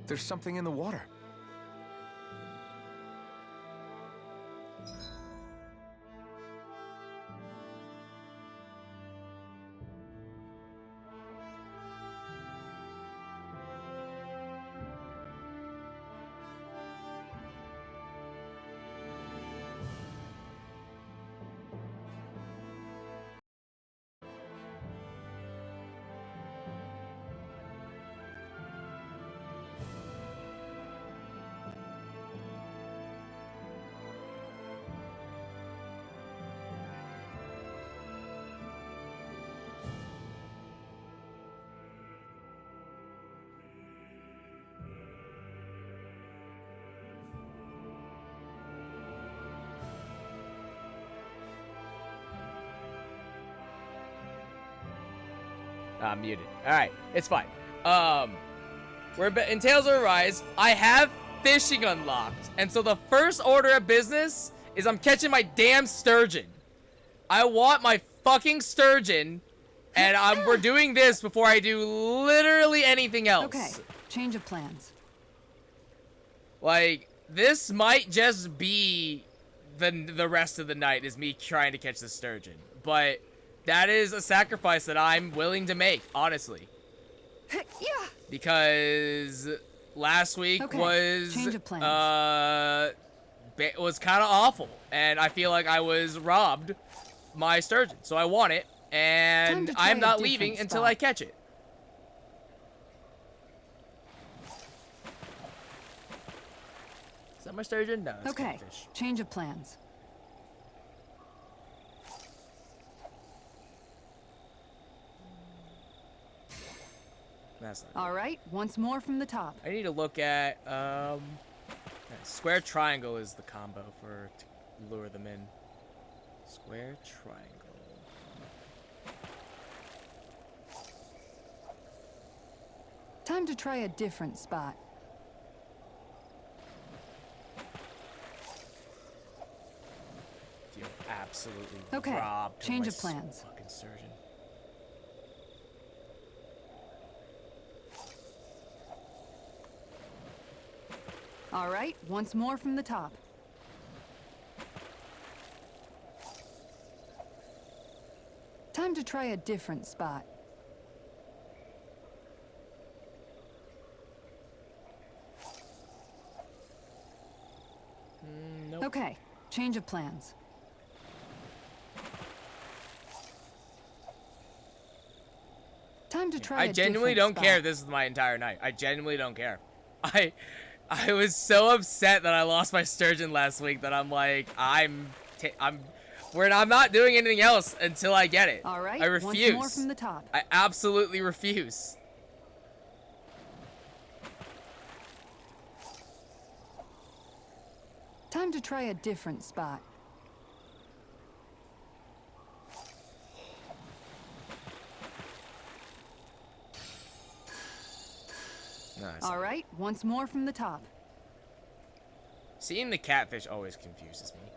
There's something in the water. I'm muted. Alright, it's fine. We're in Tales of Arise. I have fishing unlocked. And so the first order of business is I'm catching my damn sturgeon. I want my fucking sturgeon. And we're doing this before I do literally anything else. Okay, change of plans. Like, this might just be the rest of the night is me trying to catch the sturgeon. But that is a sacrifice that I'm willing to make, honestly. Yeah. Because last week was change of plans. Was kind of awful, and I feel like I was robbed my sturgeon. So I want it, and I'm not leaving until I catch it. Is that my sturgeon? No, that's catfish. Change of plans. All right, once more from the top. I need to look at square triangle is the combo for to lure them in. Square triangle. Time to try a different spot. Feel absolutely robbed. Change of plans. Fucking surgeon. All right, once more from the top. Time to try a different spot. Nope. Okay, change of plans. Time to try I genuinely don't care. This is my entire night. I genuinely don't care. I was so upset that I lost my sturgeon last week that I'm like, I'm not doing anything else until I get it. All right, I refuse. Once more from the top. I absolutely refuse. Time to try a different spot. Nice. All right, once more from the top. Seeing the catfish always confuses me.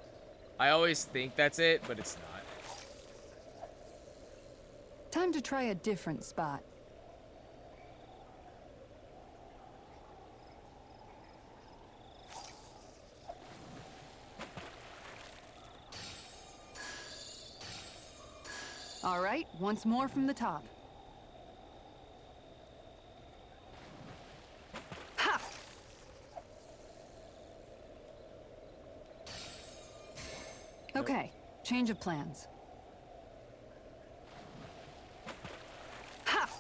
I always think that's it, but it's not. Time to try a different spot. All right, once more from the top. Ha! Okay, change of plans. Ha!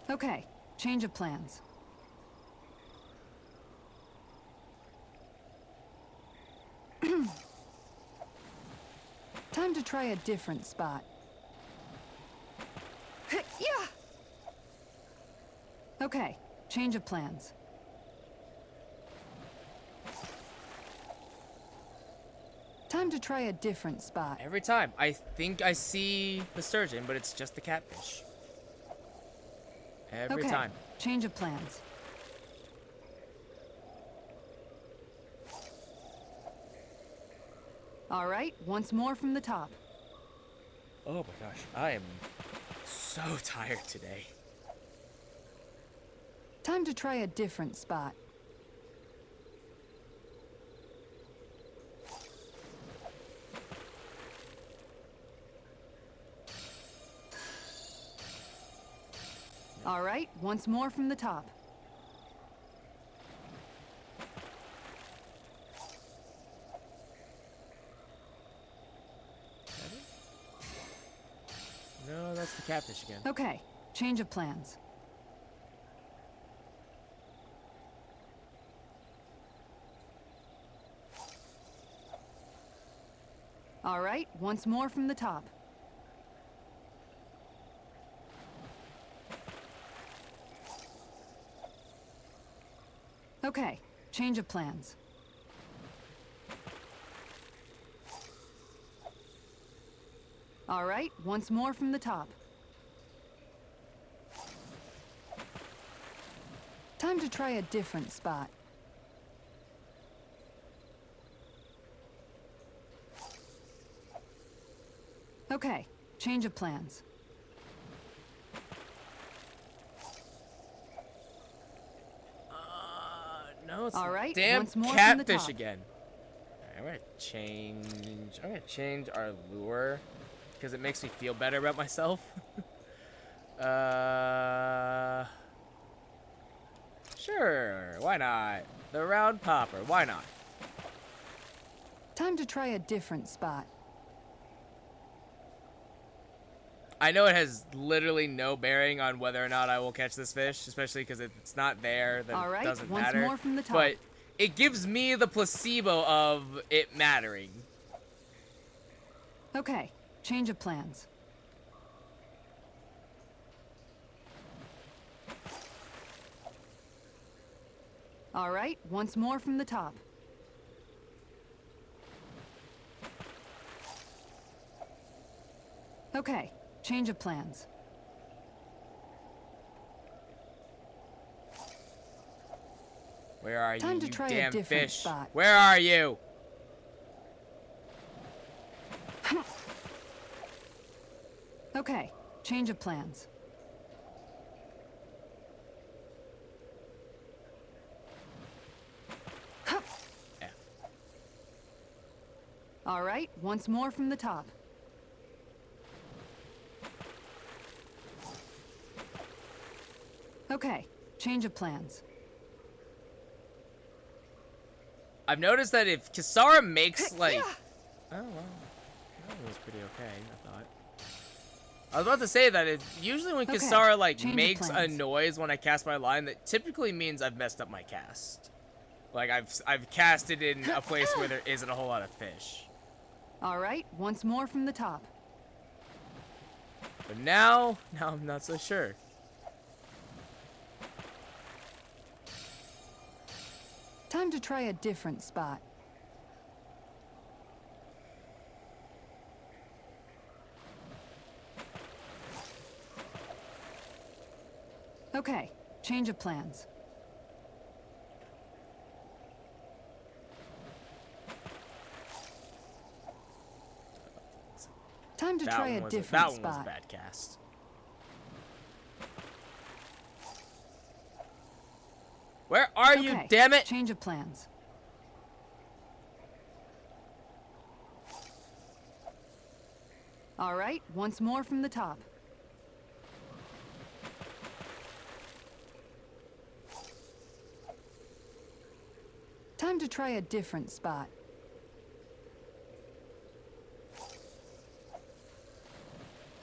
Okay, change of plans. Time to try a different spot. Yeah. Okay, change of plans. Time to try a different spot. Every time. I think I see the sturgeon, but it's just the catfish. Every time. Change of plans. All right, once more from the top. Oh my gosh, I am so tired today. Time to try a different spot. All right, once more from the top. No, that's the catfish again. Okay, change of plans. All right, once more from the top. Okay, change of plans. All right, once more from the top. Time to try a different spot. Okay, change of plans. No, it's All the right, damn once more from the catfish top. again. Alright, I'm gonna change our lure because it makes me feel better about myself. Sure, why not? The round popper, why not? Time to try a different spot. I know it has literally no bearing on whether or not I will catch this fish, especially because if it's not there, then All it right, doesn't once matter. more from the top. But it gives me the placebo of it mattering. Okay, change of plans. All right, once more from the top. Okay, change of plans. Where are you, Time to you try a damn different fish? spot. Where are you? Okay, change of plans. F. All right, once more from the top. Okay, change of plans. I've noticed that if Kisara makes like, oh well, that was pretty okay. I thought. I was about to say that usually when Okay, Kisara like change of makes a plans. noise when I cast my line, that typically means I've messed up my cast. Like I've casted in a place where there isn't a whole lot of fish. All right, once more from the top. But now I'm not so sure. Time to try a different spot. Okay, change of plans. Time to try a different that one was a spot. bad cast. Where are you, Okay, damn it? change of plans. All right, once more from the top. Time to try a different spot.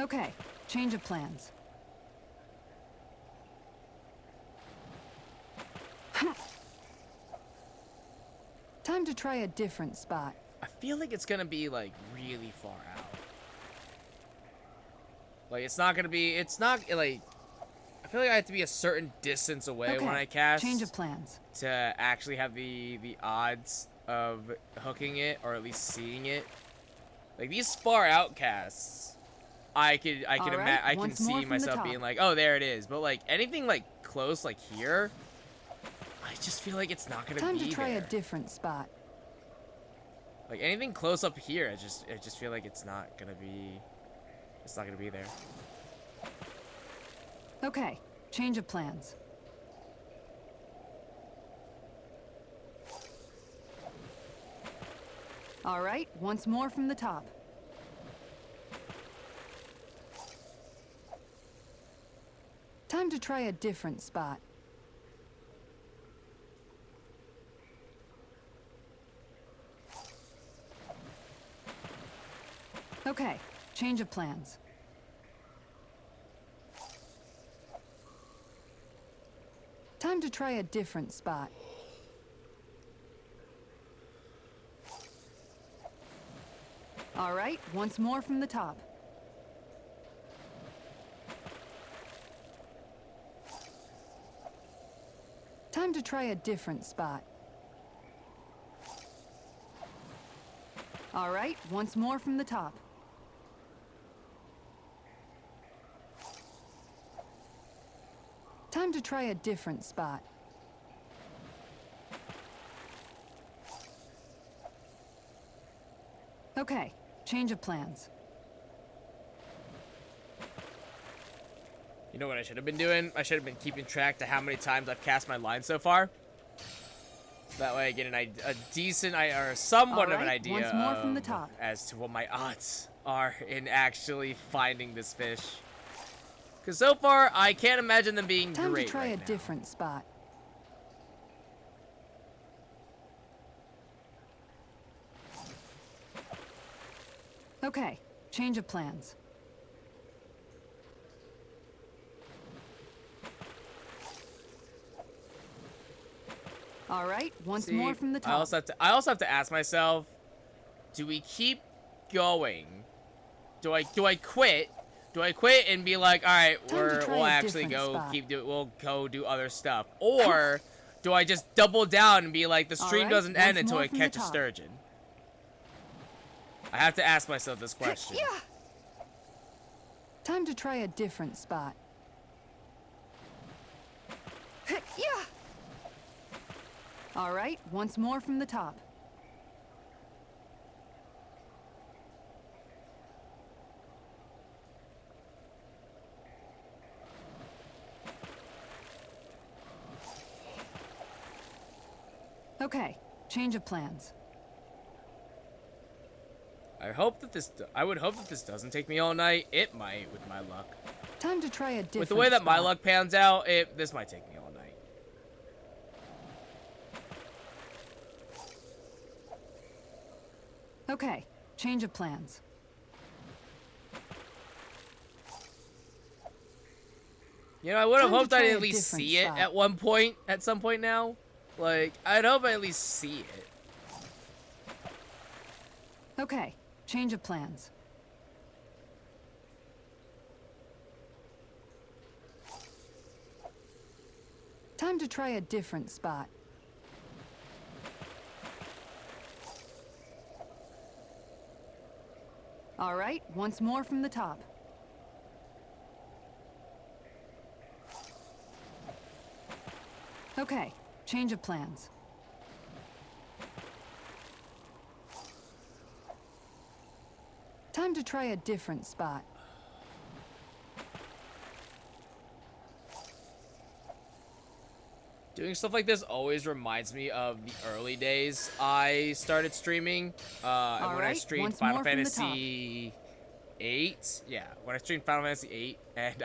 Okay, change of plans. Time to try a different spot. I feel like it's gonna be like really far out. Like it's not like, I feel like I have to be a certain distance away Okay, when I cast change of plans. to actually have the odds of hooking it or at least seeing it. Like these far out casts, I can once more see from the myself top. being like, oh, there it is. But like anything like close, like here, I just feel like it's not gonna Time be to try there. a different spot. Like anything close up here, I just feel like it's not gonna be there. Okay, change of plans. All right, once more from the top. Time to try a different spot. Okay, change of plans. Time to try a different spot. All right, once more from the top. Time to try a different spot. All right, once more from the top. Time to try a different spot. Okay, change of plans. You know what I should have been doing? I should have been keeping track to how many times I've cast my line so far. That way I get a decent, or somewhat of an idea once more from the top. as to what my odds are in actually finding this fish. Because so far, I can't imagine them being Time great to try right a now. different spot. Okay, change of plans. All right, once See, more from the top. I also have to ask myself, do we keep going? Do I quit? Do I quit and be like, all right, we'll actually go we'll go do other stuff, or do I just double down and be like, the stream doesn't end until I catch a sturgeon? I have to ask myself this question. Yeah. Time to try a different spot. Yeah. All right, once more from the top. Okay, change of plans. I hope that I would hope that this doesn't take me all night. It might, with my luck. Time to try a different With the way that my spot. luck pans out, this might take me all night. Okay, change of plans. You know, I would have Time to hoped I'd try at a least different see it spot. at some point now. Like, I'd hope I at least see it. Okay, change of plans. Time to try a different spot. All right, once more from the top. Okay, change of plans. Time to try a different spot. Doing stuff like this always reminds me of the early days I started streaming. And when I streamed Final Fantasy VIII. Yeah, when I streamed Final Fantasy VIII, and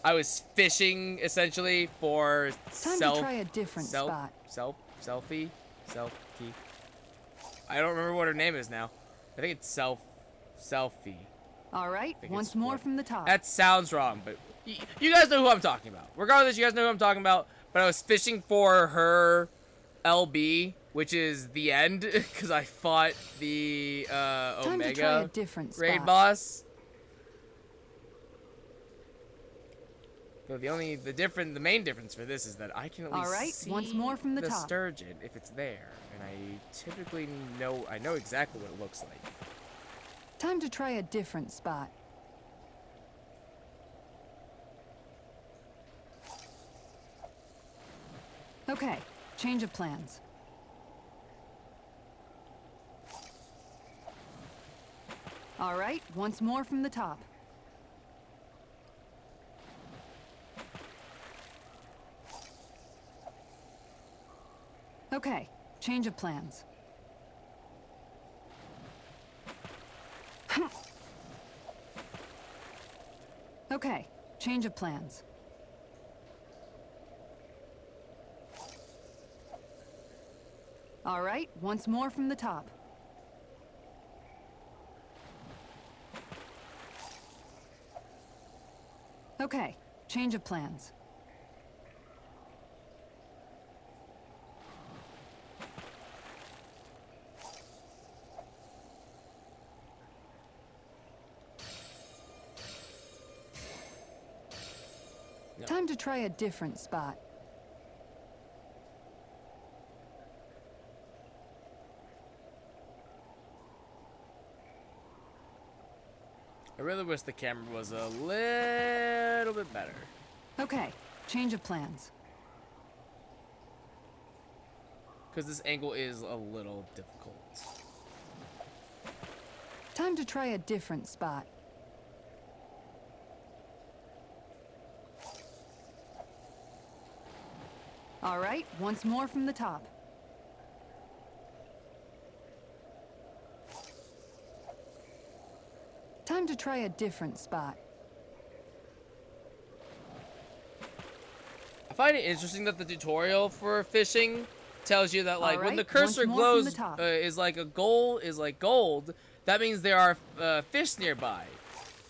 I was fishing essentially for Time to try a different spot. selfie. I don't remember what her name is now. I think it's selfie. All right, once more from the top. That sounds wrong, but you guys know who I'm talking about. Regardless, you guys know who I'm talking about. But I was fishing for her LB, which is the end, because I fought the Time to try a different spot. raid boss. So the main difference for this is that I can at least see once more from the top. sturgeon if it's there, and I typically I know exactly what it looks like. Time to try a different spot. Okay, change of plans. All right, once more from the top. Okay, change of plans. Okay, change of plans. All right, once more from the top. Okay, change of plans. No. Time to try a different spot. I really wish the camera was a little bit better. Okay, change of plans. Because this angle is a little difficult. Time to try a different spot. All right, once more from the top. Time to try a different spot. I find it interesting that the tutorial for fishing tells you that, like, All when the right, cursor once more from glows the top. is like gold, that means there are fish nearby.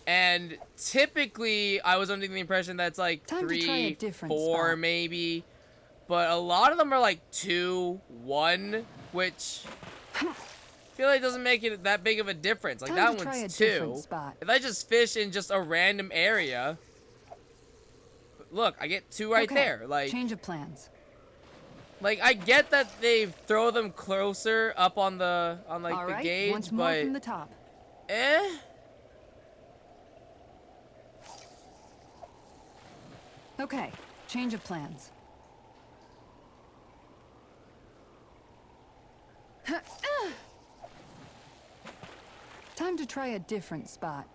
And typically, I was under the impression that's like Time to try a 3, different 4 spot. maybe. But a lot of them are like 2, 1, which I feel like doesn't make it that big of a difference. Like, Time that to try one's a different 2. spot. If I just fish in just a random area, look, I get 2 right Okay, there. Like, change of plans. like, I get that they throw them closer up on the All the right, gauge, once more but from the top. eh. Okay, change of plans. Time to try a different spot.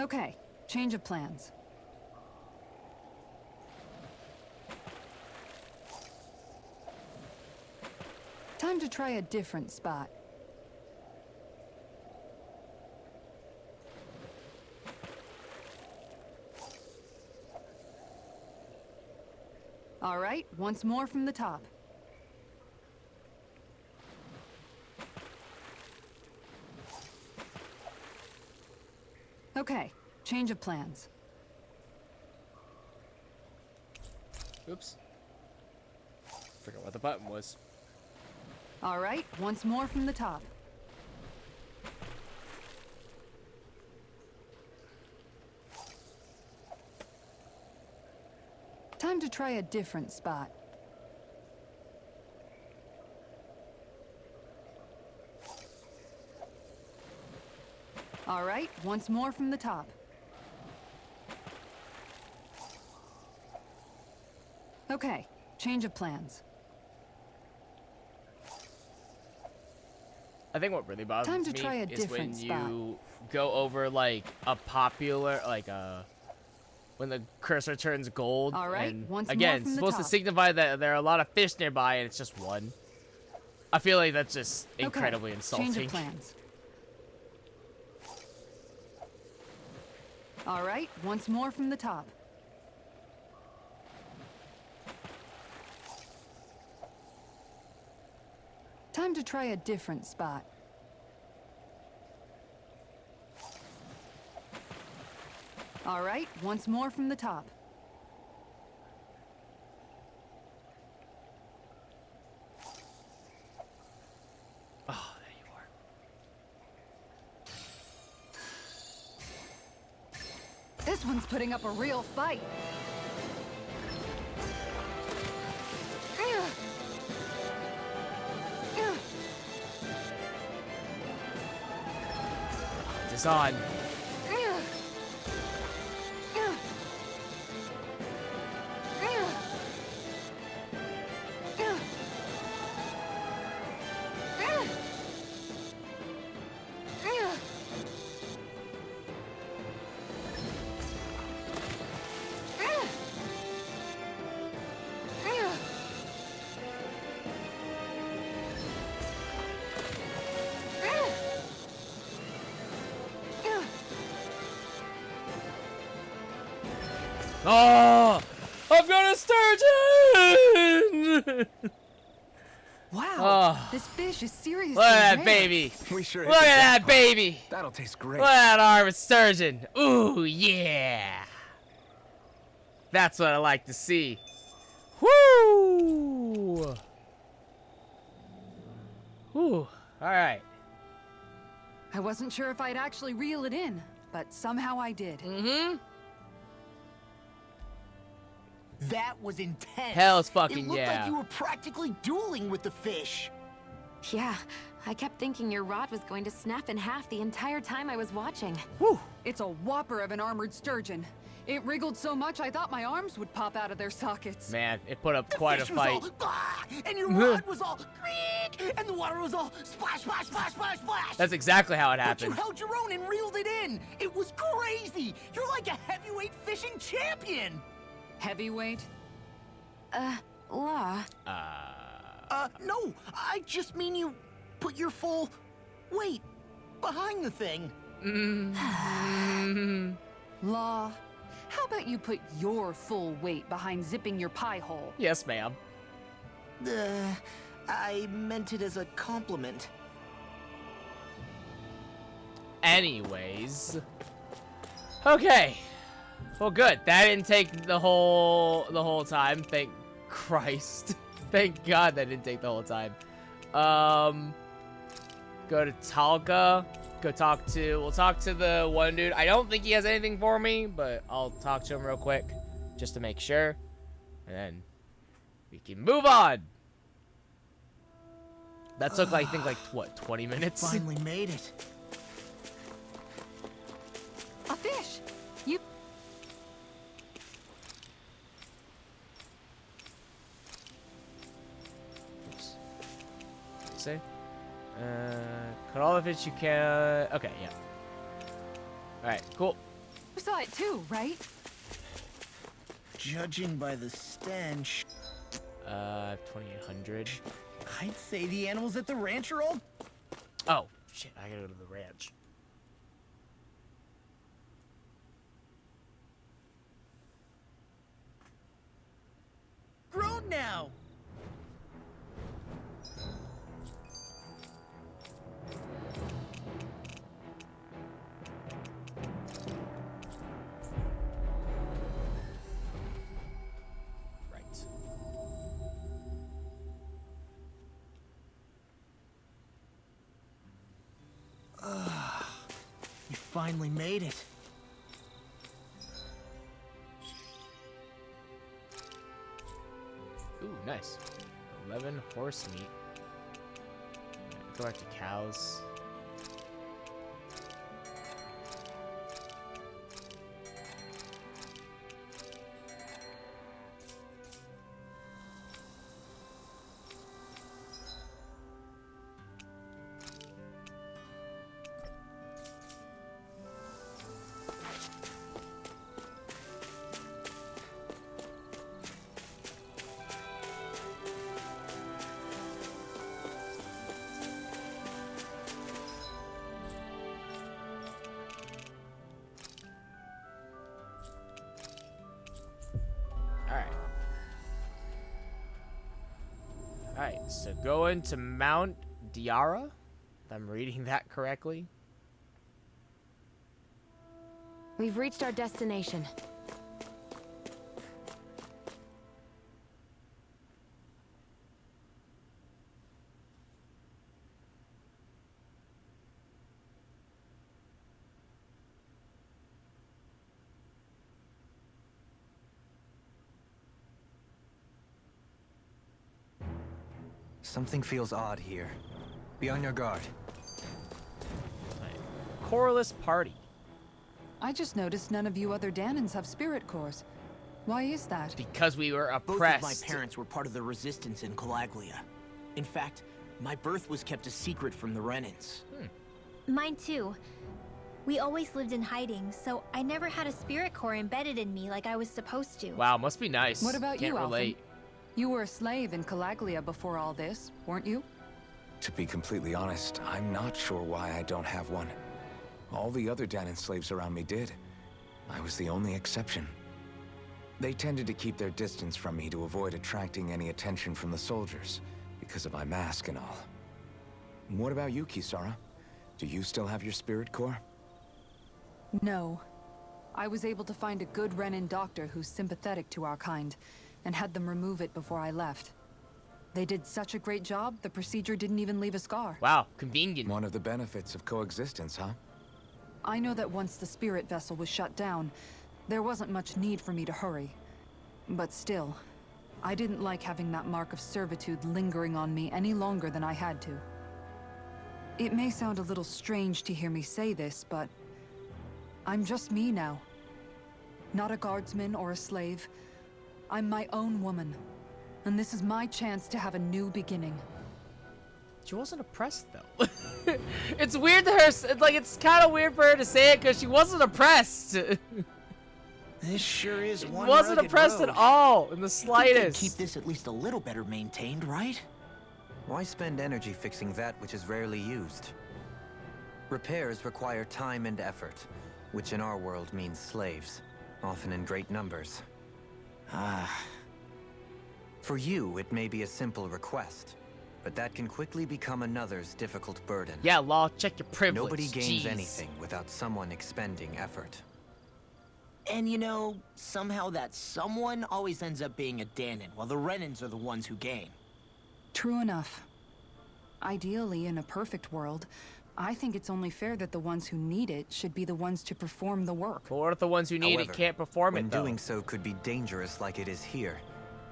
Okay, change of plans. Time to try a different spot. All right, once more from the top. Okay, change of plans. Oops. Forgot what the button was. All right, once more from the top. Time to try a different spot. All right, once more from the top. Okay, change of plans. I think what really bothers Time to me try a is when different spot. you go over like a popular, like when the cursor turns gold. All right, and once more again, from it's the supposed to top. signify that there are a lot of fish nearby, and it's just 1. I feel like that's just Okay, incredibly insulting. change of plans. All right, once more from the top. Time to try a different spot. All right, once more from the top. Oh, there you are. This one's putting up a real fight. It's on. Oh, I've got a sturgeon! Wow, Oh. this fish is seriously Look at that rare. baby. We sure Look at that baby. That'll taste great. Look at that armored sturgeon. Ooh, yeah. That's what I like to see. Woo! Whew. All right. I wasn't sure if I'd actually reel it in, but somehow I did. Mm-hmm. That was intense. Hell's fucking it looked yeah. like you were practically dueling with the fish. Yeah, I kept thinking your rod was going to snap in half the entire time I was watching. Whew. It's a whopper of an armored sturgeon. It wriggled so much I thought my arms would pop out of their sockets. Man, it put up The quite a fish was fight. all, "Ah," and your rod was all creak, and the water was all splash, splash, splash, splash, splash. That's exactly how it But you happened. held your own and reeled it in. It was crazy. You're like a heavyweight fishing champion. Heavyweight? Law. No, I just mean you put your full weight behind the thing. Law. How about you put your full weight behind zipping your pie hole? Yes, ma'am. I meant it as a compliment. Anyways. Okay. Well, good. That didn't take the whole time. Thank Christ. Thank God that didn't take the whole time. Go to Talca. We'll talk to the one dude. I don't think he has anything for me, but I'll talk to him real quick just to make sure. And then we can move on. That took, I think, like, what, 20 minutes? Finally made it. A fish! You... Oops. Say? Cut all the fish you can. Okay, yeah. Alright, cool. You saw it too, right? Judging by the stench, 2800. I'd say the animals at the ranch are all... Oh, shit, I gotta go to the ranch. grown now. Right. You finally made it. Ooh, nice. 11 horse meat. Go back to cows. Alright. Alright, so going to Mount Diara, if I'm reading that correctly. We've reached our destination. Something feels odd here. Be on your guard. Coreless party. I just noticed none of you other Danans have spirit cores. Why is that? Because we were Both oppressed. of my parents were part of the resistance in Calaglia. In fact, my birth was kept a secret from the Renans. Mine too. We always lived in hiding, so I never had a spirit core embedded in me like I was supposed to. Wow, must be nice. What about Can't you, Alvin? relate. You were a slave in Calaglia before all this, weren't you? To be completely honest, I'm not sure why I don't have one. All the other Danon slaves around me did. I was the only exception. They tended to keep their distance from me to avoid attracting any attention from the soldiers, because of my mask and all. What about you, Kisara? Do you still have your spirit core? No. I was able to find a good Renin doctor who's sympathetic to our kind, and had them remove it before I left. They did such a great job, the procedure didn't even leave a scar. Wow, convenient. One of the benefits of coexistence, huh? I know that once the spirit vessel was shut down, there wasn't much need for me to hurry. But still, I didn't like having that mark of servitude lingering on me any longer than I had to. It may sound a little strange to hear me say this, but I'm just me now. Not a guardsman or a slave. I'm my own woman. And this is my chance to have a new beginning. She wasn't oppressed, though. It's weird to her. It's kind of weird for her to say it because she wasn't oppressed. This sure is one Wasn't rugged oppressed road. at all, in the You'd slightest. keep this at least a little better maintained, right? Why spend energy fixing that which is rarely used? Repairs require time and effort, which in our world means slaves, often in great numbers. For you, it may be a simple request, but that can quickly become another's difficult burden. Yeah, Law, check your privilege. Nobody gains Jeez. anything without someone expending effort. And you know, somehow that someone always ends up being a Danon, while the Renins are the ones who gain. True enough. Ideally, in a perfect world, I think it's only fair that the ones who need it should be the ones to perform the work. But what if the ones who need However, it can't perform when it, though? doing so could be dangerous like it is here,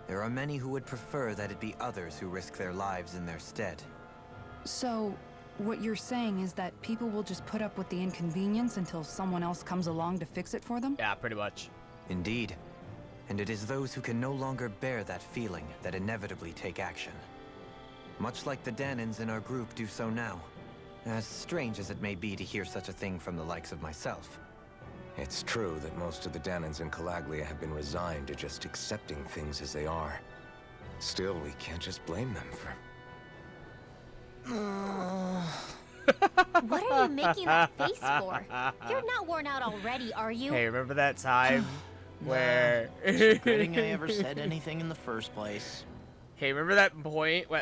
there are many who would prefer that it be others who risk their lives in their stead. So, what you're saying is that people will just put up with the inconvenience until someone else comes along to fix it for them? Yeah, pretty much. Indeed. And it is those who can no longer bear that feeling that inevitably take action. Much like the Danons in our group do so now. As strange as it may be to hear such a thing from the likes of myself. It's true that most of the Danons in Calaglia have been resigned to just accepting things as they are. Still, we can't just blame them for... What are you making that face for? You're not worn out already, are you? Hey, remember that time where... Regretting I ever said anything in the first place. Hey, remember that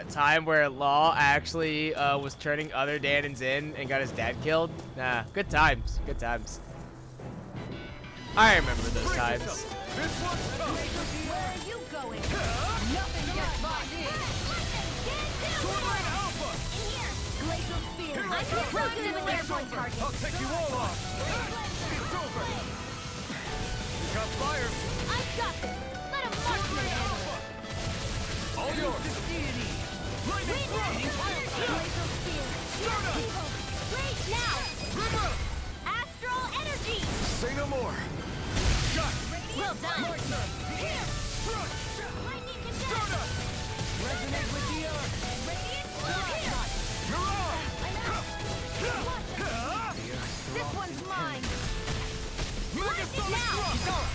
time where Law actually was turning other Danons in and got his dad killed? Nah, good times. Good times. I remember those times. Where are you going? Nothing gets by me! Glacial Spear! I'm not so good with airborne targets. I'll take you all off. It's over. You got fire. I've got this. Let him mark me. All yours. Lightning thrust. Glacial Spear! Wait now! River. Astral energy! Say no more. Shot. Well done! Here. Thrust. Lightning condense! Resonate with the earth. Radiant You're on. This one's mine! Megasonic now. thrust.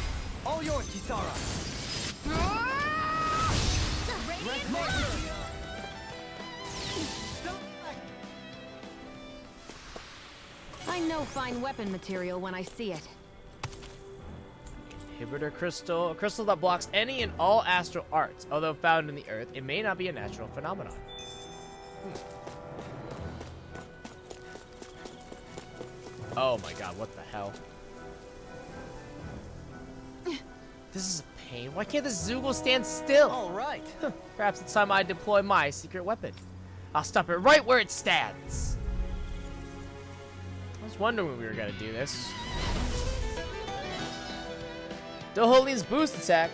All yours, Kisara! Radiant I know fine weapon material when I see it. Inhibitor crystal. A crystal that blocks any and all astral arts. Although found in the earth, it may not be a natural phenomenon. Oh my god, what the hell? This is a pain. Why can't this Zoogle stand still? All right! Perhaps it's time I deploy my secret weapon. I'll stop it right where it stands. I was wondering when we were gonna do this. Doholine's boost attack.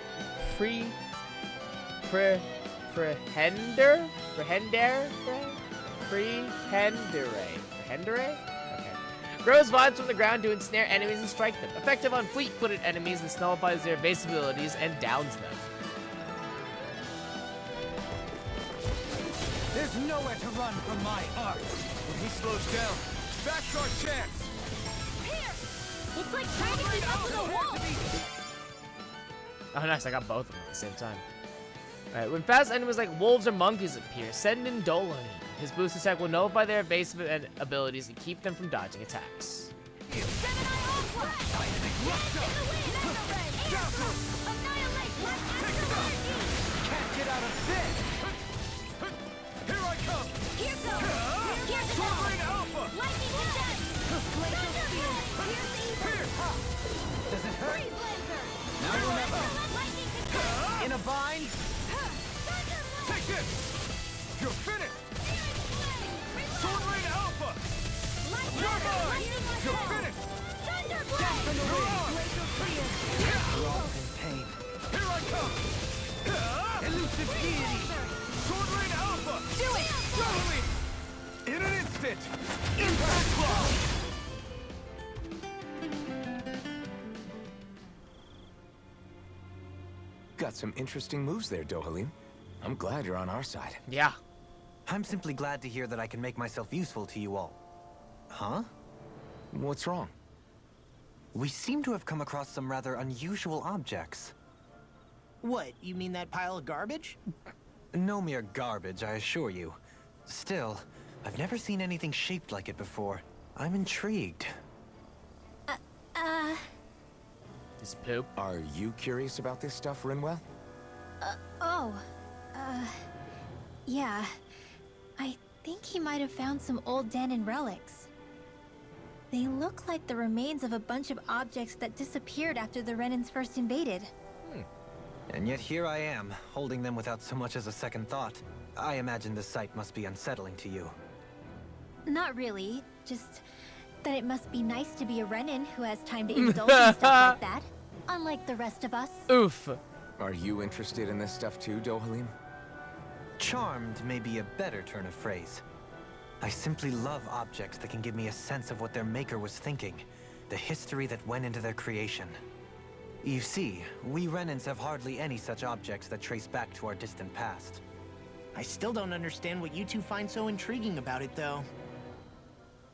Prehendere? Okay. Grows vines from the ground to ensnare enemies and strike them. Effective on fleet-footed enemies and nullifies their base abilities and downs them. There's nowhere to run from my art. When he slows down, that's our chance. It's like trying to keep up with a wall! Oh, nice. I got both of them at the same time. Alright, when fast enemies like wolves or monkeys appear, send in Dolan. His boost attack will nullify their evasive abilities and keep them from dodging attacks. Annihilation! divine! Take this! You're finished! Sword Rain Alpha! You're mine! You're finished! You're on! Wrath and pain. Here I come! Elusive deity! Sword Rain Alpha! Do it! Totally! In an instant! Impact Claw! Got some interesting moves there, Dohalim. I'm glad you're on our side. Yeah. I'm simply glad to hear that I can make myself useful to you all. Huh? What's wrong? We seem to have come across some rather unusual objects. What, you mean that pile of garbage? No mere garbage, I assure you. Still, I've never seen anything shaped like it before. I'm intrigued. This poop. Are you curious about this stuff, Rinwell? Yeah. I think he might have found some old Danon relics. They look like the remains of a bunch of objects that disappeared after the Renans first invaded. And yet here I am, holding them without so much as a second thought. I imagine the sight must be unsettling to you. Not really, just that it must be nice to be a Renan who has time to indulge in stuff like that, unlike the rest of us. Oof. Are you interested in this stuff too, Dohalim? Charmed may be a better turn of phrase. I simply love objects that can give me a sense of what their maker was thinking, the history that went into their creation. You see, we Renans have hardly any such objects that trace back to our distant past. I still don't understand what you two find so intriguing about it, though.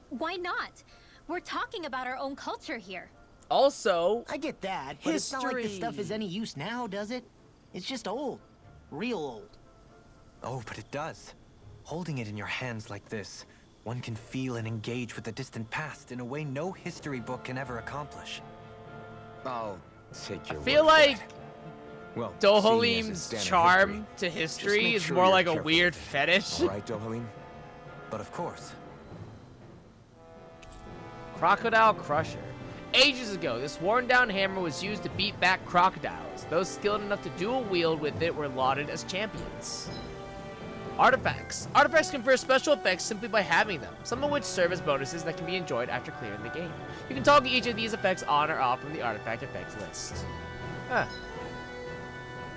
Why not? We're talking about our own culture here. Also, I get that, but it's not like this History. stuff is any use now, does it? It's just old. Real old. Oh, but it does. Holding it in your hands like this, one can feel and engage with the distant past in a way no history book can ever accomplish. I'll take your I feel word for like it. Well, Dohalim's seeing as it's charm history, to just history make is sure more you're like a careful weird with it. fetish. All right, Dohalim? But of course, Crocodile Crusher. Ages ago, this worn-down hammer was used to beat back crocodiles. Those skilled enough to dual-wield with it were lauded as champions. Artifacts. Artifacts confer special effects simply by having them, some of which serve as bonuses that can be enjoyed after clearing the game. You can toggle each of these effects on or off from the artifact effects list. Huh.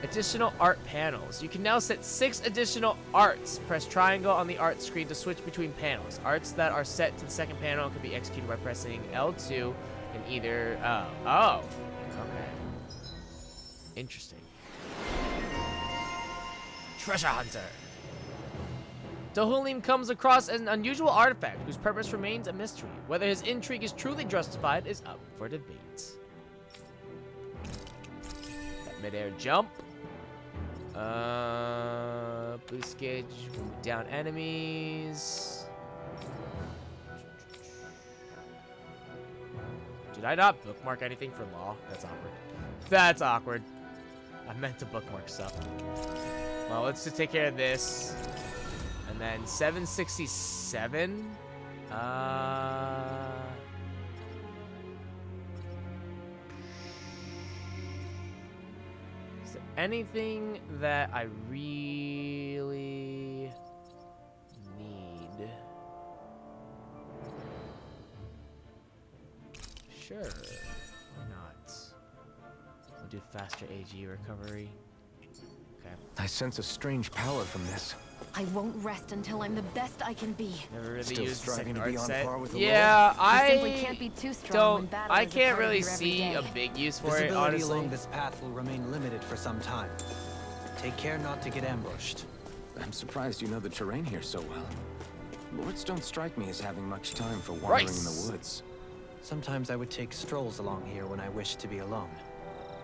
Additional art panels. You can now set 6 additional arts. Press triangle on the art screen to switch between panels. Arts that are set to the second panel can be executed by pressing L2 in either... Oh. Okay. Interesting. Treasure Hunter. Dohalim comes across as an unusual artifact whose purpose remains a mystery. Whether his intrigue is truly justified is up for debate. That mid-air jump. Boost gauge, move down enemies. Did I not bookmark anything for law? That's awkward. That's awkward. I meant to bookmark stuff. Well, let's just take care of this. And then 767. Is there anything that I really need? Sure. Why not? We'll do faster AG recovery. Okay. I sense a strange power from this. I won't rest until I'm the best I can be. Never really Still used the striving second to be art on set. par with the Yeah, You simply I can't be too strong when don't. battle I is a can't part of really your see a everyday. big use for it, visibility honestly. along this path will remain limited for some time. Take care not to get ambushed. I'm surprised you know the terrain here so well. Lords don't strike me as having much time for wandering in the woods. Sometimes I would take strolls along here when I wished to be alone.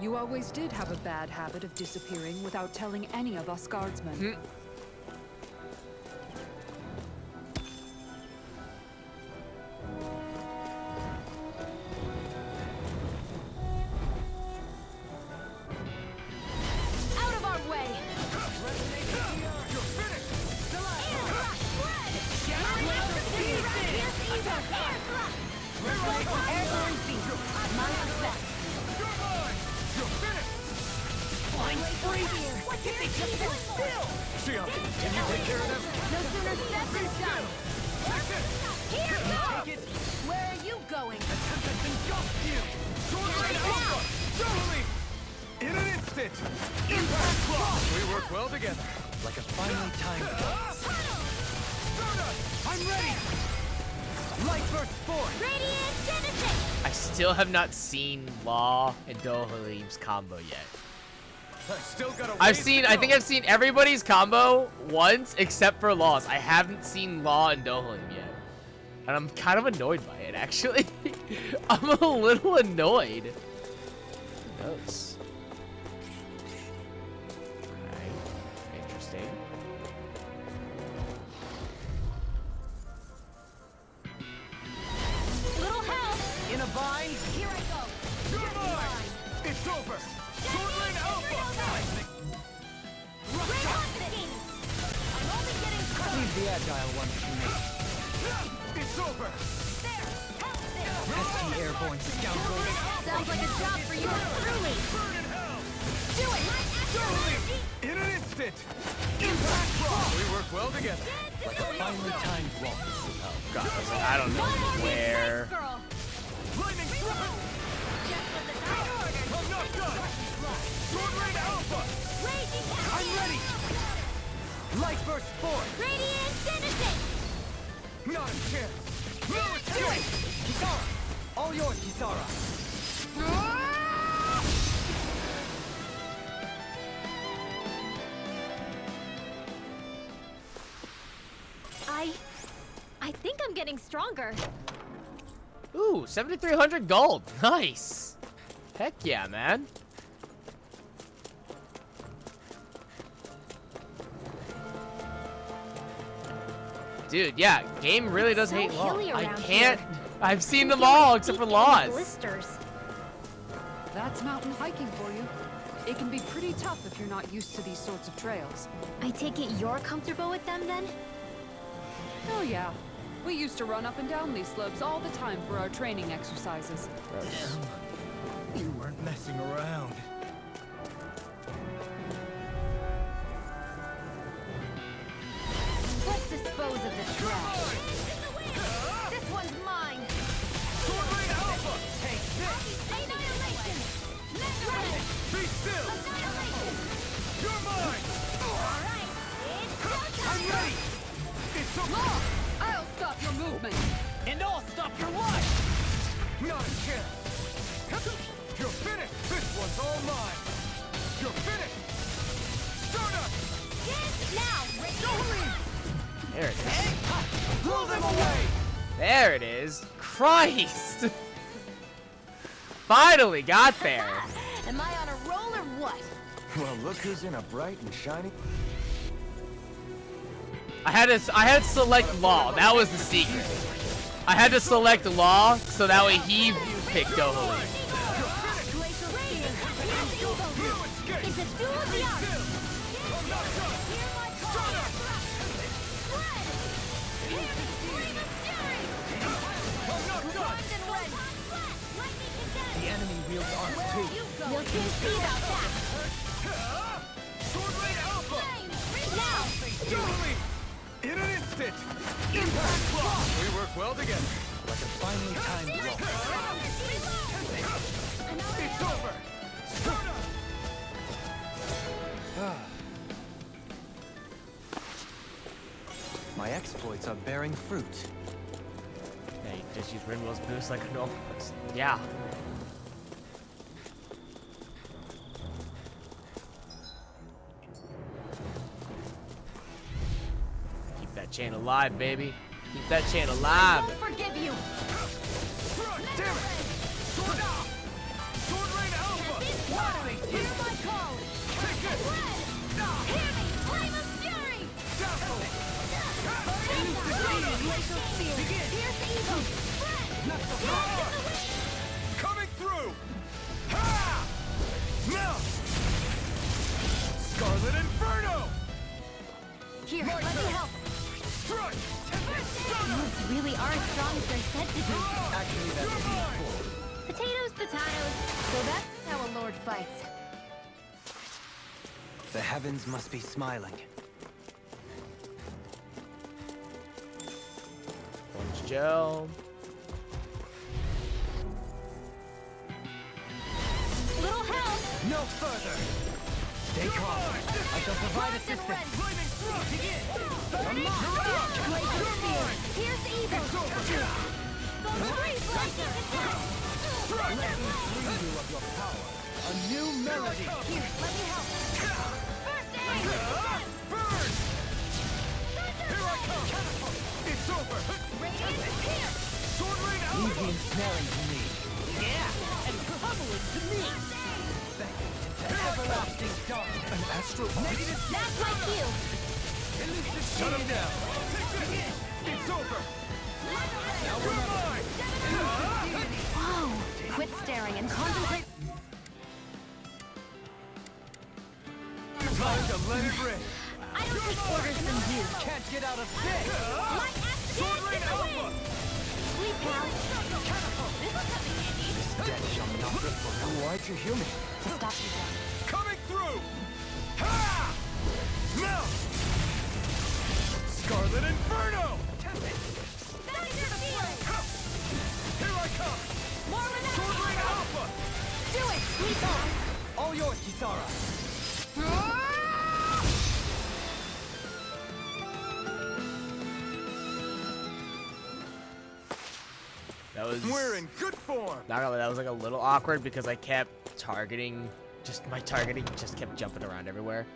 You always did have a bad habit of disappearing without telling any of us guardsmen. Out of our way! You're mine! You're finished! freeze here! Why can't they just sit still? Xion, can you take care of them? No sooner said than done. Here goes! Where are you going? Attempt has been just you! Sword Rain Alpha! Totally! In an instant! Impact Claw! We work well together. Like a finely timed I'm ready! Light burst forth! Radiant Genesis! I still have not seen Law and Dohalim's combo yet. Still got a I ways to think go. I've seen everybody's combo once except for Law's. I haven't seen Law and Dohalim yet. And I'm kind of annoyed by it, actually. I'm a little annoyed. Who knows? Okay, interesting. Little help! In a bind? Here I go! You're mine! It's over! Sword Rain Alpha! Great confidence! I'm only getting started! Leave the agile one to me. It's over! There! Help this! Pesky airborne scoundrel. Sounds like a job for you truly! Burn in hell! Do it! My actual energy! In an instant! Impact Claw! We work well together. Like a finely timed waltz. Oh god, I was like, I don't know where. Girl! Lightning Strike! Just what the right order! I'm not done! Sword Rain Alpha! Raging I'm ready! Light burst forth! Radiant Genesis! Not a chance! No escape! Kisara! All yours, Kisara! I think I'm getting stronger. Ooh, 7,300 gold. Nice. Heck yeah, man. Dude, yeah, game really does So hate Law. hilly I around can't. here. I've seen them Can't all even except for peek at any Laws. Blisters. That's mountain hiking for you. It can be pretty tough if you're not used to these sorts of trails. I take it you're comfortable with them then? Oh yeah. We used to run up and down these slopes all the time for our training exercises. You weren't messing around. Let's dispose of this trash. This one's mine. Sword Rain Alpha! Take this. Annihilation. Mega Be still! Annihilation. You're mine! All right. It's go I'm time. ready! It's over! I'll stop your movement! And I'll stop your life! Not a chance! You're finished! This one's all mine! You're finished! Stardust! Dance now. Radiant. There it is. Blow them away! There it is. Christ. Finally got there. Am I on a roll or what? Well, look who's in a bright and shiny... I had to select Law. That was the secret. I had to select Law so that way he picked Dohalim. Glacial Radiant. It's a duel of the arts. Hear my call. Spread. Hear me scream of fury. Primed and ready. Lightning condensed. The enemy wields arms Where too. are you going? You'll soon see about that. Sword Rain Alpha! Flame. Now. Totally! In an instant! Impact Claw! We work well together. Like a finely timed waltz. It's over! Stardust! My exploits are bearing fruit. Yeah, you just use Rinwell's boost like a normal person. Yeah. Keep that chain alive, baby. Keep that chain alive. Won't forgive you. Damn it! Sword out! Sword Rain Alpha! Hear my call. Take it! Red. Hear me. Flame of fury. Dazzle! Glacial steel. Fierce evil. Spread. Coming through! Ha! Now! Scarlet Inferno! Here, let me help. Strike! Moves really are as strong as they're said to be. Actually, that's You're mine! Potatoes, potatoes. So that's how a lord fights. The heavens must be smiling. Orange gel. Little help! No further! Stay calm. I shall provide assistance. Lightning thrust! Begin! Here's evil! Freeze lightning! Let me free you of your power. A new melody. Here, let me help. First aid! Burn! Here I come! It's over! Radiant is here! Sword rain Easy alpha! ensnaring to me. Yeah, and pummeling to me. Everlasting dark. An astral negative. That's my cue! Shut him down! Take this! It's over! Now we're mine! Whoa! Quit staring and concentrate. Time to let it rip! I don't take orders from you. Can't get out of this. My Sword accident rain is the alpha! wind! Sleep, pal. This will come in handy. Death shall not be forgotten. Why'd you human? To stop you then. Coming through! Ha! Melt! Scarlet Inferno! That is the feeling! Here I come! More with that Sword rain power! alpha! Do it, sleep, pal. All yours, Kisara. That was. We're in good form! Not gonna lie, that was like a little awkward because I kept targeting. My targeting just kept jumping around everywhere.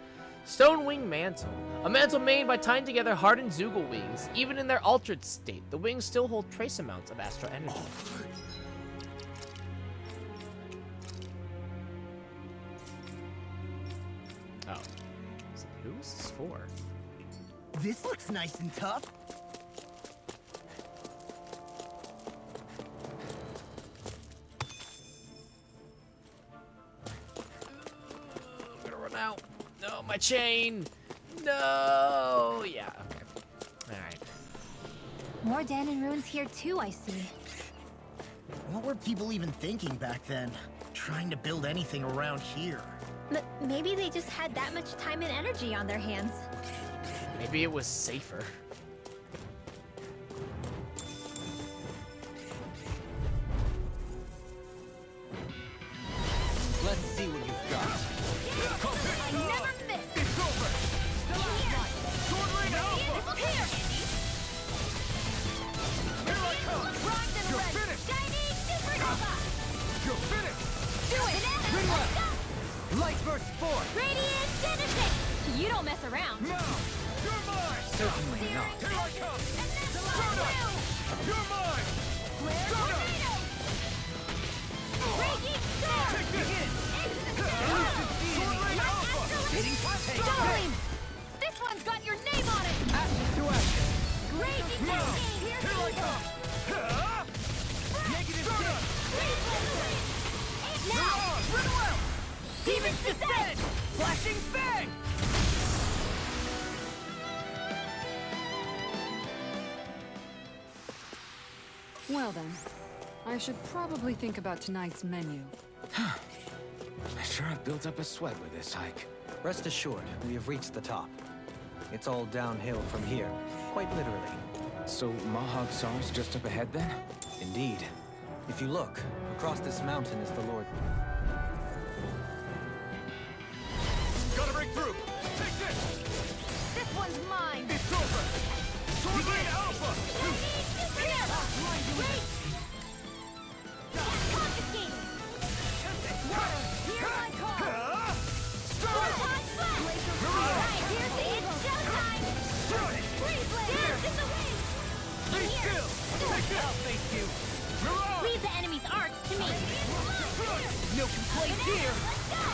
Stone Wing Mantle. A mantle made by tying together hardened Zoogle wings. Even in their altered state, the wings still hold trace amounts of astral energy. Oh. Who is this for? This looks nice and tough. I'm gonna run out. No, my chain. No. Yeah. Okay. All right. More Danon runes here too, I see. What were people even thinking back then? Trying to build anything around here. Maybe they just had that much time and energy on their hands. Maybe it was safer. Let's see what you've got. I never miss! It's over! Sword rain alpha! Here! Here I come! Bronze and You're red! finished! Shining supernova! You're finished! Do it! Let's go! Light burst forth. Radiant finishing! You don't mess around. Now! You're mine! Certainly not. Here I come! And then the Soda! last You're mine! Flare Soda! tornado! Raging storm! Take this! Into the Sword rain alpha! Darling! This one's got your name on it! Ashes to ashes. Raging Now! destiny! Here's Here I evil! come! Ha! Negative Soda! Freeze with the wind! Now! Mirage! Run well! Demons descend! Flashing fang. Well then, I should probably think about tonight's menu. I sure have built up a sweat with this hike. Rest assured, we have reached the top. It's all downhill from here, quite literally. So Mahag Sar's just up ahead then? Indeed. If you look, across this mountain is the Lord. Gotta break through! Take this! This one's mine! It's over! Sword rain alpha! Here! Wait! Confiscated! Water! Here I come! Ha! One Stop! hot flash! Alright, here's the it's showtime! Freeze blade! Dance in the wind! Be still! Take this! I'll face you. Mirage! Leave the enemy's arts to me! No complaints here. Let's go!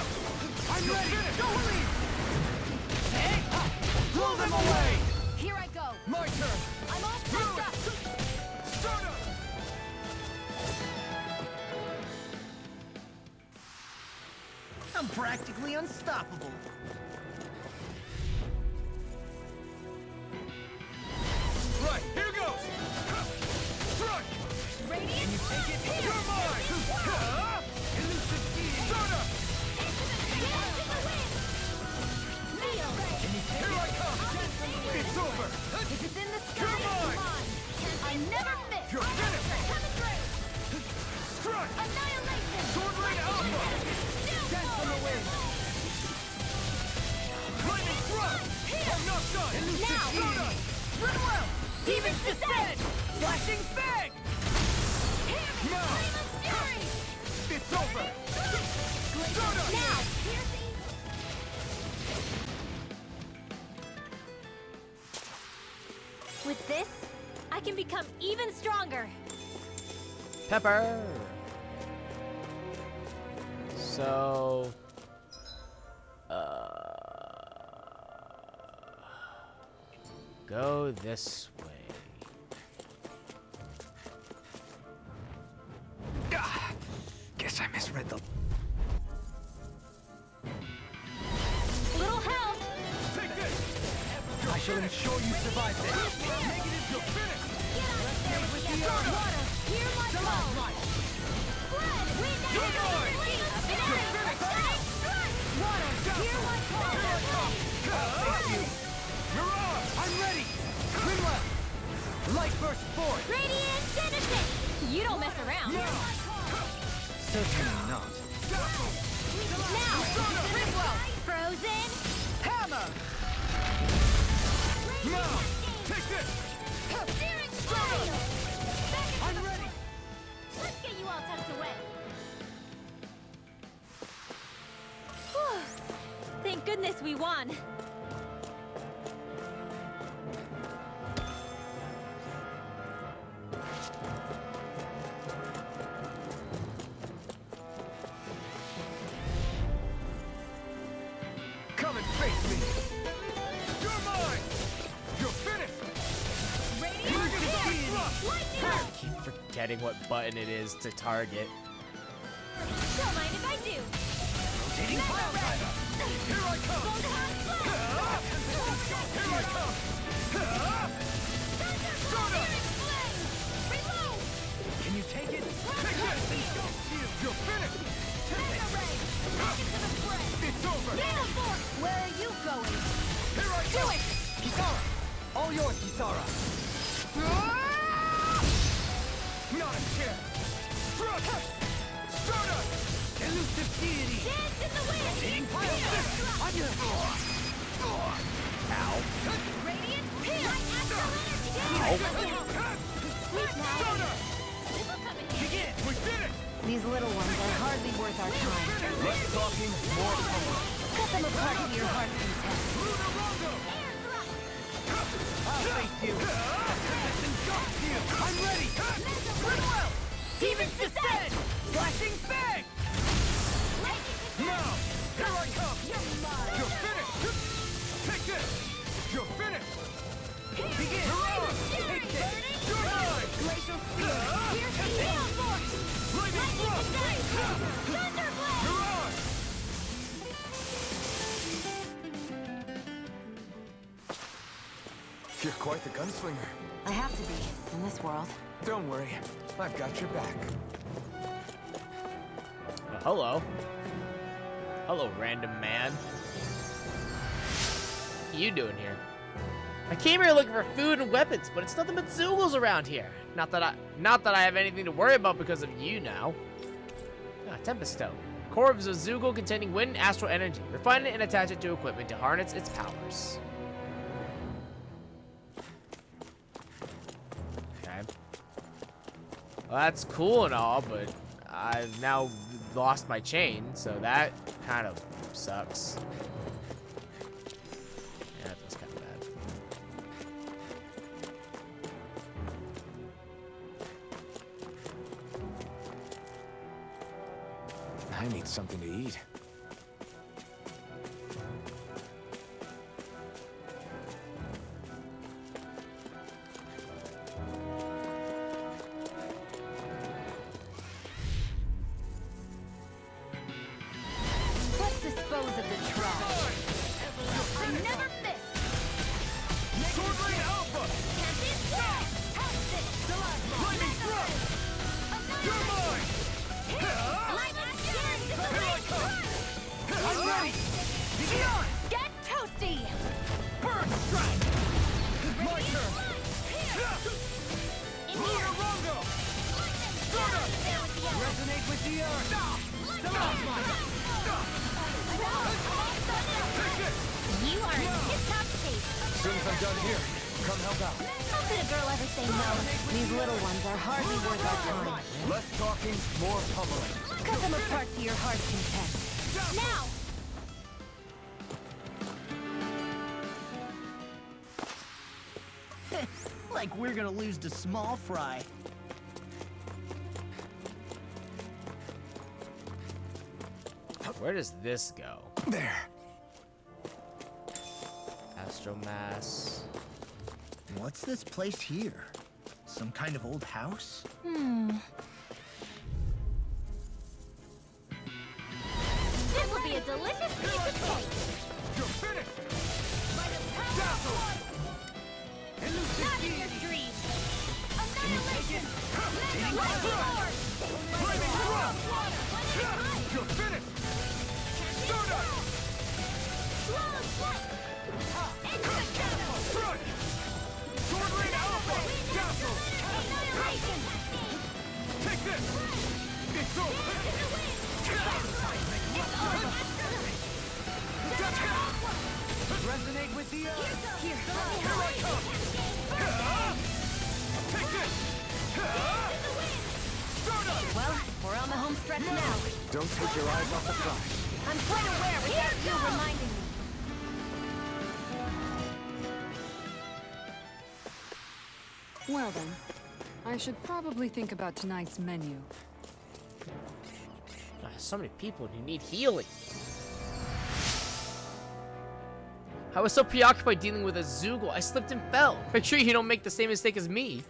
I'm ready! Don't leave. Hey! Blow them away. Here I go! My turn. I'm all pumped up! Soda! I'm practically unstoppable. Right, here goes! Strike! Radiant You take it. here! You're mine! Ha! Elusive being. Soda! Dance in the wind! If it's in the sky, You're it's mine. mine. I never miss. You're finished. Coming through. Strike! Annihilation. Sword Rain Alpha! Dance on the wind. Lightning thrust! I'm not done! Now. Soda! Goodwill. Demons descend. Flashing fang! Now! Flame of fury. It's over! Soda! Now. With this, I can become even stronger. Pepper. So, go this way. Ah, guess I misread the... Little help. Take this! I shall ensure you survive this. Negative, you're finished! Get out of there with the water. Hear my call. Spread. Wind out. You're mine. Flame of fury. Water. Hear my call. You're on! I'm ready! Grimwell! Light burst forth! Radiant Genesis. You don't mess around. Certainly not. Now. Grimwell. Frozen. Hammer! Now! Take this! Searing Flame. I'm ready! Let's get you all tucked away. Whew. Thank goodness we won. Come and face me! You're mine! You're finished! Lightning I up. keep forgetting what button it is to target. Don't mind if I do. Rotating pile driver! Here I come! Photon Flash. Here I come! Soda! Flame. Reload. Can you take it? Take this! You're finished! Mega Ray. Back into the fray. It's over! Gale Force. Where are you going? Here I Do come! it. Kisara! All yours, Kisara! Not a chance! Struck! Soda! Elusive deity! Dance in the wind. On your... Ow! Radiant Peel. Astral energy. Sleep now. Soda! This'll come in handy. Begin! We did it! These little ones are hardly worth our time. Less talking, more power. Cut them apart to your heart's content. Luna Rondo! Air thrust. I'll face you! I'm ready! Goodwill. Demons descend. Flashing fang! Now! Here I come! You're mine. You're finished! Take this! You're finished! Begin! Take this! You're mine! Glacial Spear. Here's the Gale Force. Lightning thrust! Thunderblade. You're on! You're quite the gunslinger. I have to be, in this world. Don't worry, I've got your back. Hello. Hello, random man. What you doing here? I came here looking for food and weapons, but it's nothing but Zoogles around here. Not that I have anything to worry about because of you now. Ah, Tempest Stone. Core of a Zoogle containing wind and astral energy. Refine it and attach it to equipment to harness its powers. Okay. Well, that's cool and all, but I've now lost my chain, so that kind of sucks. Yeah, that feels kind of bad. I need something to eat. Let's dispose of the trash. I never miss. Sword Rain Alpha! Can't be stopped. Toast it. Lightning thrust! You're mine! Light up. Here I come. with the earth! Take it! You are in tip-top shape. As soon as I'm done here, come help out. How could a girl ever say no? These little ones are hardly worth our time. Less talking, more pummeling. Cut them apart to your heart's content. Now! Like we're gonna lose to small fry. Where does this go? There. Astromass. What's this place here? Some kind of old house? This will be a delicious piece of cake. You're finished! Not in your dreams. Annihilation. Flaming drum! You're finished! Stardust! Strike! Sword Rain Alpha! Dazzle! Take this! It's over! Resonate with the earth! Here, Here I come! Take this! Stardust! Well, we're on the home stretch now. Don't take your eyes off the prize. I'm quite aware without you reminding me. Well then, I should probably think about tonight's menu. So many people who need healing. I was so preoccupied dealing with a Zoogle, I slipped and fell. Make sure you don't make the same mistake as me.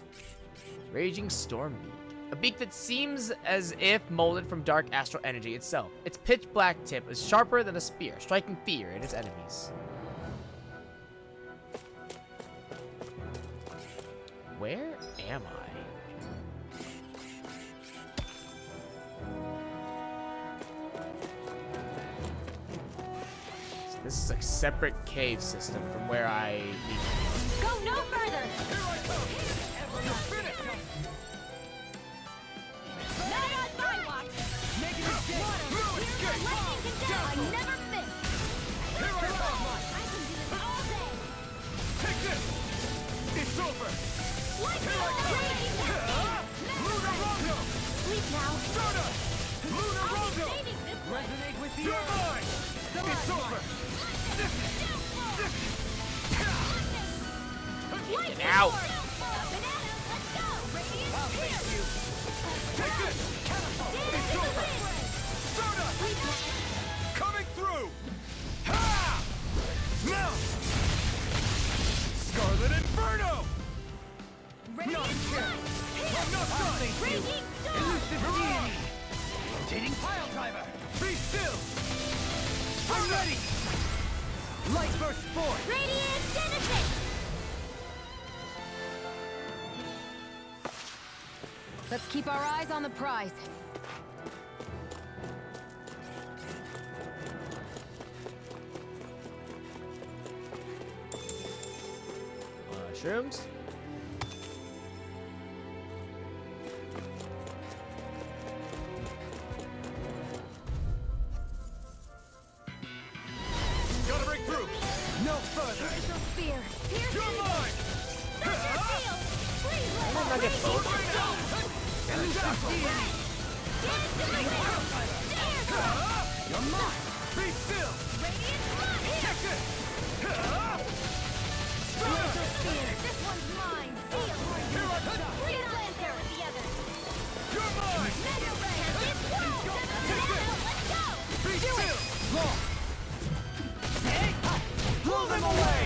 Raging Storm Beak. A beak that seems as if molded from dark astral energy itself. Its pitch black tip is sharper than a spear, striking fear in its enemies. Where am I? So this is a separate cave system from where I need to go. Go no further. Not on my watch. Make it escape! No escape! Lightning can I never miss. Here I come! I can do this all day. Take this! It's over! Lightning Luna Rondo! Sleep now. Stardust! Luna Rondo! Saving this one. Resonate with the You're earth! mine! It's over! Lightning Out. Lord. Banana, let's go. Radiant here. Take this! It's over! Stardust! Coming through! Ha! Now! Scarlet Inferno! Radiant sun. I'm not done! Raging storm. Elusive deity! Rotating pile driver! Be still! I'm ready! Light burst forth! Radiant genesis. Let's keep our eyes on the prize. Mushrooms? Gotta break through! No further! Crystal spear. Pierce You're through. mine! Stop your shield. Please let Did I not get both? Elusive deity! You're mine! Be still! Radiant blood. Check this! Crystal spear. This one's mine. Seal. Here I come! Please lantern with the others. You're mine! Mega ray. It's cool. Let's go. Be still! Long! Blow them away!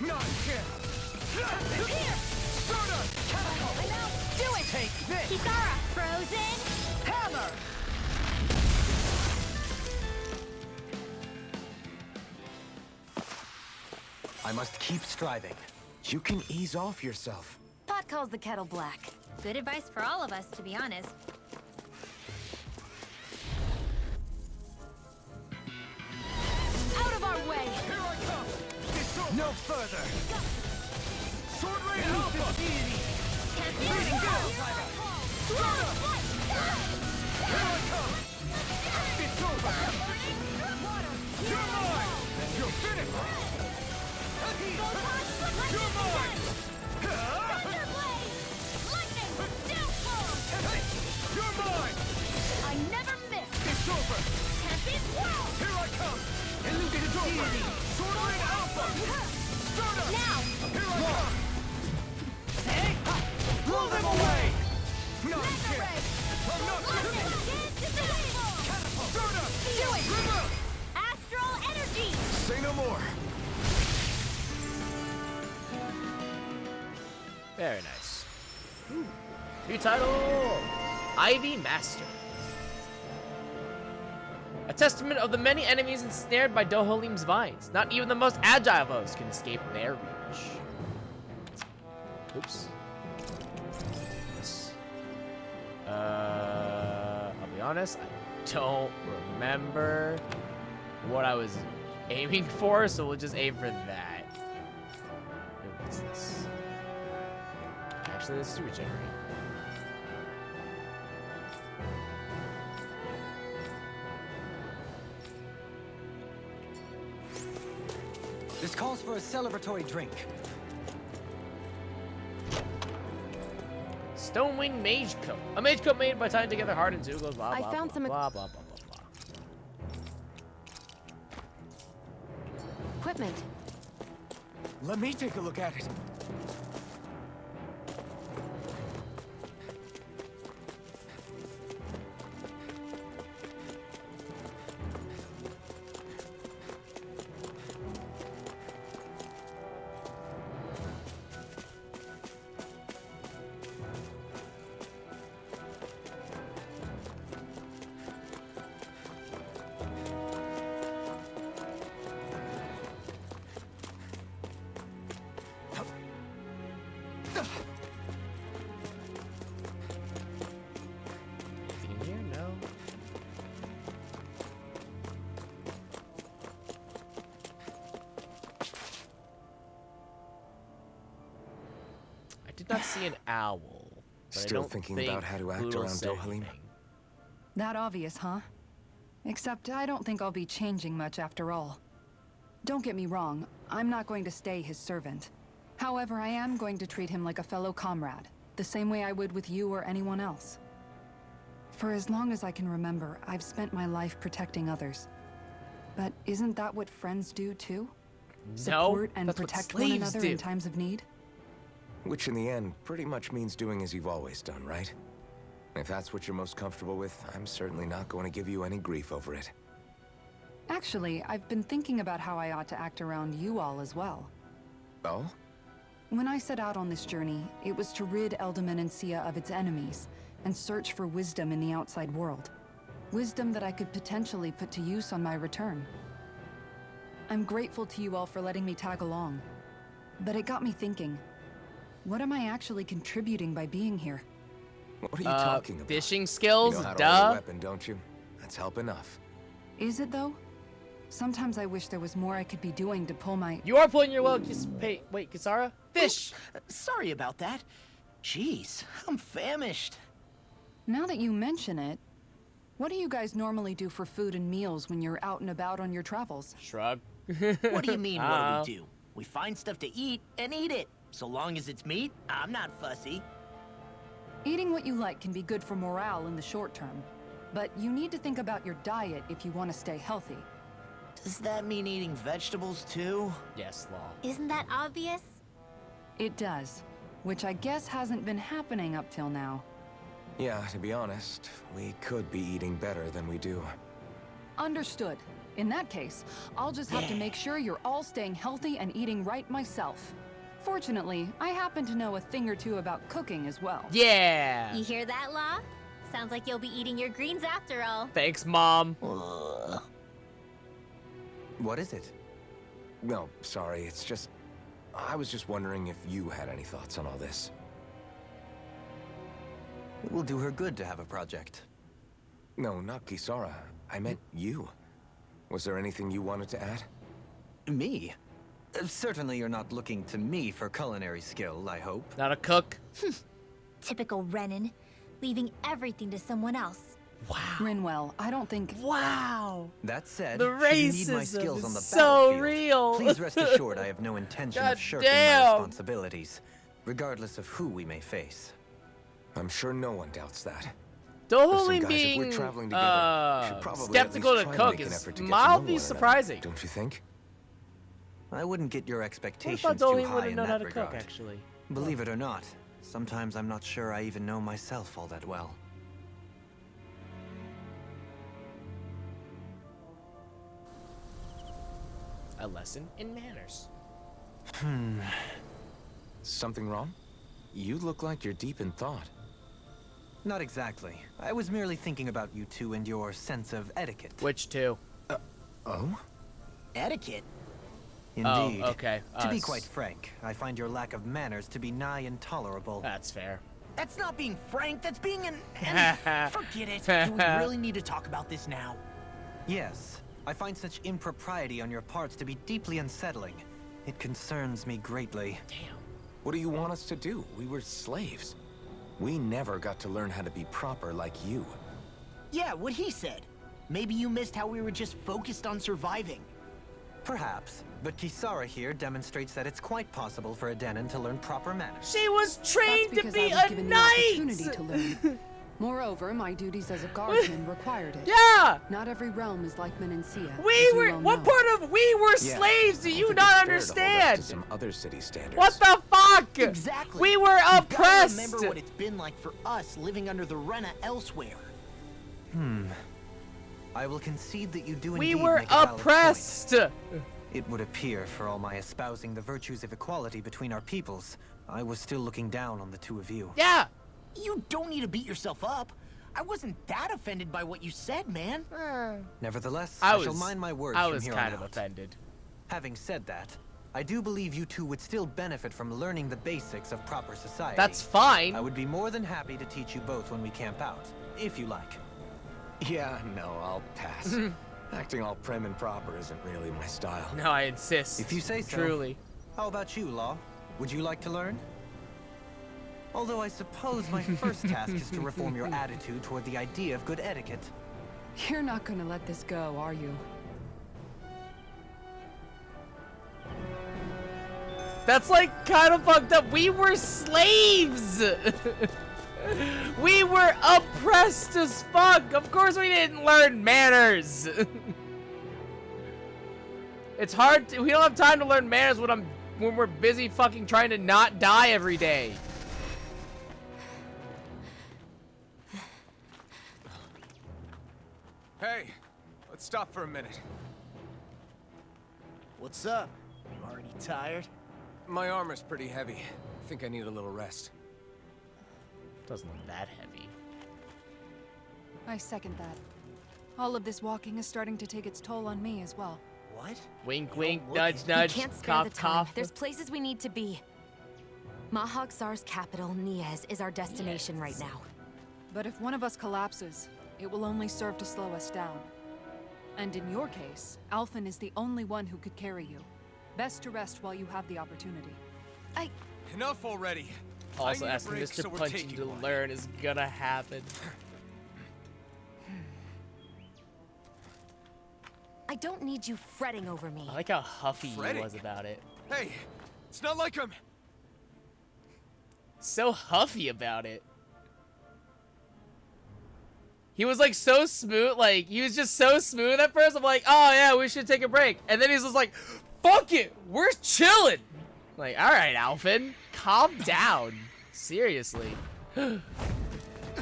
Not a chance! Here. Stardust! I know. Do it. Take this! Kisara. Frozen. Hammer! I must keep striving. You can ease off yourself. Pot calls the kettle black. Good advice for all of us, to be honest. Out of our way! Here I come! It's over! No further! Sword Rain Alpha! Reading go! Stardust! Here I come! It's over! You're mine! You're finished! You're mine! You're mine! I never miss! It's over! Tempest World! Here I come! It's over! Sword Ring Alpha! Start up! Now! Here I come! Blow them away! No, you Mega can't! Ray! I'm not kidding! Start up! Do it! River! Astral Energy! Say no more! Very nice. Ooh. New title, Ivy Master. A testament of the many enemies ensnared by Dohalim's vines. Not even the most agile foes can escape their reach. Oops. This. I'll be honest, I don't remember what I was aiming for, so we'll just aim for that. Ooh, what's this? Actually, this is to regenerate. This calls for a celebratory drink. Stonewing Mage Coat. A mage coat made by tying together hard and Zugos, blah, I blah, found blah, some blah, blah, blah, blah, blah. Equipment. Let me take a look at it. Anything in here? No. I did not see an owl. But I Still don't thinking think about how to act Pluto around said Dohalim? anything. That obvious, huh? Except I don't think I'll be changing much after all. Don't get me wrong, I'm not going to stay his servant. However, I am going to treat him like a fellow comrade, the same way I would with you or anyone else. For as long as I can remember, I've spent my life protecting others. But isn't that what friends do too? No, Support and that's what protect one slaves another do. in times of need? Which in the end pretty much means doing as you've always done, right? If that's what you're most comfortable with, I'm certainly not going to give you any grief over it. Actually, I've been thinking about how I ought to act around you all as well. Oh? When I set out on this journey, it was to rid Eldaman and Sia of its enemies, and search for wisdom in the outside world. Wisdom that I could potentially put to use on my return. I'm grateful to you all for letting me tag along. But it got me thinking, what am I actually contributing by being here? What are you talking about? Fishing You skills, know how to hold a duh. weapon, don't you? That's help enough. Is it though? Sometimes I wish there was more I could be doing to pull my... You are pulling your well. Wait, Kisara? Fish! Sorry about that. Jeez, I'm famished. Now that you mention it, what do you guys normally do for food and meals when you're out and about on your travels? Shrug. What do you mean, what do we do? We find stuff to eat and eat it. So long as it's meat, I'm not fussy. Eating what you like can be good for morale in the short term, but you need to think about your diet if you want to stay healthy. Does that mean eating vegetables too? Yes, law. Isn't that obvious? It does, which I guess hasn't been happening up till now. Yeah, to be honest, we could be eating better than we do. Understood. In that case, I'll just have to make sure you're all staying healthy and eating right myself. Fortunately, I happen to know a thing or two about cooking as well. Yeah! You hear that, Law? Sounds like you'll be eating your greens after all. Thanks, Mom. Ugh. What is it? No, sorry, it's just... I was just wondering if you had any thoughts on all this. It will do her good to have a project. No, not Kisara. I meant you. Was there anything you wanted to add? Me? Certainly you're not looking to me for culinary skill, I hope. Not a cook. Typical Renan, leaving everything to someone else. Wow. Rinwell, I don't think... Wow. That said, The should you need my racism skills on the is so battlefield, real. please rest assured I have no intention God of shirking my damn. responsibilities, regardless of who we may face. I'm sure no one doubts that. Totally Listen, guys, if we're being traveling together, we should probably at skeptical least to try cook make an is effort to get to know mildly one surprising. another, don't you think? I wouldn't get your I expectations thought too Dolly high would have in known how that to regard. cook, actually. Believe it or not, sometimes I'm not sure I even know myself all that well. A lesson in manners. Something wrong? You look like you're deep in thought. Not exactly. I was merely thinking about you two and your sense of etiquette. Which two? Oh? Etiquette? Indeed. Oh, okay. To be quite frank, I find your lack of manners to be nigh intolerable. That's fair. That's not being frank, that's being Forget it. Do we really need to talk about this now? Yes, I find such impropriety on your parts to be deeply unsettling. It concerns me greatly. Damn. What do you want us to do? We were slaves. We never got to learn how to be proper like you. Yeah, what he said. Maybe you missed how we were just focused on surviving. Perhaps, but Kisara here demonstrates that it's quite possible for a Denon to learn proper manners. She was trained That's to because be I was a given knight! the opportunity to learn. Moreover, my duties as a guardsman required it. Yeah! Not every realm is like Menencia. We as you were. well What know. part of we were Yeah, slaves do I you think not it's fair to hold us understand? to some other city standards. What the fuck? Exactly. We were You've gotta oppressed. remember what it's been like for us living under the Rena elsewhere. I will concede that you do We indeed were make a valid oppressed. point. It would appear, for all my espousing the virtues of equality between our peoples, I was still looking down on the two of you. Yeah. You don't need to beat yourself up. I wasn't that offended by what you said, man. Nevertheless, I shall was. mind my words I from was here kind on of out. offended. Having said that, I do believe you two would still benefit from learning the basics of proper society. That's fine. I would be more than happy to teach you both when we camp out, if you like. Yeah, no, I'll pass. Acting all prim and proper isn't really my style. No, I insist. If you say so. Truly. How about you, Law? Would you like to learn? Although I suppose my first task is to reform your attitude toward the idea of good etiquette. You're not gonna let this go, are you? That's like kind of fucked up. We were slaves. We were oppressed as fuck. Of course we didn't learn manners. It's hard to, we don't have time to learn manners when we're busy fucking trying to not die every day. Hey, let's stop for a minute. What's up? You already tired? My armor's pretty heavy. I think I need a little rest. Doesn't look that heavy. I second that. All of this walking is starting to take its toll on me as well. What? Wink, You wink, don't look nudge, it. nudge, We can't spare cough, the time. cough. There's places we need to be. Mahagsar's capital, Niez, is our destination right now. But if one of us collapses, it will only serve to slow us down. And in your case, Alphen is the only one who could carry you. Best to rest while you have the opportunity. Enough already. Also I need a asking break, Mr. so we're Punchin taking to one. learn is gonna happen. I don't need you fretting over me. I like how huffy he Fretting? was about it. Hey, it's not like I'm... So huffy about it. He was like so smooth, like he was just so smooth at first. I'm like, oh yeah, we should take a break. And then he's just like, fuck it, we're chilling. Like, all right, Alphen, calm down. Seriously.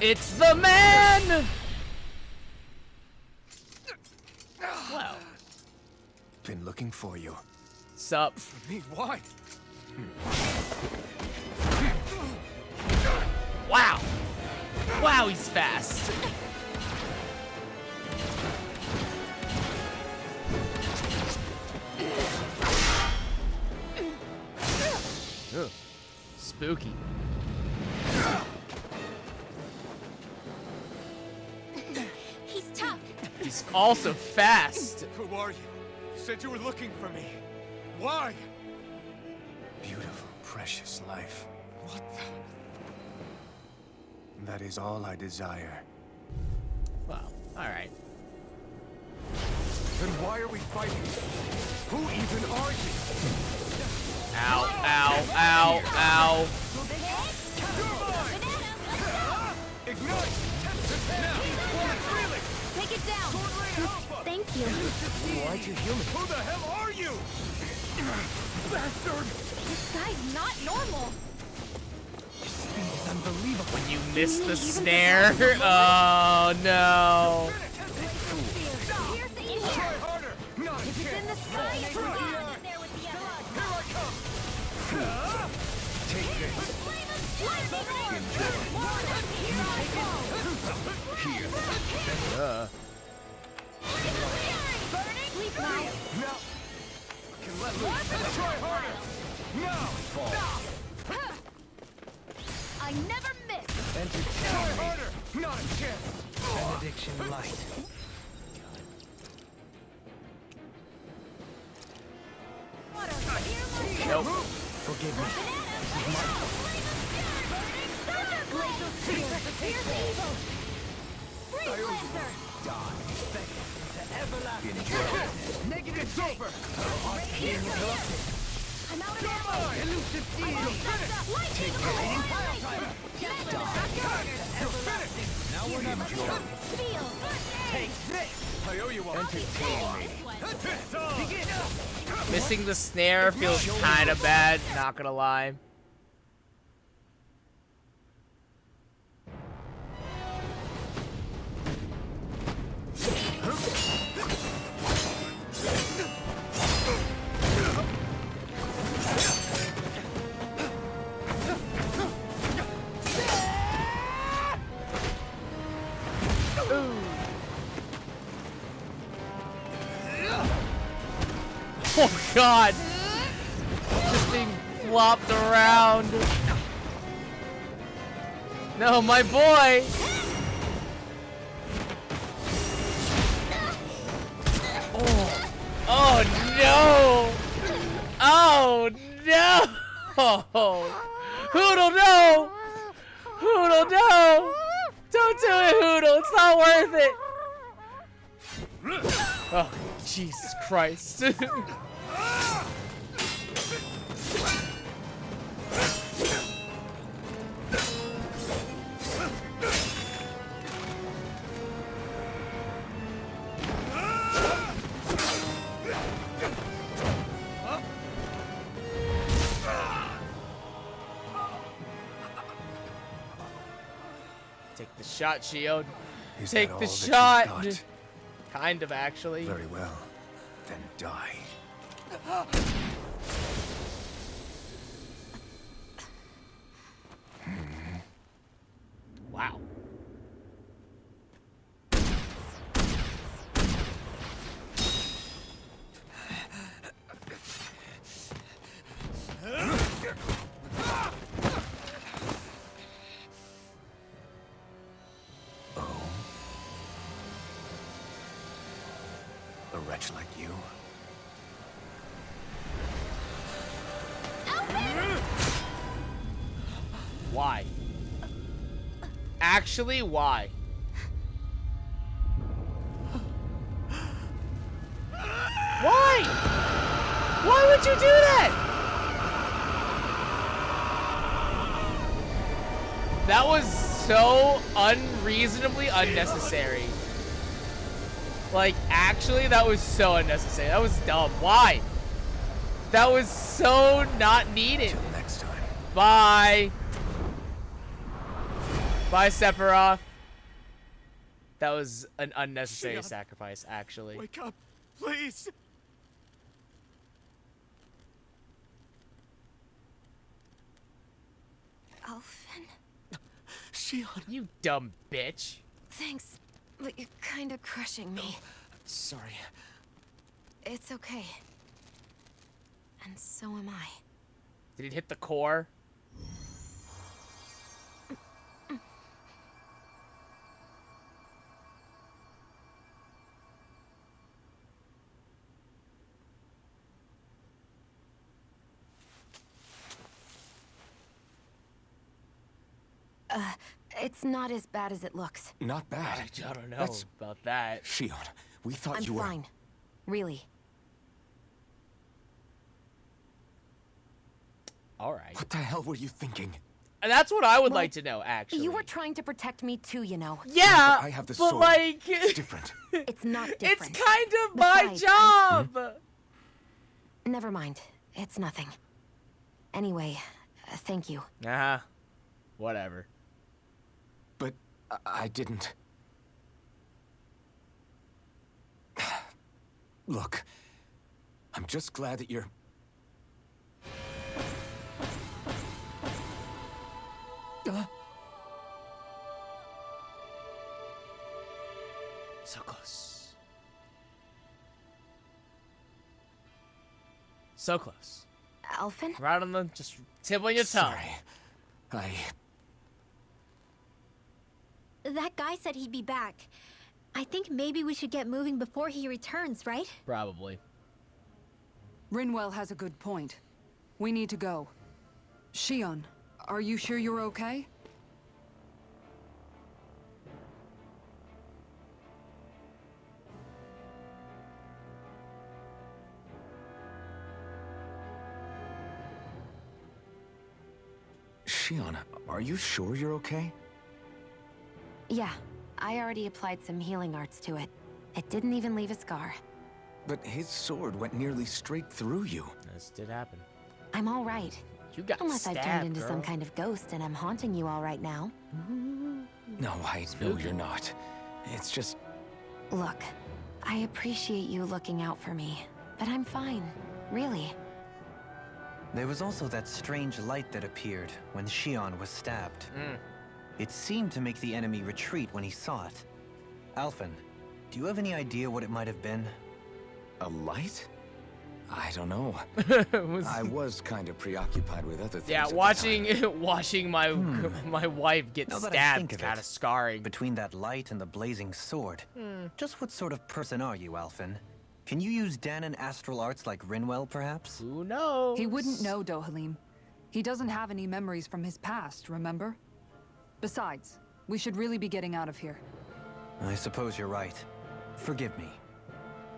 It's the man! Wow. Been looking for you. Sup? Me, why? Wow. Wow, he's fast. Ugh. Spooky. He's tough. He's also fast. Who are you? You said you were looking for me. Why? Beautiful, precious life. What the... That is all I desire. Well, alright. Then why are we fighting? Who even are you? Ow, ow, ow, ow. Ignite! Now! Really? Take it down. Thank you. Why'd you human? Who the hell are you? Bastard! This guy's not normal. Speed is unbelievable. When you miss the snare. Oh no. Try harder! Not a If it's in chance! the sky, it's down in there with the others. Here I come! Take this. Sleep now. Now! Can let loose. Try harder! Now! I never miss. Try harder! Not a chance! Benediction light. Nope. Forgive me. Glacial spear. Here's evil. Freeze laser. Negative it's over! I'm out of ammo. Elusive seal! Lightning Now we're not Feel. Take this! I owe you one. Entertain me. Missing the snare feels kind of bad, not gonna lie. Oh god! Just being flopped around. No, my boy! Oh. Oh no! Oh no! Hoodle, no! Hoodle, no! Don't do it, Hoodle! It's not worth it! Oh, Jesus Christ. Take the shot, Shield. Is Take that all the that you've shot. got? Kind of, actually. Very well. Then die. Wow. A wretch like you? Why? Actually, why? Why? Why would you do that? That was so unreasonably unnecessary. Like, actually, that was so unnecessary. That was dumb. Why? That was so not needed. Till next time. Bye. Bye, Sephiroth. That was an unnecessary Shit. sacrifice, actually. Wake up, please! Elfin? Shion. You dumb bitch. Thanks, but you're kind of crushing me. Sorry. It's okay. And so am I. Did it hit the core? It's not as bad as it looks. Not bad. I don't know That's- about that. Shion, we thought I'm you were... fine. Really. All right. What the hell were you thinking? And that's what I would Well, like to know, actually. You were trying to protect me too, you know. Yeah, But I have the but sword. like, It's different. It's not it's different. kind of my Besides, job. Never mind. It's nothing. Anyway, thank you. Whatever. But I didn't... Look, I'm just glad that you're... So close. So close. Alphen? Right on the, just tip on your tongue. Sorry. That guy said he'd be back. I think maybe we should get moving before he returns, right? Probably. Rinwell has a good point. We need to go. Shion, are you sure you're okay? Shion, are you sure you're okay? Yeah, I already applied some healing arts to it. It didn't even leave a scar. But his sword went nearly straight through you. This did happen. I'm all right. You got Unless stabbed, I've turned into girl. some kind of ghost and I'm haunting you all right now. No, I know you're not. It's just... Look, I appreciate you looking out for me, but I'm fine. Really. There was also that strange light that appeared when Shion was stabbed. It seemed to make the enemy retreat when he saw it. Alphen, do you have any idea what it might have been? A light? I don't know. Was- I was kind of preoccupied with other things. yeah, at the watching time. watching my my wife get Now that I stabbed think is of kind it, of scarring. Between that light and the blazing sword, just what sort of person are you, Alphen? Can you use Danon astral arts like Rinwell, perhaps? Who knows? He wouldn't know, Dohalim. He doesn't have any memories from his past, remember? Besides, we should really be getting out of here. I suppose you're right. Forgive me.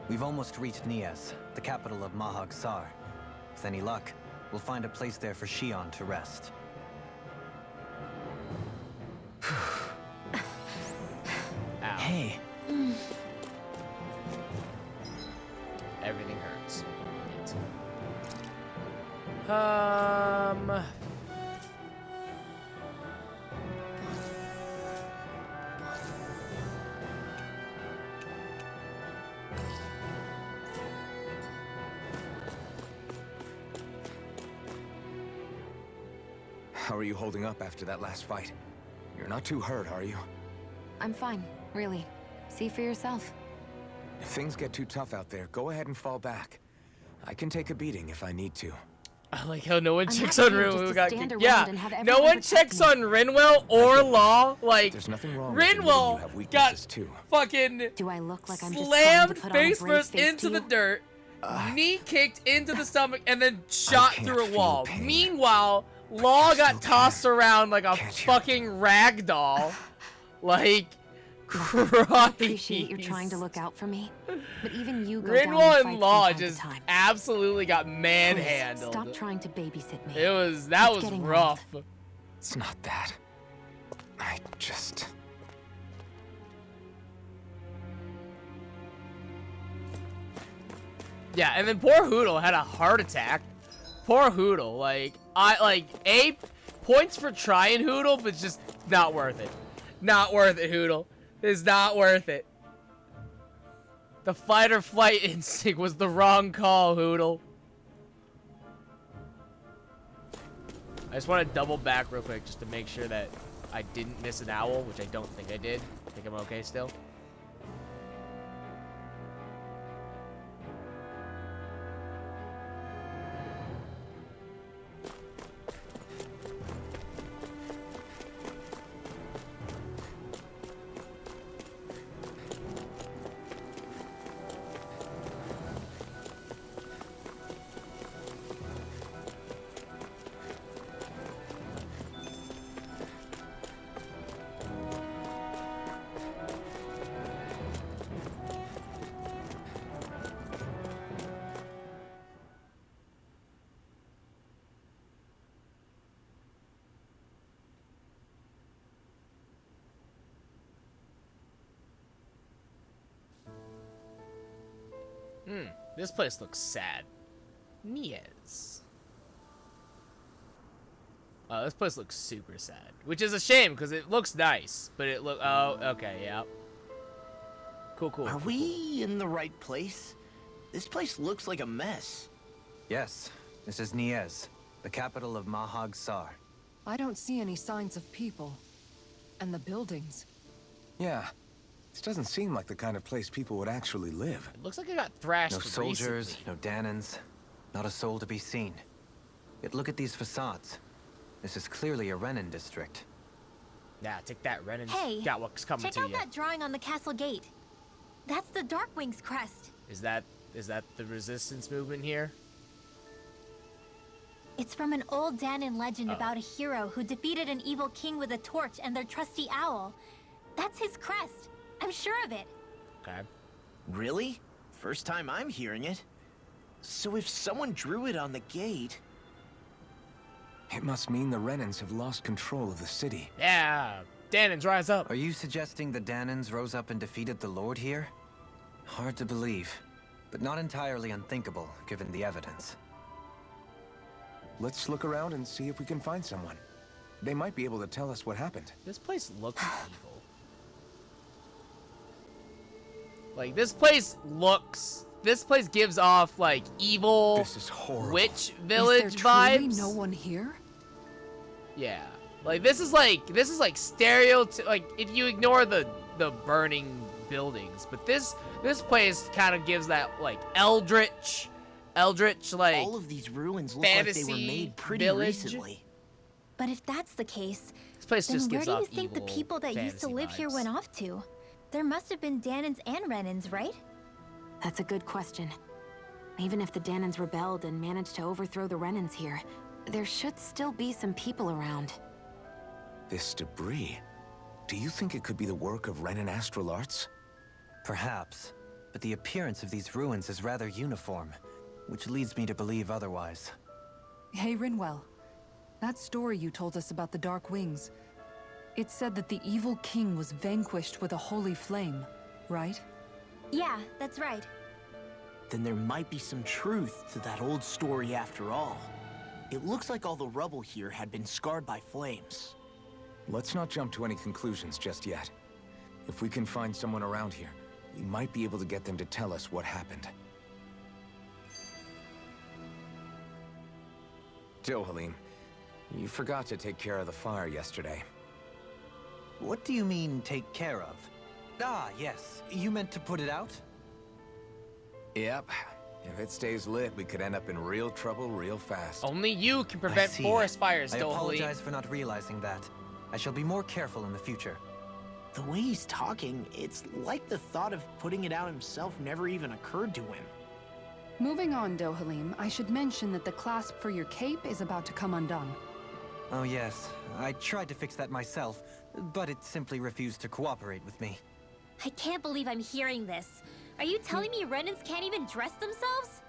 We've almost reached Nias, the capital of Mahag Sar. With any luck, we'll find a place there for Shion to rest. Ow. Hey, Everything hurts. How are you holding up after that last fight? You're not too hurt, are you? I'm fine, really. See for yourself. If things get too tough out there, go ahead and fall back. I can take a beating if I need to. I like how no one I'm checks not on here just Rinwell. to Got stand around yeah, and have no everyone one protect checks me. on Rinwell or Law. Like There's nothing wrong with admitting you Rinwell have got weaknesses too. fucking Do I look like I'm just trying slammed to put on a face brave first face into to the you? dirt, knee kicked into the stomach, and then shot can't through a feel wall. pain. Meanwhile, Law got still tossed around like a Can't you? fucking rag doll. Like, I appreciate you trying to look out for me, but even you go down in Rinwell fights and from Law time to just time. absolutely got Please, manhandled. stop trying to babysit me. That It's was getting rough. It's not that. I just... Yeah, and then poor Hoodle had a heart attack. Poor Hoodle, points for trying Hoodle, but it's just not worth it. Not worth it, Hoodle. It's not worth it. The fight or flight instinct was the wrong call, Hoodle. I just want to double back real quick just to make sure that I didn't miss an owl, which I don't think I did. I think I'm okay still. This place looks sad. Niez. Oh, this place looks super sad. Which is a shame, because it looks nice. But it look... Oh, okay, yeah. Cool. Are we in the right place? This place looks like a mess. Yes, this is Niez, the capital of Mahag Sar. I don't see any signs of people. And the buildings. Yeah. This doesn't seem like the kind of place people would actually live. It looks like it got thrashed No soldiers, recently. no Danans, not a soul to be seen. Yet look at these facades. This is clearly a Renin district. Yeah, take that, Renin. Hey, Got what's coming check to out you. that drawing on the castle gate. That's the Darkwing's crest. Is that the resistance movement here? It's from an old Danon legend about a hero who defeated an evil king with a torch and their trusty owl. That's his crest. I'm sure of it. Okay. Really? First time I'm hearing it. So if someone drew it on the gate... It must mean the Renans have lost control of the city. Yeah, Danons, rise up. Are you suggesting the Danans rose up and defeated the Lord here? Hard to believe, but not entirely unthinkable, given the evidence. Let's look around and see if we can find someone. They might be able to tell us what happened. This place looks evil. Like, this place gives off, like, evil This is horrible. witch village Is there truly vibes. no one here? Yeah. Like, this is like stereotype, like, if you ignore the burning buildings, but this place kind of gives that, like, eldritch, like, All of these ruins look like they were fantasy made pretty village. recently. But if that's the case, this place then just where gives do you off think the evil people that used to fantasy live here vibes. went off to? There must have been Danons and Renans, right? That's a good question. Even if the Danons rebelled and managed to overthrow the Renans here, there should still be some people around. This debris. Do you think it could be the work of Renan astral arts? Perhaps, but the appearance of these ruins is rather uniform, which leads me to believe otherwise. Hey, Rinwell. That story you told us about the Dark Wings. It said that the evil king was vanquished with a holy flame, right? Yeah, that's right. Then there might be some truth to that old story after all. It looks like all the rubble here had been scarred by flames. Let's not jump to any conclusions just yet. If we can find someone around here, we might be able to get them to tell us what happened. Dohalim, you forgot to take care of the fire yesterday. What do you mean, take care of? Ah, yes. You meant to put it out? Yep. If it stays lit, we could end up in real trouble real fast. Only you can I prevent see. forest fires, I Dohalim. apologize for not realizing that. I shall be more careful in the future. The way he's talking, it's like the thought of putting it out himself never even occurred to him. Moving on, Dohalim, I should mention that the clasp for your cape is about to come undone. Oh yes, I tried to fix that myself, but it simply refused to cooperate with me. I can't believe I'm hearing this. Are you telling me Renans can't even dress themselves?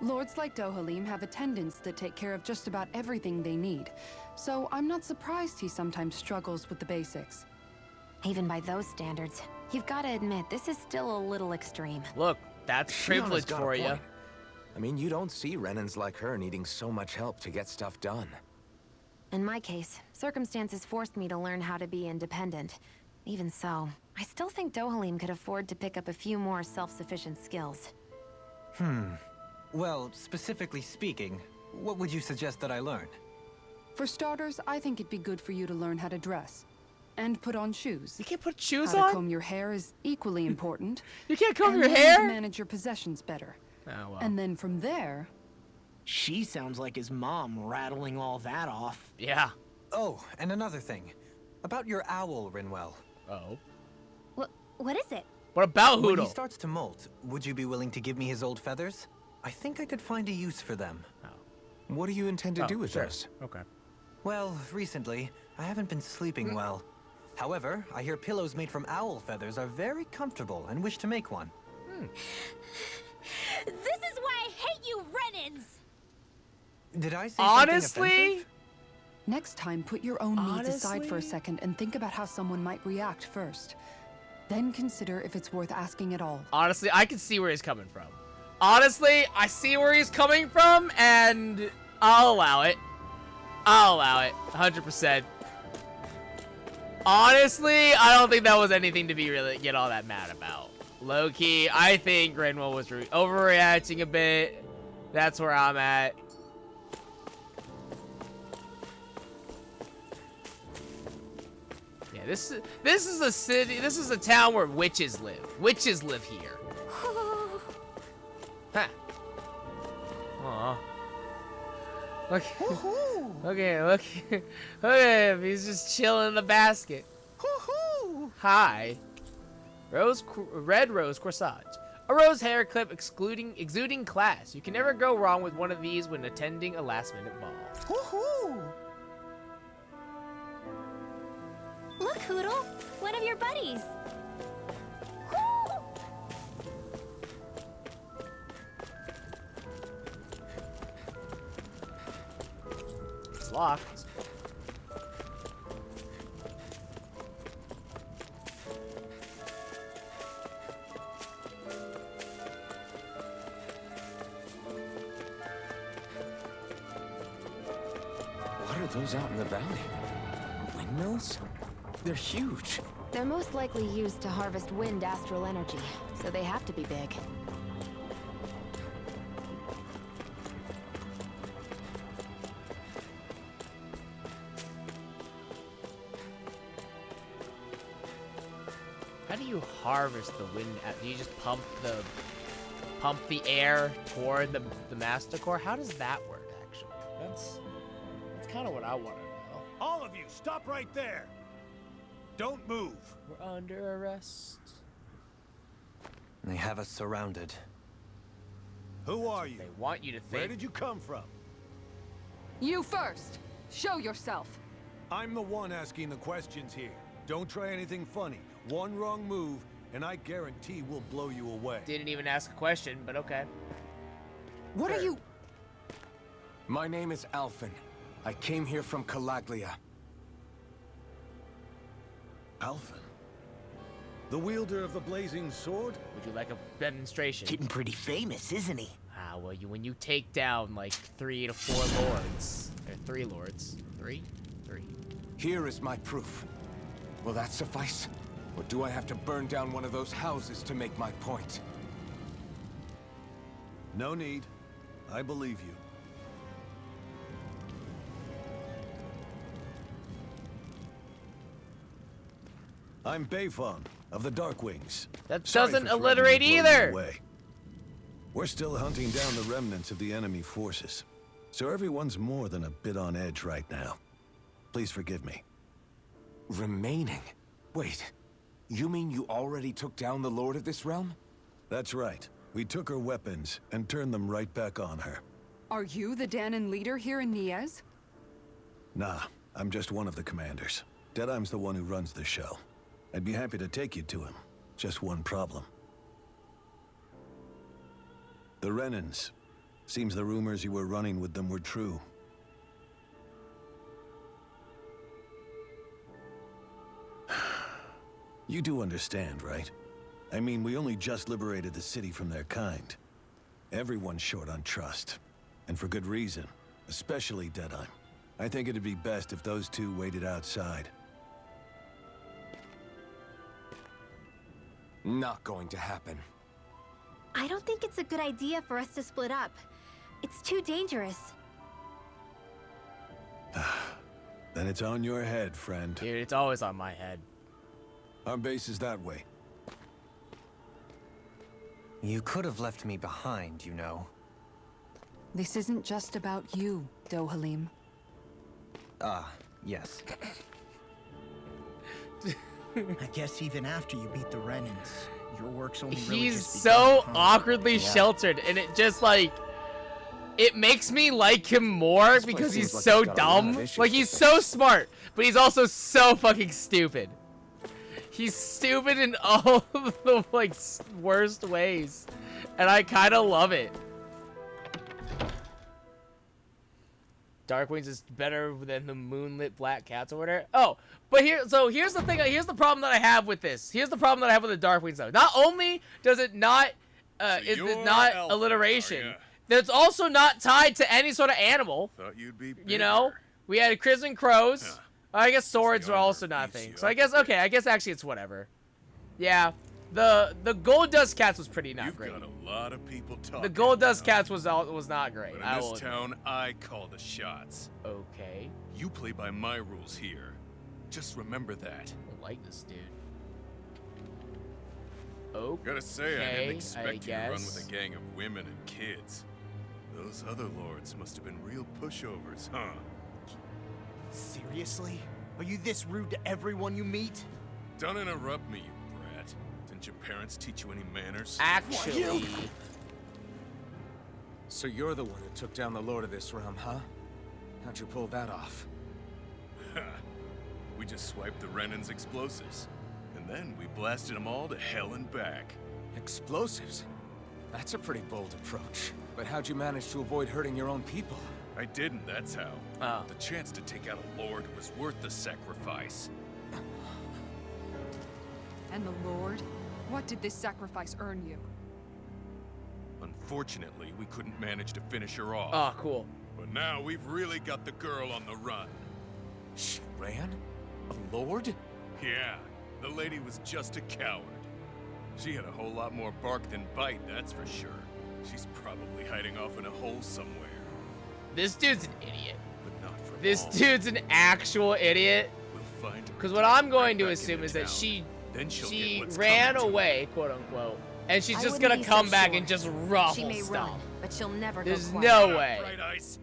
Lords like Dohalim have attendants that take care of just about everything they need, so I'm not surprised he sometimes struggles with the basics. Even by those standards, you've got to admit, this is still a little extreme. Look, that's Shionna's privilege got a for you. point. I mean, you don't see Renans like her needing so much help to get stuff done. In my case, circumstances forced me to learn how to be independent. Even so, I still think Dohalim could afford to pick up a few more self-sufficient skills. Well, specifically speaking, what would you suggest that I learn? For starters, I think it'd be good for you to learn how to dress. And put on shoes. You can't put shoes How to on? comb your hair is equally important. You can't comb and your learn hair? to manage your possessions better. Oh, well. And then from there... She sounds like his mom rattling all that off. Yeah. Oh, and another thing. About your owl, Rinwell. Oh. What is it? What about When he Hoodle? starts to molt, would you be willing to give me his old feathers? I think I could find a use for them. What do you intend to do with those? Okay. Well, recently, I haven't been sleeping well. However, I hear pillows made from owl feathers are very comfortable and wish to make one. This is why I hate you, Renans! Did I say Honestly? something offensive? Next time, put your own needs aside for a Honestly? second and think about how someone might react first. Then consider if it's worth asking at all. Honestly, I can see where he's coming from. Honestly, I see where he's coming from, and I'll allow it. I'll allow it, 100%. Honestly, I don't think that was anything to be really get all that mad about. Low-key, I think Grinwell was overreacting a bit. That's where I'm at. Yeah, this is a city. This is a town where witches live. Witches live here. Huh. Aw. Look. Okay, look. Look at him. He's just chilling in the basket. Hi. Red rose corsage. A rose hair clip exuding class. You can never go wrong with one of these when attending a last-minute ball. Look, Hoodle, one of your buddies. It's locked. What are those out in the valley? Windmills? They're huge. They're most likely used to harvest wind astral energy, so they have to be big. How do you harvest the wind? Do you just pump the air toward the master core? How does that work, actually? That's kind of what I want to know. All of you, stop right there. Don't move. We're under arrest. They have us surrounded. Who are you? They want you to think. Where did you come from? You first! Show yourself! I'm the one asking the questions here. Don't try anything funny. One wrong move, and I guarantee we'll blow you away. Didn't even ask a question, but okay. What are you... My name is Alphen. I came here from Calaglia. Alphen? The wielder of the blazing sword? Would you like a demonstration? Getting pretty famous, isn't he? Ah, well, when you take down like 3 to 4 lords, or 3 lords, 3. Here is my proof. Will that suffice? Or do I have to burn down one of those houses to make my point? No need. I believe you. I'm Beifong of the Darkwings. That Sorry doesn't for alliterate threatening to blow you either. away. We're still hunting down the remnants of the enemy forces, so everyone's more than a bit on edge right now. Please forgive me. Remaining? Wait, you mean you already took down the Lord of this realm? That's right. We took her weapons and turned them right back on her. Are you the Danon leader here in Niez? Nah, I'm just one of the commanders. Deadeye's the one who runs the show. I'd be happy to take you to him. Just one problem. The Renans. Seems the rumors you were running with them were true. You do understand, right? I mean, we only just liberated the city from their kind. Everyone's short on trust. And for good reason. Especially Deadeye. I think it'd be best if those two waited outside. Not going to happen. I don't think it's a good idea for us to split up. It's too dangerous. Then it's on your head, friend. Dude, it's always on my head. Our base is that way. You could have left me behind, you know. This isn't just about you, Dohalim. Ah, yes. I guess even after you beat the Renans, your work's only really He's just so begun, huh? awkwardly sheltered, and it just like it makes me like him more This place because he's seems like so it's got a lot of dumb. issues Like with he's it. so smart, but he's also so fucking stupid. He's stupid in all of the like worst ways, and I kind of love it. Darkwings is better than the moonlit black cats or whatever. Oh, but here's the thing. Here's the problem that I have with this. Here's the problem that I have with the Darkwings though. Not only does it not is you're not elf, alliteration. are ya? That's also not tied to any sort of animal. Thought you'd be You know, bigger. we had crimson crows. Huh. I guess swords the are armor also not a beefs thing. you So I up guess a bit. okay. I guess actually it's whatever. Yeah, the gold dust cats was pretty not You've great. got a lot of people talking. The gold dust now. cats was not great. But I in will this admit. town, I call the shots. Okay, You play by my rules here. Just remember that. I don't like this dude. Okay, Gotta say, I didn't expect I you to run guess. with a gang of women and kids. Those other lords must have been real pushovers, huh? Seriously? Are you this rude to everyone you meet? Don't interrupt me, you brat. Didn't your parents teach you any manners? Actually, So you're the one who took down the lord of this realm, huh? How'd you pull that off? We just swiped the Renan's explosives. And then we blasted them all to hell and back. Explosives? That's a pretty bold approach. But how'd you manage to avoid hurting your own people? I didn't, that's how. Oh. The chance to take out a lord was worth the sacrifice. And the Lord? What did this sacrifice earn you? Unfortunately, we couldn't manage to finish her off. oh cool. But now we've really got the girl on the run. She ran? A lord? Yeah, the lady was just a coward. She had a whole lot more bark than bite, that's for sure. She's probably hiding off in a hole somewhere. This dude's an idiot. But not for This long. dude's an actual idiot. We'll find her. Because what I'm going to right back assume into is that town. Then she'll get she what's ran coming to her. away, quote unquote, and she's I just wouldn't gonna be so come back sure. and just She ruffle may stuff. run, but she'll never There's go quiet. no way. Bright Ice.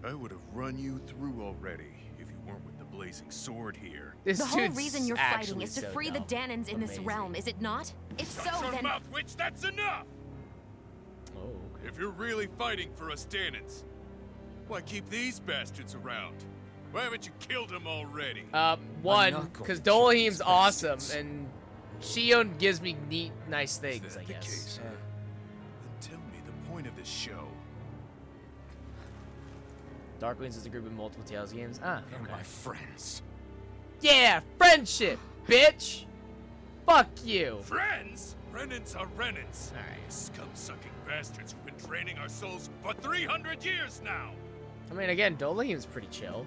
I would have run you through already if you weren't with the blazing sword here. This The whole dude's reason you're fighting actually is to so free the dumb. Danans in this Amazing. realm, is it not? If so, Shut your then... mouth, witch! That's enough! Oh, okay. If you're really fighting for us Danans, why keep these bastards around? Why haven't you killed them already? One, not going because to kill Dolheim's these awesome, bastards. and Shion gives me neat, nice Is things, that I the guess. case, huh? Then tell me the point of this show. Darkwings is a group of multiple Tales games. Ah, They're okay. my friends. Yeah, friendship, bitch. Fuck you. Friends? Renans are Renans. Alright. Scum-sucking bastards who've been draining our souls for 300 years now. I mean, again, Dolheim's pretty chill.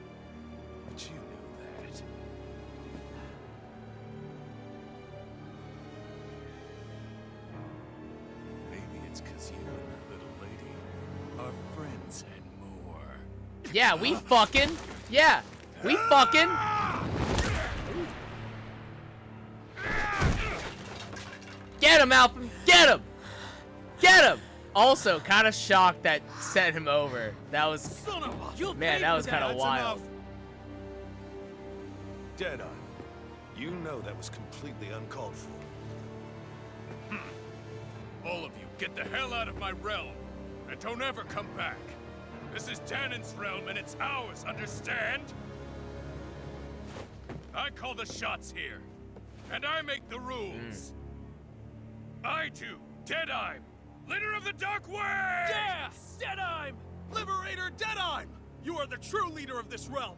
But you knew that. Maybe it's because you and that little lady are friends and more. Yeah, we fucking. Yeah, we fucking. Get him, Alpha. Get him. Get him. Also, kind of shocked that set him over. That was, man, that was kind of wild. Deadeye, you know that was completely uncalled for. All of you, get the hell out of my realm. And don't ever come back. This is Danan's realm and it's ours, understand? I call the shots here. And I make the rules. I do, Deadeye, leader of the Dark Way! Yeah! Deadeye! Liberator Deadeye! You are the true leader of this realm.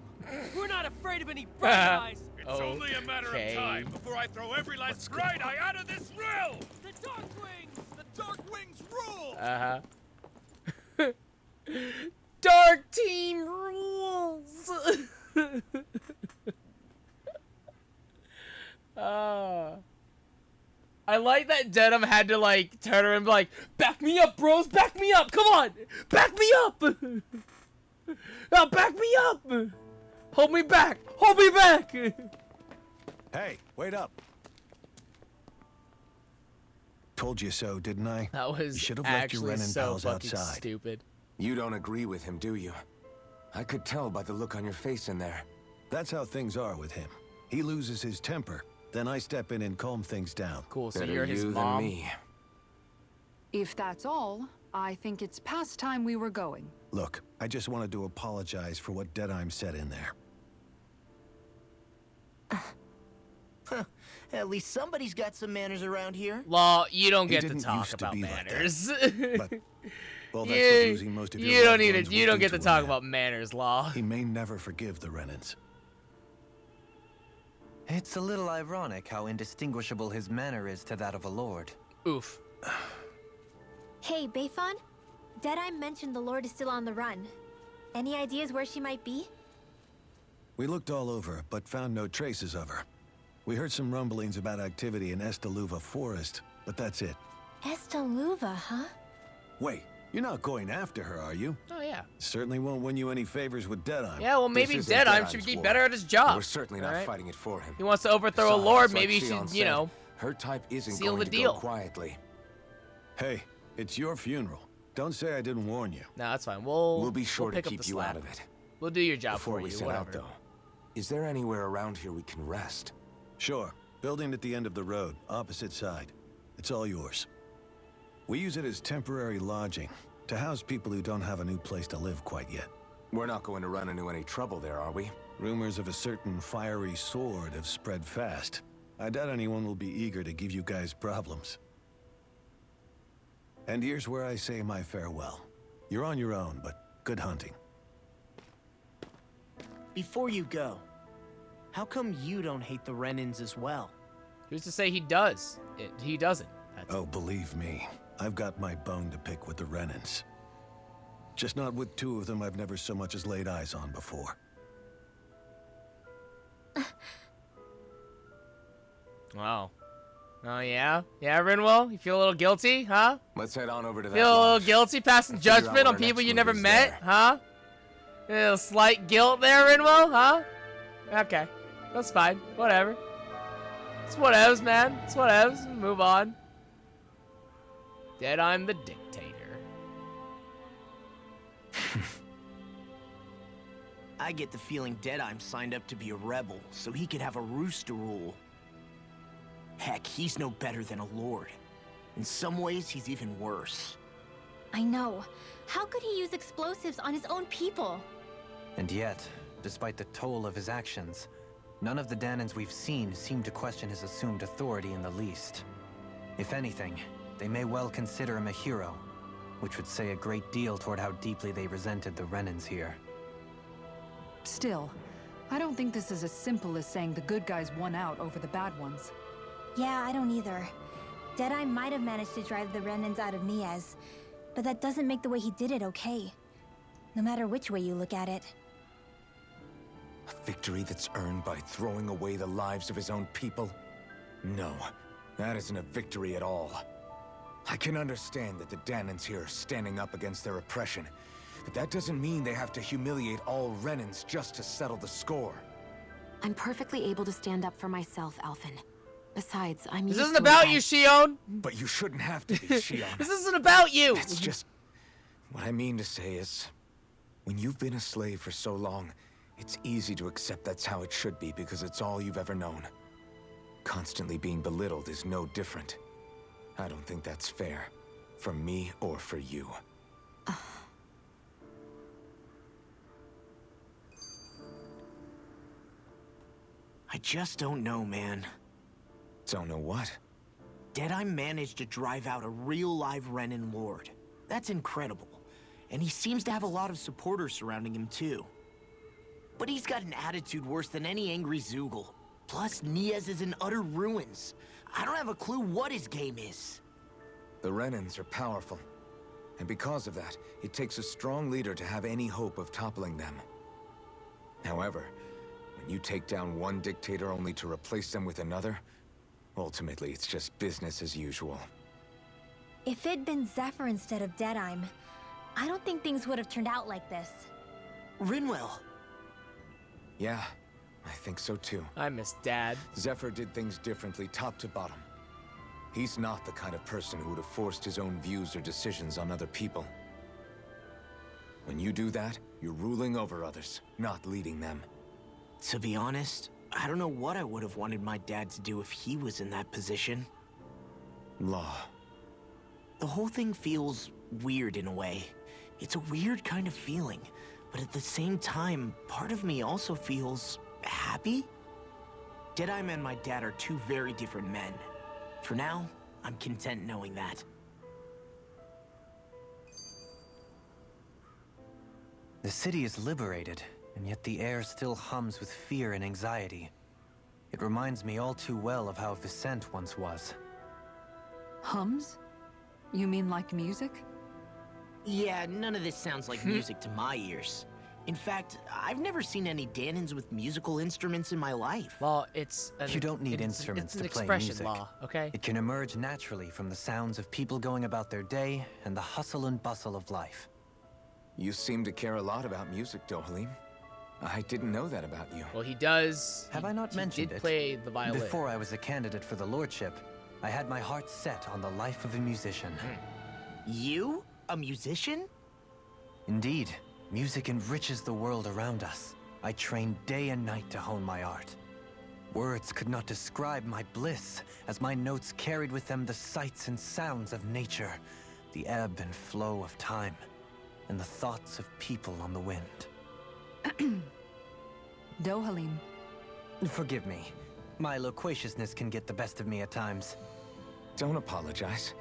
We're not afraid of any bright eyes. It's only a matter Okay. of time before I throw every last bright eye out of this realm! The Dark Wings! The Dark Wings rule! Dark team rules. I like that Denim had to like turn around and be like, back me up, bros, back me up, come on, back me up. Now back me up. Hold me back, hold me back. Hey, wait up. Told you so, didn't I? That was You should have left your actually Renan so pals fucking outside. stupid. You don't agree with him, do you? I could tell by the look on your face in there. That's how things are with him. He loses his temper, then I step in and calm things down. Cool, so Better you're his you mom. than me. If that's all, I think it's past time we were going. Look, I just wanted to apologize for what Deadeye said in there. At least somebody's got some manners around here. Law, you don't He get to didn't talk used to about be like that. manners. But, well, that's what losing most of your you don't loved need ones it. will You don't do get to a talk man. about manners, Law. He may never forgive the Renans. It's a little ironic how indistinguishable his manner is to that of a lord. Oof. Hey, Beifan? Deadeye mentioned the Lord is still on the run. Any ideas where she might be? We looked all over, but found no traces of her. We heard some rumblings about activity in Estaluva Forest, but that's it. Estaluva, huh? Wait, you're not going after her, are you? Oh, yeah. Certainly won't win you any favors with Deadeye. Yeah, well, maybe This isn't Deadeye Deadeye's should get war. better at his job. We're certainly not alright? fighting it for him. He wants to overthrow a Besides, lord, like maybe he Shion should, said, you know, her type isn't seal going the to deal. go quietly. Hey, it's your funeral. Don't say I didn't warn you. No, that's fine. We'll be sure to pick up keep the you slack. out of it. We'll do your job Before for we you, set whatever. out, though, is there anywhere around here we can rest? Sure. Building at the end of the road, opposite side. It's all yours. We use it as temporary lodging, to house people who don't have a new place to live quite yet. We're not going to run into any trouble there, are we? Rumors of a certain fiery sword have spread fast. I doubt anyone will be eager to give you guys problems. And here's where I say my farewell. You're on your own, but good hunting. Before you go, how come you don't hate the Renans as well? Who's to say he does? He doesn't. That's Oh, believe me, I've got my bone to pick with the Renans. Just not with two of them I've never so much as laid eyes on before. Wow. Oh, yeah? Yeah, Rinwell? You feel a little guilty, huh? Let's head on over to that Feel a little lodge. guilty passing and figure out judgment what on our people next you move never is met, there. huh? A little slight guilt there, Rinwell, huh? Okay. That's fine. Whatever. It's whatevs, man. It's whatevs. Move on. Dead, I'm the dictator. I get the feeling Deadeye's signed up to be a rebel, so he could have a roost to rule. Heck, he's no better than a lord. In some ways, he's even worse. I know. How could he use explosives on his own people? And yet, despite the toll of his actions, none of the Danans we've seen seem to question his assumed authority in the least. If anything, they may well consider him a hero, which would say a great deal toward how deeply they resented the Renans here. Still, I don't think this is as simple as saying the good guys won out over the bad ones. Yeah, I don't either. Deadeye might have managed to drive the Renans out of Niaz, but that doesn't make the way he did it okay. No matter which way you look at it. A victory that's earned by throwing away the lives of his own people? No, that isn't a victory at all. I can understand that the Danans here are standing up against their oppression, but that doesn't mean they have to humiliate all Renans just to settle the score. I'm perfectly able to stand up for myself, Alphen. Besides, I'm This used isn't to about it. you, Shion. But you shouldn't have to be, Shion. This isn't about you. It's just... What I mean to say is, when you've been a slave for so long, it's easy to accept that's how it should be because it's all you've ever known. Constantly being belittled is no different. I don't think that's fair. For me or for you. I just don't know, man. Don't know what? Deadeye managed to drive out a real live Renan lord. That's incredible. And he seems to have a lot of supporters surrounding him too. But he's got an attitude worse than any angry Zoogle. Plus, Niaz is in utter ruins. I don't have a clue what his game is. The Renans are powerful. And because of that, it takes a strong leader to have any hope of toppling them. However, when you take down one dictator only to replace them with another, ultimately it's just business as usual. If it'd been Zephyr instead of Deadeye, I don't think things would have turned out like this. Rinwell. Yeah, I think so too. I miss Dad. Zephyr did things differently top to bottom. He's not the kind of person who would have forced his own views or decisions on other people. When you do that, you're ruling over others, not leading them. To be honest, I don't know what I would have wanted my dad to do if he was in that position. Law. The whole thing feels weird in a way. It's a weird kind of feeling, but at the same time, part of me also feels happy. Deadeye and my dad are two very different men. For now, I'm content knowing that. The city is liberated, and yet the air still hums with fear and anxiety. It reminds me all too well of how Vicente once was. Hums? You mean like music? Yeah, none of this sounds like music to my ears. In fact, I've never seen any Danins with musical instruments in my life. Well, it's You don't need instruments it's an to play expression music. law, okay? It can emerge naturally from the sounds of people going about their day and the hustle and bustle of life. You seem to care a lot about music, Dohalim. I didn't know that about you. Well, he does. Have I not mentioned He did it? play the violin. Before I was a candidate for the lordship, I had my heart set on the life of a musician. You? A musician? Indeed, music enriches the world around us. I trained day and night to hone my art. Words could not describe my bliss, as my notes carried with them the sights and sounds of nature, the ebb and flow of time, and the thoughts of people on the wind. Dohalim. Forgive me. My loquaciousness can get the best of me at times. Don't apologize.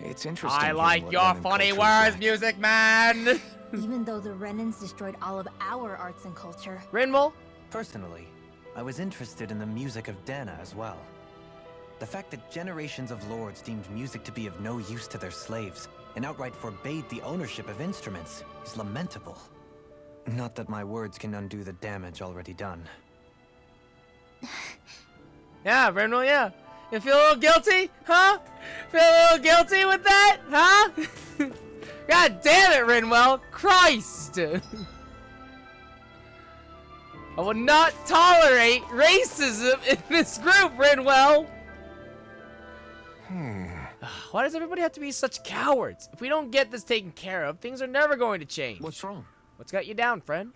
It's interesting. I hearing like what your Renan funny culture is words, like. music man! Even though the Renans destroyed all of our arts and culture. Rinwell? Personally, I was interested in the music of Dana as well. The fact that generations of lords deemed music to be of no use to their slaves and outright forbade the ownership of instruments is lamentable. Not that my words can undo the damage already done. Yeah, Rinwell, yeah. You feel a little guilty? Huh? Feel a little guilty with that? Huh? God damn it, Rinwell! Christ! I will not tolerate racism in this group, Rinwell! Why does everybody have to be such cowards? If we don't get this taken care of, things are never going to change. What's wrong? What's got you down, friend?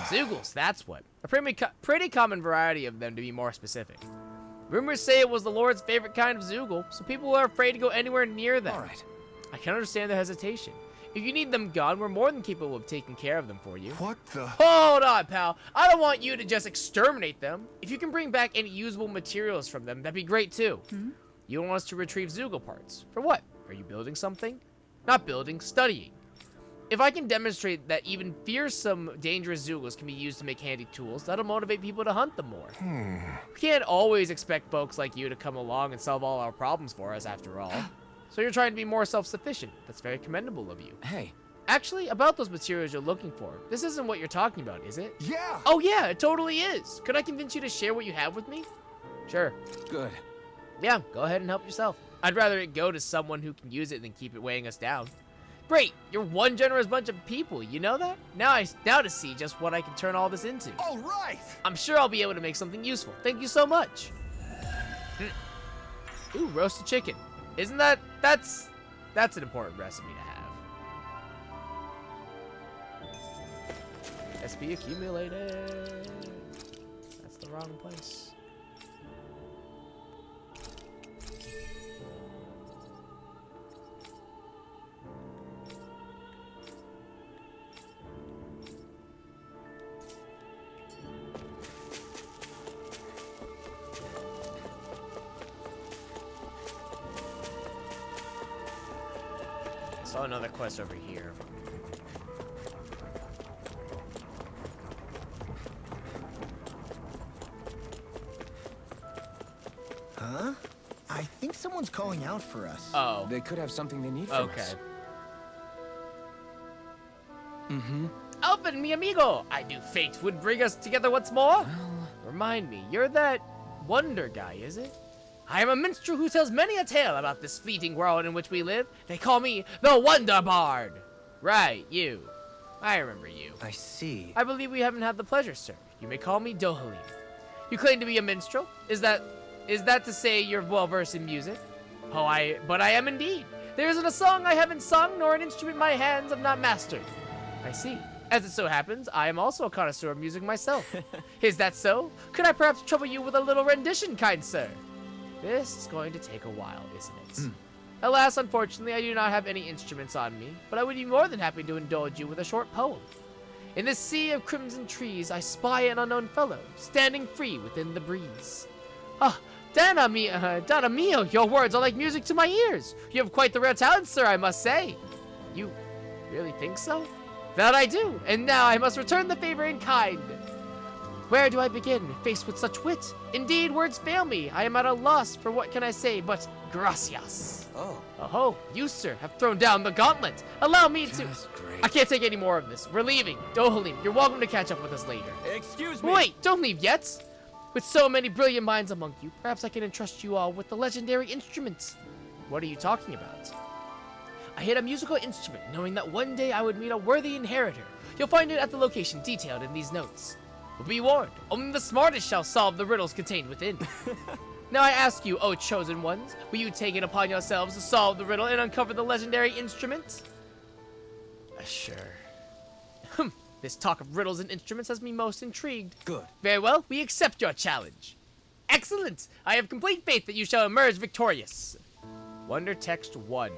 Zeugles, that's what. A pretty common variety of them, to be more specific. Rumors say it was the Lord's favorite kind of Zeugle, so people are afraid to go anywhere near them. All right. I can understand the hesitation. If you need them gone, we're more than capable of taking care of them for you. What the? Hold on, pal. I don't want you to just exterminate them. If you can bring back any usable materials from them, that'd be great too. You want us to retrieve Zeugle parts. For what? Are you building something? Not building, studying. If I can demonstrate that even fearsome, dangerous Zeugles can be used to make handy tools, that'll motivate people to hunt them more. We can't always expect folks like you to come along and solve all our problems for us, after all. So you're trying to be more self-sufficient. That's very commendable of you. Hey. Actually, about those materials you're looking for, this isn't what you're talking about, is it? Yeah. Oh yeah, it totally is. Could I convince you to share what you have with me? Sure. Good. Yeah, go ahead and help yourself. I'd rather it go to someone who can use it than keep it weighing us down. Great, you're one generous bunch of people, you know that? Now to see just what I can turn all this into. All right. I'm sure I'll be able to make something useful. Thank you so much. Ooh, roasted chicken. Isn't that's an important recipe to have. SP accumulated. That's the wrong place. Saw another quest over here. Huh? I think someone's calling out for us. Oh. They could have something they need from Okay. us. Open, mi amigo! I knew fate would bring us together once more. Remind me, you're that wonder guy, is it? I am a minstrel who tells many a tale about this fleeting world in which we live. They call me the Wonder Bard. Right, you. I remember you. I see. I believe we haven't had the pleasure, sir. You may call me Dohalim. You claim to be a minstrel? Is that to say you're well-versed in music? But I am indeed. There isn't a song I haven't sung, nor an instrument my hands have not mastered. I see. As it so happens, I am also a connoisseur of music myself. Is that so? Could I perhaps trouble you with a little rendition, kind sir? This is going to take a while, isn't it? Alas, unfortunately, I do not have any instruments on me, but I would be more than happy to indulge you with a short poem. In this sea of crimson trees, I spy an unknown fellow, standing free within the breeze. Ah, Dana mio, your words are like music to my ears. You have quite the rare talent, sir, I must say. You really think so? That I do, and now I must return the favor in kind. Where do I begin, faced with such wit? Indeed, words fail me. I am at a loss for what can I say, but Gracias. Oh, Oh, you, sir, have thrown down the gauntlet. Allow me to... that's great. I can't take any more of this. We're leaving. Dohalim, you're welcome to catch up with us later. Excuse me. Wait, don't leave yet. With so many brilliant minds among you, perhaps I can entrust you all with the legendary instruments. What are you talking about? I hit a musical instrument, knowing that one day I would meet a worthy inheritor. You'll find it at the location detailed in these notes. But be warned, only the smartest shall solve the riddles contained within. Now I ask you, O chosen ones, will you take it upon yourselves to solve the riddle and uncover the legendary instrument? Sure. This talk of riddles and instruments has me most intrigued. Good. Very well, we accept your challenge. Excellent! I have complete faith that you shall emerge victorious. Wonder text 1.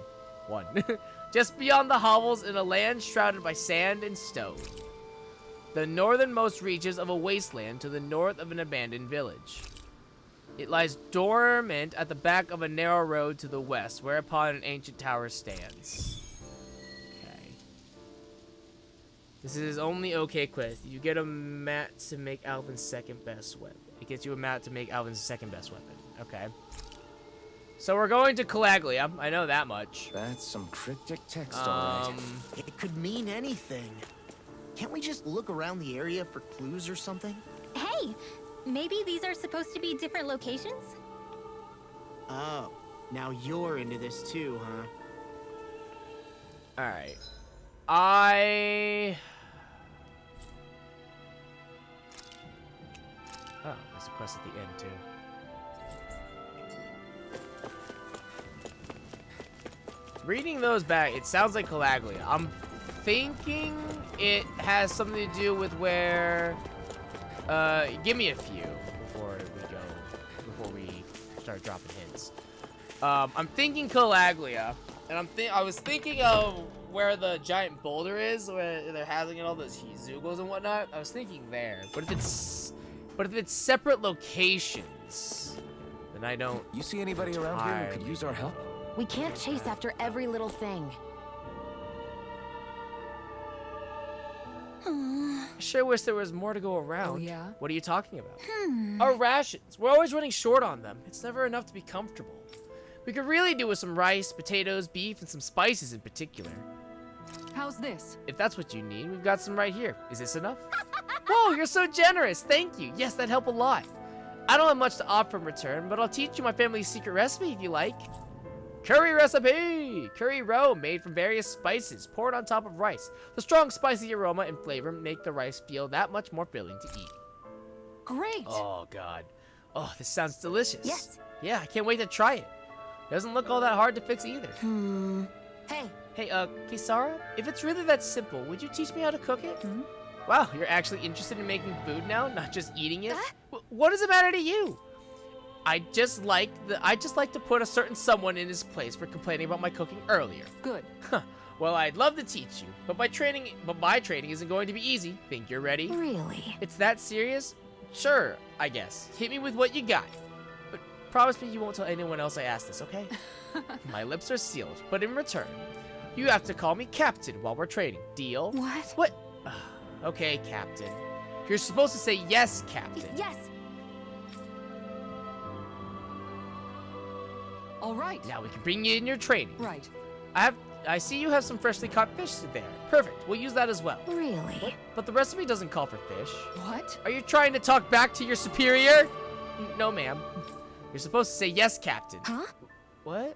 1. Just beyond the hovels in a land shrouded by sand and stone. The northernmost reaches of a wasteland to the north of an abandoned village. It lies dormant at the back of a narrow road to the west, whereupon an ancient tower stands. Okay. This is only okay quest. You get a mat to make Alvin's second best weapon. It gets you a mat to make Alvin's second best weapon. Okay. So we're going to Calaglia. I know that much. That's some cryptic text, all right. It could mean anything. Can't we just look around the area for clues or something? Hey, maybe these are supposed to be different locations? Oh, now you're into this too, huh? Alright. Oh, there's a quest at the end, too. Reading those back, it sounds like Calaglia. I'm thinking it has something to do with where... give me a few before we start dropping hints. I'm thinking Calaglia, and I was thinking of where the giant boulder is, where they're having all those Zugos and whatnot. I was thinking there, but if it's separate locations, then I don't. You see anybody around here who could use our help? We can't chase after every little thing. I sure wish there was more to go around. Oh, yeah? What are you talking about? Our rations. We're always running short on them. It's never enough to be comfortable. We could really do with some rice, potatoes, beef, and some spices in particular. How's this? If that's what you need, we've got some right here. Is this enough? Whoa, you're so generous. Thank you. Yes, that'd help a lot. I don't have much to offer in return, but I'll teach you my family's secret recipe if you like. Curry recipe! Curry roe made from various spices poured on top of rice. The strong spicy aroma and flavor make the rice feel that much more filling to eat. Great! Oh, God. Oh, this sounds delicious. Yes. Yeah, I can't wait to try it. Doesn't look all that hard to fix either. Hey. Hey, Kisara, if it's really that simple, would you teach me how to cook it? Wow, you're actually interested in making food now, not just eating it? What does it matter to you? I just like to put a certain someone in his place for complaining about my cooking earlier. Good. Well, I'd love to teach you, but my training isn't going to be easy. Think you're ready? Really? It's that serious? Sure, I guess. Hit me with what you got. But promise me you won't tell anyone else I asked this, okay? My lips are sealed, but in return, you have to call me Captain while we're training. Deal? What? What? Okay, Captain. You're supposed to say yes, Captain. Yes. All right. Now we can bring you in your training. Right. I see you have some freshly caught fish there. Perfect. We'll use that as well. Really? But the recipe doesn't call for fish. What? Are you trying to talk back to your superior? No, ma'am. You're supposed to say yes, Captain. Huh? What?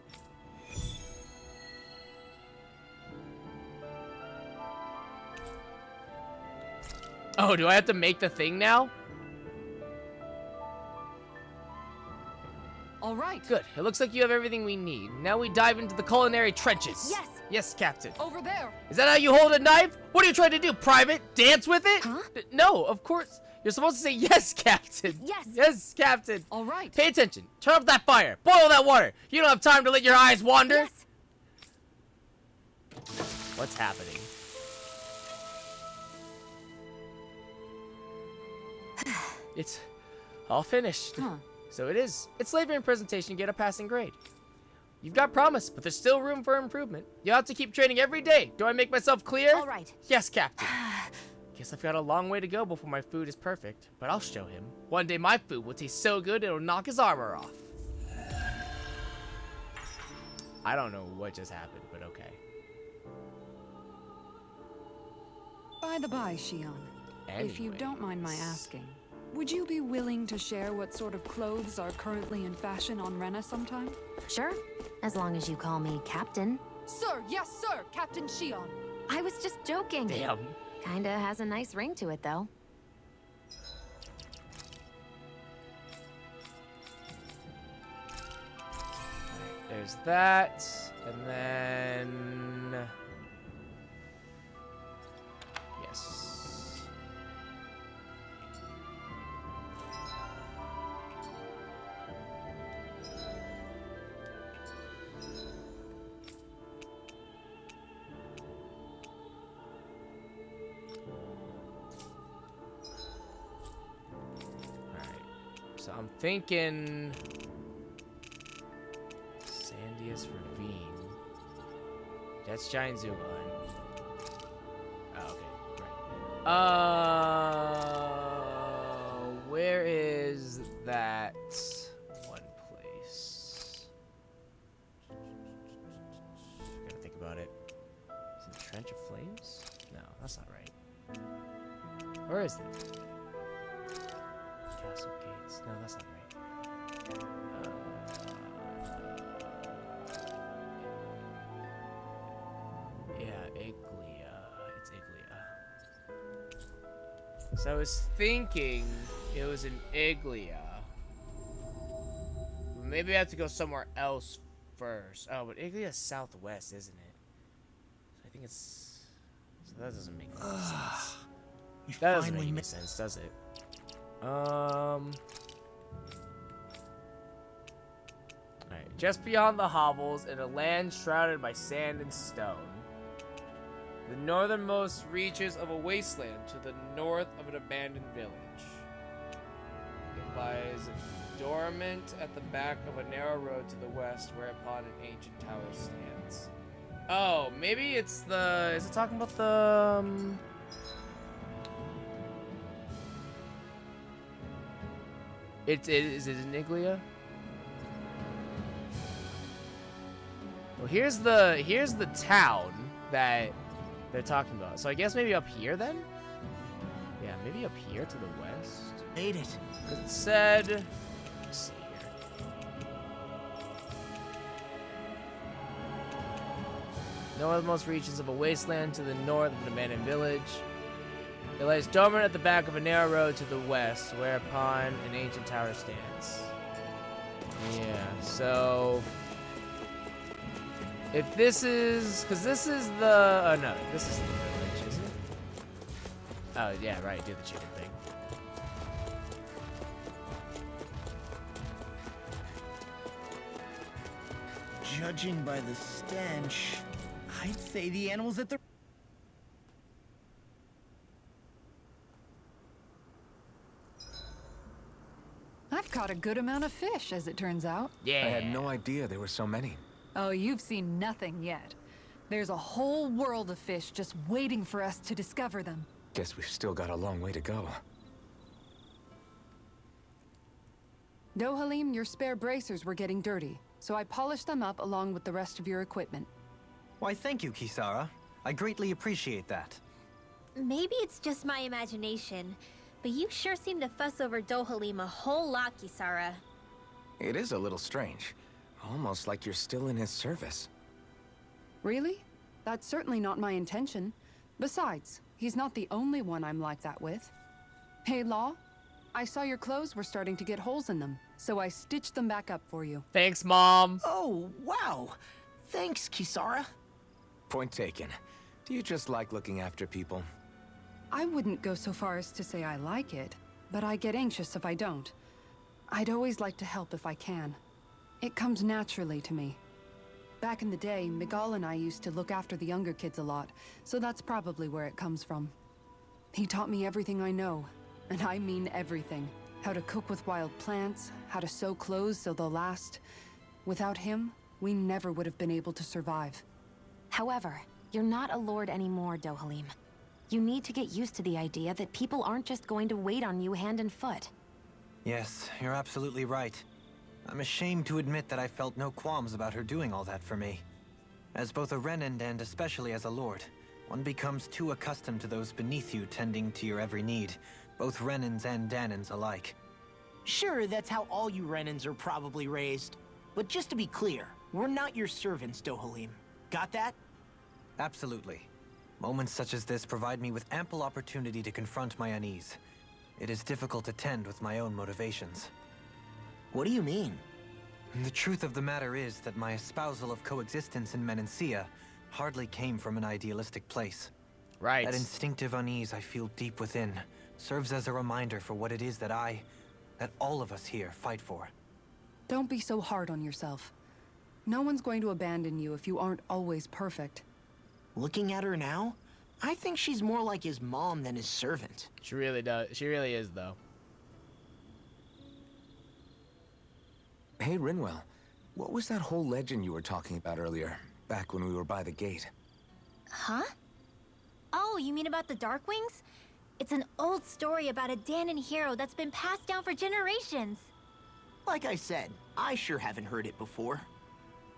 Oh, do I have to make the thing now? All right. Good. It looks like you have everything we need. Now we dive into the culinary trenches. Yes. Yes, Captain. Over there. Is that how you hold a knife? What are you trying to do, Private? Dance with it? Huh? No, of course. You're supposed to say yes, Captain. Yes. Yes, Captain. All right. Pay attention. Turn off that fire. Boil that water. You don't have time to let your eyes wander. Yes. What's happening? It's all finished. Huh. So it is. It's slavery and presentation to get a passing grade. You've got promise, but there's still room for improvement. You'll have to keep training every day. Do I make myself clear? All right. Yes, Captain. Guess I've got a long way to go before my food is perfect, but I'll show him. One day my food will taste so good it'll knock his armor off. I don't know what just happened, but okay. By the by, Shion, if you don't mind my asking, would you be willing to share what sort of clothes are currently in fashion on Rena sometime? Sure, as long as you call me Captain. Sir, yes, sir, Captain Shion. I was just joking. Damn. Kinda has a nice ring to it, though. There's that, and then... Yes. Alright, so I'm thinking... Sandiest Ravine. That's Giant Zoo line. Oh, okay, right. Where is that one place? Gotta think about it. Is it Trench of Flames? No, that's not right. Where is it? Castle Gates. No, that's not right. So I was thinking it was in Iglia. Maybe I have to go somewhere else first. Oh, but Iglia's southwest, isn't it? So I think it's... So that doesn't make any sense. That doesn't make any sense, does it? Alright, just beyond the hovels, in a land shrouded by sand and stone. The northernmost reaches of a wasteland to the north of an abandoned village. It lies dormant at the back of a narrow road to the west, whereupon an ancient tower stands. Oh, maybe it's the... Is it talking about the... Is it in Iglia? Well, here's the town that they're talking about. So I guess maybe up here then? Yeah, maybe up here to the west. Made it. It said... Let's see here. Northernmost reaches of a wasteland to the north of an abandoned village. It lies dormant at the back of a narrow road to the west, whereupon an ancient tower stands. Yeah, so... If this is... Because this is the... Oh, no. This is the village, isn't it? Oh, yeah, right. Do the chicken thing. Judging by the stench, I'd say the animals at the... I've caught a good amount of fish, as it turns out. Yeah. I had no idea there were so many. Oh, you've seen nothing yet. There's a whole world of fish just waiting for us to discover them. Guess we've still got a long way to go. Dohalim, your spare bracers were getting dirty, so I polished them up along with the rest of your equipment. Why, thank you, Kisara. I greatly appreciate that. Maybe it's just my imagination, but you sure seem to fuss over Dohalim a whole lot, Kisara. It is a little strange. Almost like you're still in his service. Really? That's certainly not my intention. Besides, he's not the only one I'm like that with. Hey, Law, I saw your clothes were starting to get holes in them, so I stitched them back up for you. Thanks, Mom. Oh, wow. Thanks, Kisara. Point taken. Do you just like looking after people? I wouldn't go so far as to say I like it, but I get anxious if I don't. I'd always like to help if I can. It comes naturally to me. Back in the day, Miguel and I used to look after the younger kids a lot, so that's probably where it comes from. He taught me everything I know, and I mean everything. How to cook with wild plants, how to sew clothes so they'll last. Without him, we never would have been able to survive. However, you're not a lord anymore, Dohalim. You need to get used to the idea that people aren't just going to wait on you hand and foot. Yes, you're absolutely right. I'm ashamed to admit that I felt no qualms about her doing all that for me. As both a Renan and especially as a lord, one becomes too accustomed to those beneath you tending to your every need, both Renans and Danans alike. Sure, that's how all you Renans are probably raised. But just to be clear, we're not your servants, Dohalim. Got that? Absolutely. Moments such as this provide me with ample opportunity to confront my unease. It is difficult to tend with my own motivations. What do you mean? The truth of the matter is that my espousal of coexistence in Menancia hardly came from an idealistic place. Right. That instinctive unease I feel deep within serves as a reminder for what it is that all of us here fight for. Don't be so hard on yourself. No one's going to abandon you if you aren't always perfect. Looking at her now, I think she's more like his mom than his servant. She really does. She really is, though. Hey, Rinwell. What was that whole legend you were talking about earlier, back when we were by the gate? Huh? Oh, you mean about the Darkwings? It's an old story about a Danon hero that's been passed down for generations. Like I said, I sure haven't heard it before.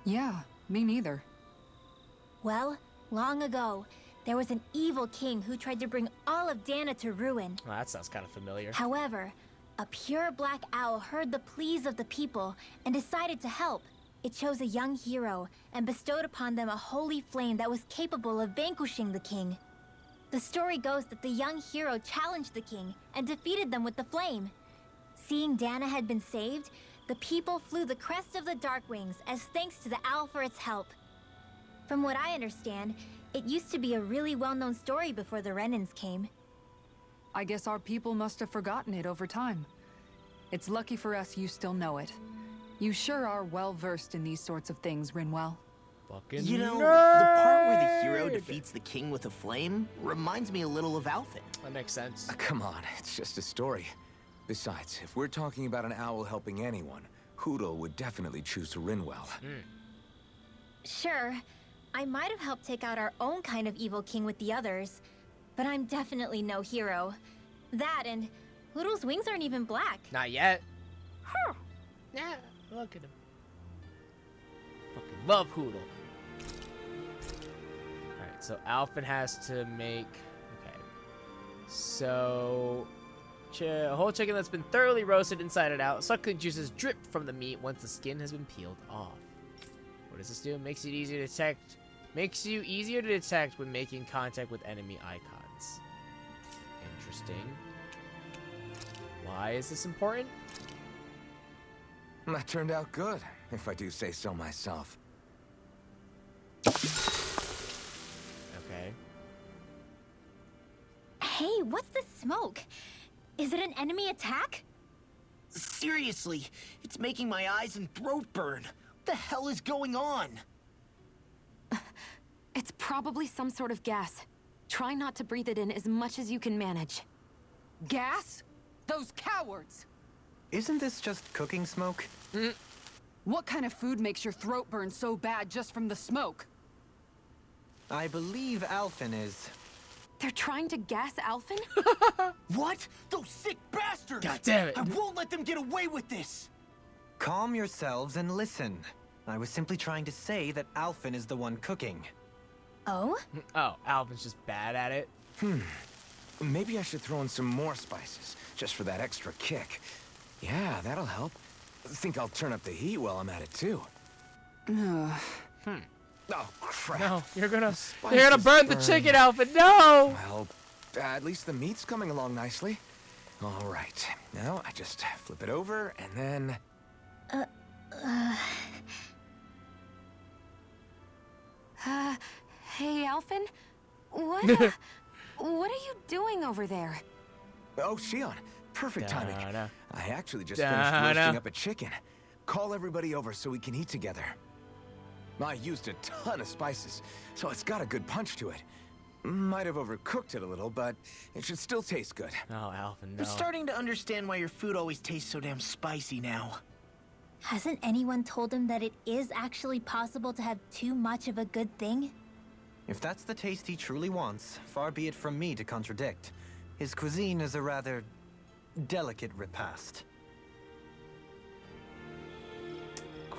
Yeah, me neither. Well, long ago, there was an evil king who tried to bring all of Dana to ruin. Oh, that sounds kind of familiar. However, a pure black owl heard the pleas of the people and decided to help. It chose a young hero and bestowed upon them a holy flame that was capable of vanquishing the king. The story goes that the young hero challenged the king and defeated them with the flame. Seeing Dana had been saved, the people flew the crest of the Darkwings as thanks to the owl for its help. From what I understand, it used to be a really well-known story before the Renans came. I guess our people must have forgotten it over time. It's lucky for us you still know it. You sure are well-versed in these sorts of things, Rinwell. Fucking You know, nerd. the part where the hero defeats the king with a flame reminds me a little of Alphen. That makes sense. Come on, it's just a story. Besides, if we're talking about an owl helping anyone, Hoodle would definitely choose Rinwell. Sure, I might have helped take out our own kind of evil king with the others, but I'm definitely no hero. That and Hoodle's wings aren't even black. Not yet. Huh. Yeah, look at him. Fucking love Hoodle. Alright, so Alphen has to make... Okay. So... a whole chicken that's been thoroughly roasted inside and out. Succulent juices drip from the meat once the skin has been peeled off. What does this do? It makes it easier to detect... Makes you easier to detect when making contact with enemy icons. Interesting. Why is this important? That turned out good, if I do say so myself. Okay. Hey, what's the smoke? Is it an enemy attack? Seriously, it's making my eyes and throat burn. What the hell is going on? It's probably some sort of gas. Try not to breathe it in as much as you can manage. Gas? Those cowards! Isn't this just cooking smoke? What kind of food makes your throat burn so bad just from the smoke? I believe Alphen is... They're trying to gas Alphen? What? Those sick bastards! God damn it. I won't let them get away with this! Calm yourselves and listen. I was simply trying to say that Alphen is the one cooking. Oh? Oh, Alphen's just bad at it. Maybe I should throw in some more spices, just for that extra kick. Yeah, that'll help. Think I'll turn up the heat while I'm at it, too. Oh, crap. No, you're gonna spices burn the chicken, Alphen. No! Well, at least the meat's coming along nicely. All right. Now, I just flip it over, and then... Hey, Alphen? What, what are you doing over there? Oh, Shion. Perfect timing. Da-da. I actually just finished Da-da. roasting up a chicken. Call everybody over so we can eat together. I used a ton of spices, so it's got a good punch to it. Might have overcooked it a little, but it should still taste good. Oh, Alphen, no. I'm starting to understand why your food always tastes so damn spicy now. Hasn't anyone told him that it is actually possible to have too much of a good thing? If that's the taste he truly wants, far be it from me to contradict. His cuisine is a rather delicate repast.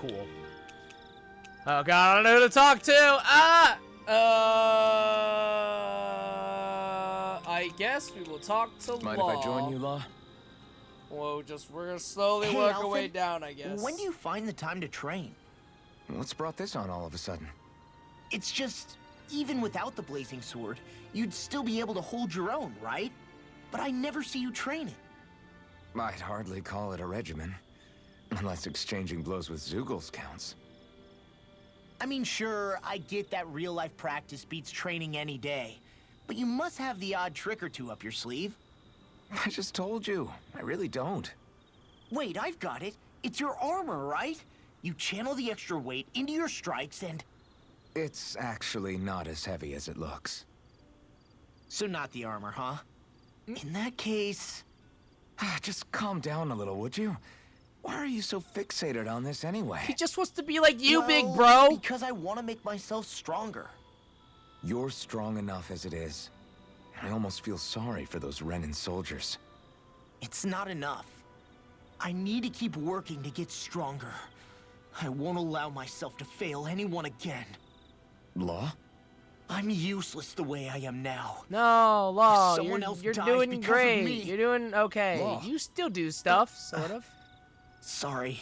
Cool. Oh god, I don't know who to talk to. I guess we will talk to Law. Mind if I join you, Law? Whoa, we're gonna slowly Hey, work our Alfred, way down, I guess. when do you find the time to train? What's brought this on all of a sudden? It's just, even without the blazing sword, you'd still be able to hold your own, right? But I never see you training. I'd hardly call it a regimen. Unless exchanging blows with Zeugles counts. I mean, sure, I get that real-life practice beats training any day. But you must have the odd trick or two up your sleeve. I just told you. I really don't. Wait, I've got it. It's your armor, right? You channel the extra weight into your strikes and... It's actually not as heavy as it looks. So not the armor, huh? In that case... Just calm down a little, would you? Why are you so fixated on this anyway? He just wants to be like you, well, big bro. Because I want to make myself stronger. You're strong enough as it is. I almost feel sorry for those Renin soldiers. It's not enough. I need to keep working to get stronger. I won't allow myself to fail anyone again. Law? I'm useless the way I am now. No, Law, Someone else you're dies doing because of great. me. You're doing okay. Law. You still do stuff, sort of. Sorry.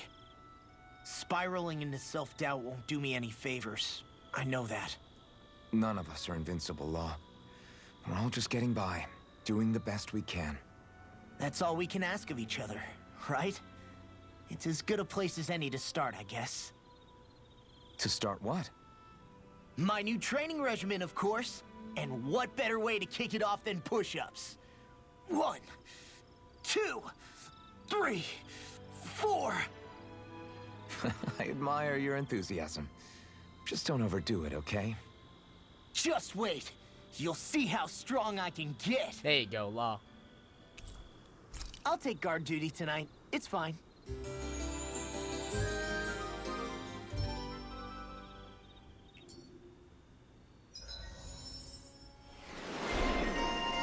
Spiraling into self-doubt won't do me any favors. I know that. None of us are invincible, Law. We're all just getting by, doing the best we can. That's all we can ask of each other, right? It's as good a place as any to start, I guess. To start what? My new training regimen, of course. And what better way to kick it off than push-ups? 1, 2, 3, 4. I admire your enthusiasm. Just don't overdo it, okay? Just wait. You'll see how strong I can get. There you go, Law. I'll take guard duty tonight. It's fine.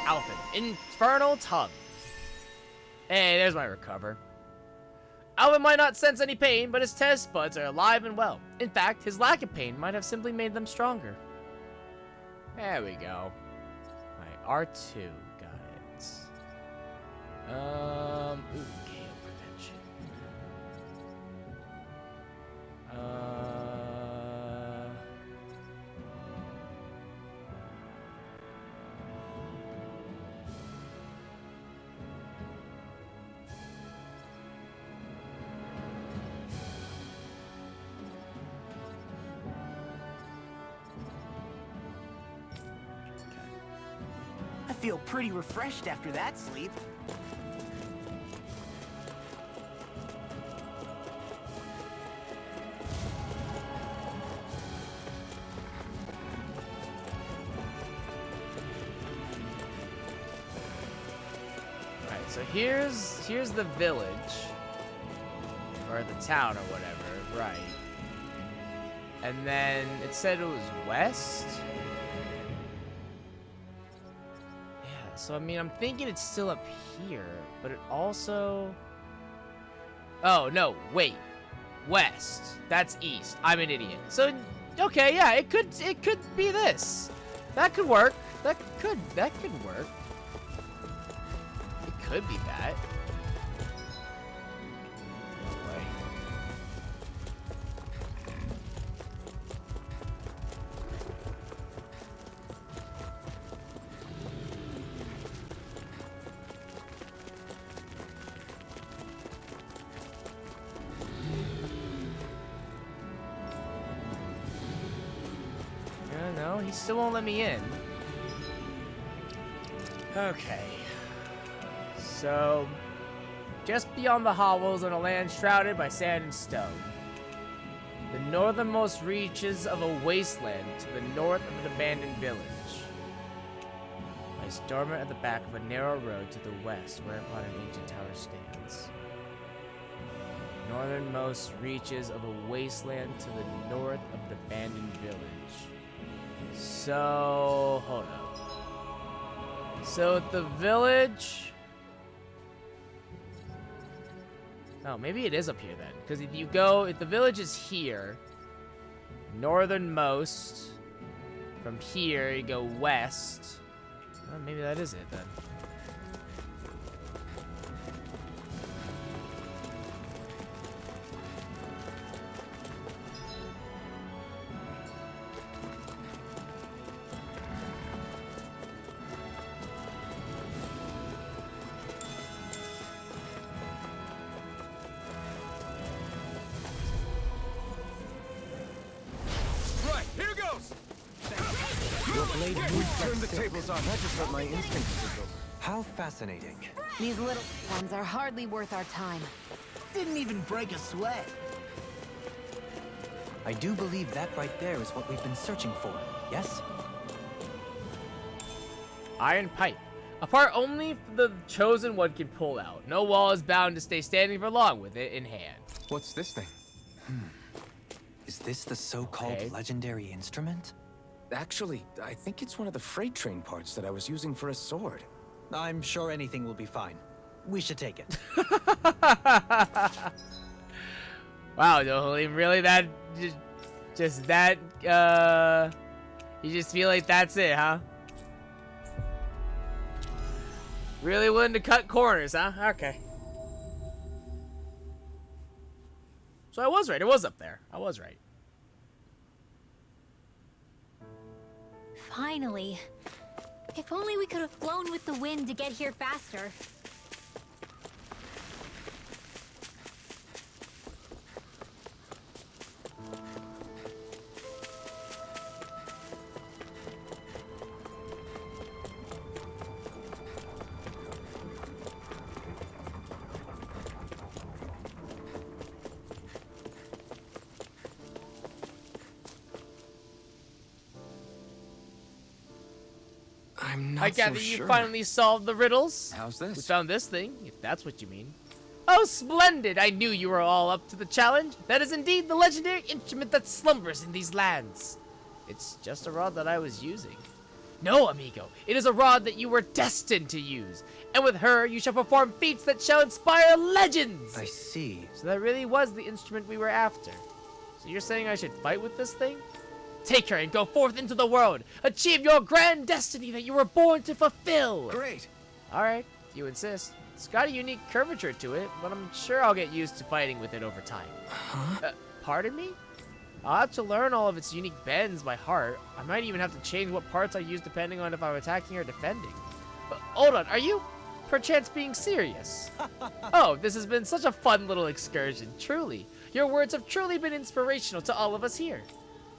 Alphen, Infernal Tongue. Hey, there's my recover. Alvin might not sense any pain, but his taste buds are alive and well. In fact, his lack of pain might have simply made them stronger. There we go. Alright, R2. Got it. Ooh, KO prevention. I feel pretty refreshed after that sleep. Alright, so here's the village. Or the town or whatever, right. And then it said it was west. Yeah, so I mean I'm thinking it's still up here, but it also... Oh no, wait. West. That's east. I'm an idiot. So okay, yeah, it could be this. That could work. That could work. It could be that. No, he still won't let me in. Okay. So, just beyond the hovels on a land shrouded by sand and stone. The northernmost reaches of a wasteland to the north of an abandoned village. Lies dormant at the back of a narrow road to the west, whereupon an ancient tower stands. Northernmost reaches of a wasteland to the north of the abandoned village. So, hold up. So at the village... Oh, maybe it is up here then. Because if you go, if the village is here, northernmost, from here you go west. Oh, maybe that is it then. Turn the tables on. That just hurt my instincts a little. How fascinating. These little ones are hardly worth our time. Didn't even break a sweat. I do believe that right there is what we've been searching for, yes? Iron pipe. A part only the chosen one can pull out. No wall is bound to stay standing for long with it in hand. What's this thing? Is this the so-called legendary instrument? Actually, I think it's one of the freight train parts that I was using for a sword. I'm sure anything will be fine. We should take it. Wow, Dohalim, really that, just that, you just feel like that's it, huh? Really willing to cut corners, huh? Okay. So I was right, it was up there. I was right. Finally. If only we could have flown with the wind to get here faster. I'm not I gather you finally solved the riddles. How's We this? found this thing, if that's what you mean. Oh, splendid! I knew you were all up to the challenge. That is indeed the legendary instrument that slumbers in these lands. It's just a rod that I was using. No, amigo. It is a rod that you were destined to use. And with her, you shall perform feats that shall inspire legends. I see. So that really was the instrument we were after. So you're saying I should fight with this thing? Take her and go forth into the world. Achieve your grand destiny that you were born to fulfill. Great. Alright, if you insist. It's got a unique curvature to it, but I'm sure I'll get used to fighting with it over time. Huh? Pardon me? I'll have to learn all of its unique bends by heart. I might even have to change what parts I use depending on if I'm attacking or defending. But hold on, are you perchance being serious? Oh, this has been such a fun little excursion, truly. Your words have truly been inspirational to all of us here.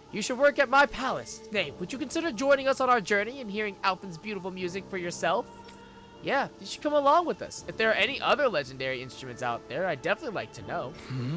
You should work at my palace. Nay, would you consider joining us on our journey and hearing Alphen's beautiful music for yourself? Yeah, you should come along with us. If there are any other legendary instruments out there, I'd definitely like to know.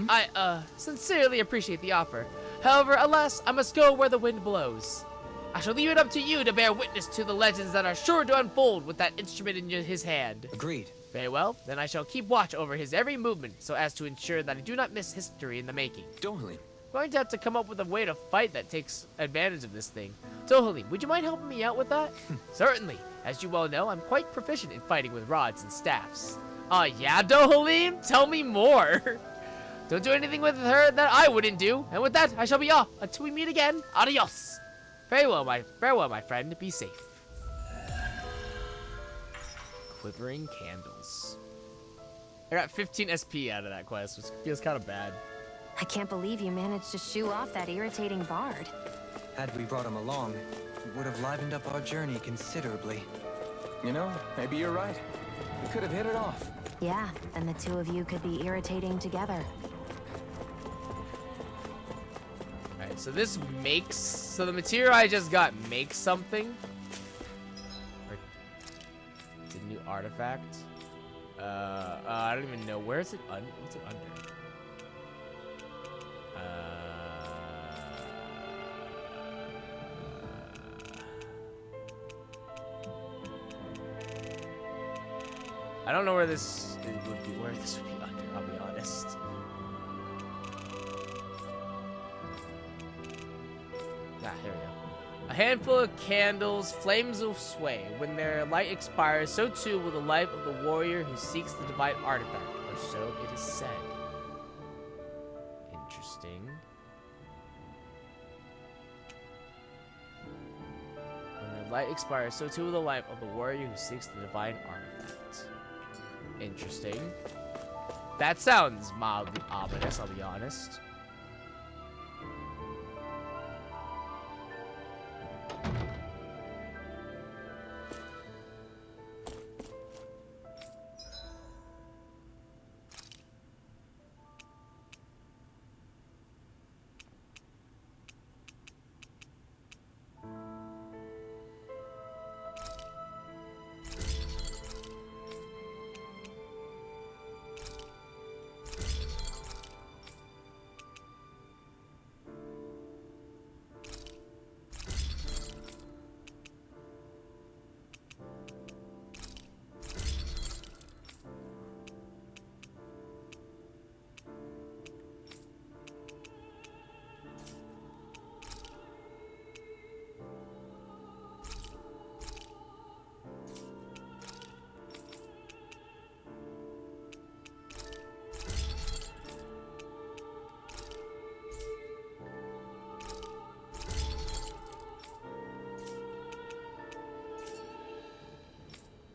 I, sincerely appreciate the offer. However, alas, I must go where the wind blows. I shall leave it up to you to bear witness to the legends that are sure to unfold with that instrument in his hand. Agreed. Very well, then I shall keep watch over his every movement so as to ensure that I do not miss history in the making. Dohalim. Going to have to come up with a way to fight that takes advantage of this thing. Dohalim, would you mind helping me out with that? Certainly. As you well know, I'm quite proficient in fighting with rods and staffs. Yeah, Dohalim? Tell me more. Don't do anything with her that I wouldn't do. And with that, I shall be off. Until we meet again, adios. Farewell, my friend. Be safe. Quivering candles. I got 15 SP out of that quest, which feels kind of bad. I can't believe you managed to shoo off that irritating bard. Had we brought him along, it would have livened up our journey considerably. You know, maybe you're right. We could have hit it off. Yeah, and the two of you could be irritating together. Alright, so this makes... So the material I just got makes something. Or, it's a new artifact. I don't even know. Where is it? What's it under? I don't know where this would be. Where this would be under. I'll be honest. Ah, here we go. A handful of candles, flames will sway. When their light expires, so too will the life of the warrior who seeks the divine artifact, or so it is said. Interesting. When the light expires, so too will the life of the warrior who seeks the divine artifact. Interesting. That sounds mildly ominous, I'll be honest.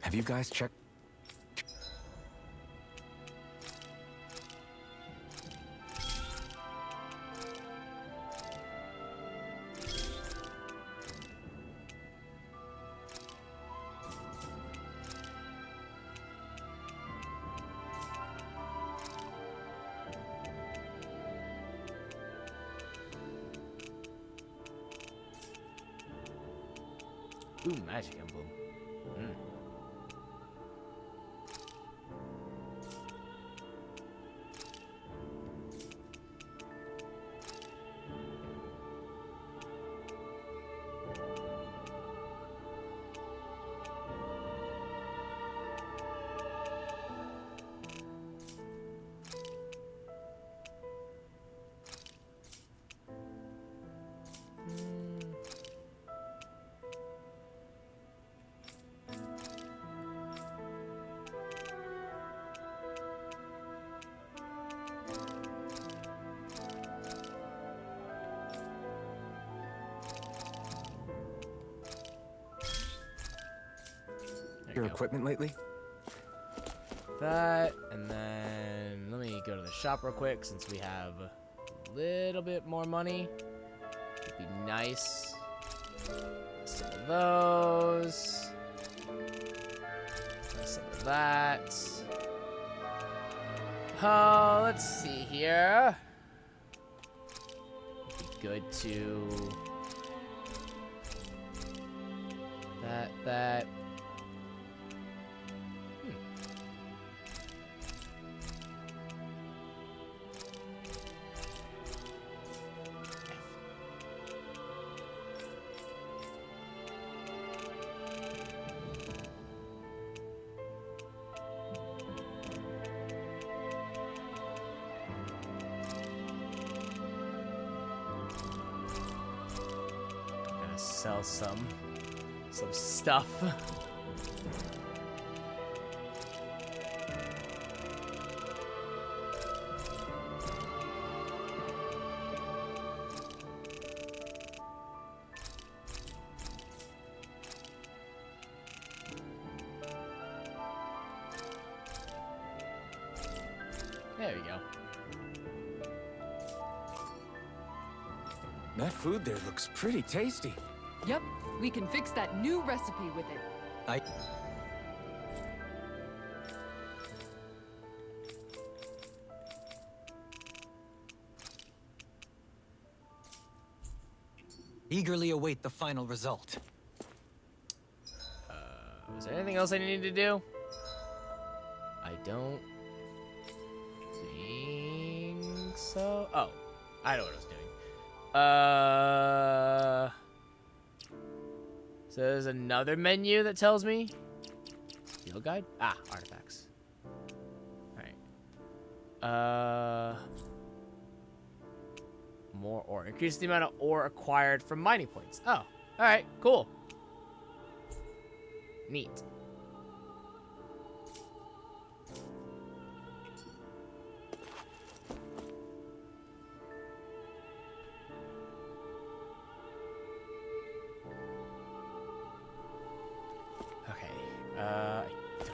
Have you guys checked? Ooh, magic emblem. Your equipment lately? That, and then let me go to the shop real quick since we have a little bit more money. It'd be nice. Some of those. Some of that. Oh, let's see here. It'd be good to that. Sell some stuff. There we go. That food there looks pretty tasty. Yep, we can fix that new recipe with it. Eagerly await the final result. Was there anything else I needed to do? I don't think so. Oh, I know what I was doing. So there's another menu that tells me. Field guide? Ah, artifacts. Alright. More ore. Increase the amount of ore acquired from mining points. Oh, alright, cool. Neat.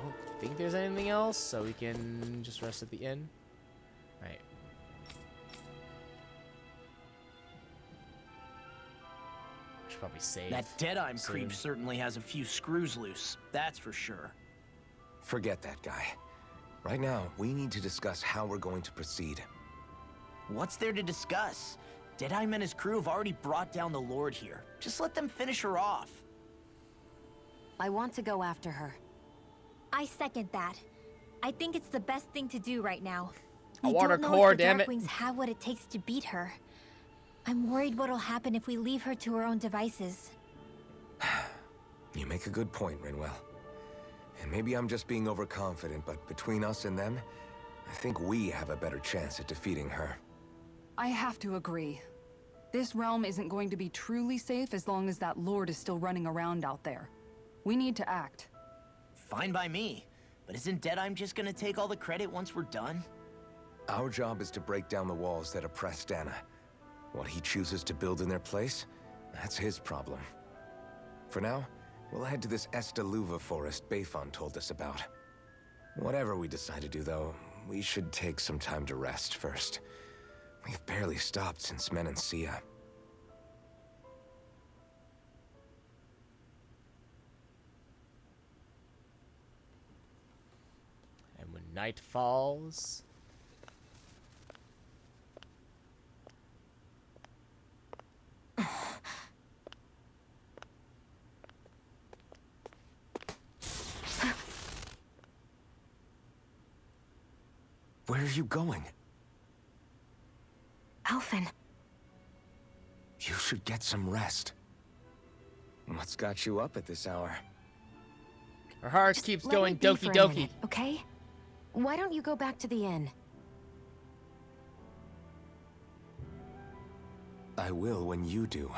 don't think there's anything else, so we can just rest at the inn. Right. Should probably save. That Deadeye soon. creep certainly has a few screws loose, that's for sure. Forget that guy. Right now, we need to discuss how we're going to proceed. What's there to discuss? Deadeye and his crew have already brought down the Lord here. Just let them finish her off. I want to go after her. I second that. I think it's the best thing to do right now. I We want her don't know core, if the damn it. Darkwings have what it takes to beat her. I'm worried what'll happen if we leave her to her own devices. You make a good point, Rinwell. And maybe I'm just being overconfident, but between us and them, I think we have a better chance at defeating her. I have to agree. This realm isn't going to be truly safe as long as that Lord is still running around out there. We need to act. Fine by me. But isn't Deadeye just gonna take all the credit once we're done? Our job is to break down the walls that oppress Dana. What he chooses to build in their place, that's his problem. For now, we'll head to this Estaluva forest Bayfon told us about. Whatever we decide to do, though, we should take some time to rest first. We've barely stopped since Menancia. And when night falls... Where are you going? Alphen. You should get some rest. What's got you up at this hour? Her heart Just keeps let me going be doki for a doki. minute, okay? Why don't you go back to the inn? I will when you do.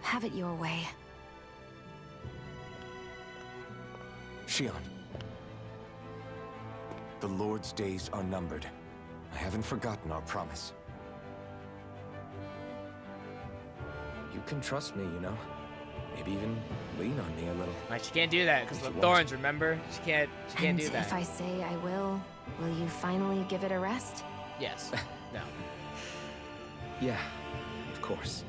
Have it your way. Shion. The Lord's days are numbered. I haven't forgotten our promise. You can trust me, you know? Maybe even lean on me a little. Like, she can't do that because If of you the want. thorns, remember? She can't And do that. if I say I will you finally give it a rest? Yes. No. Yeah, of course.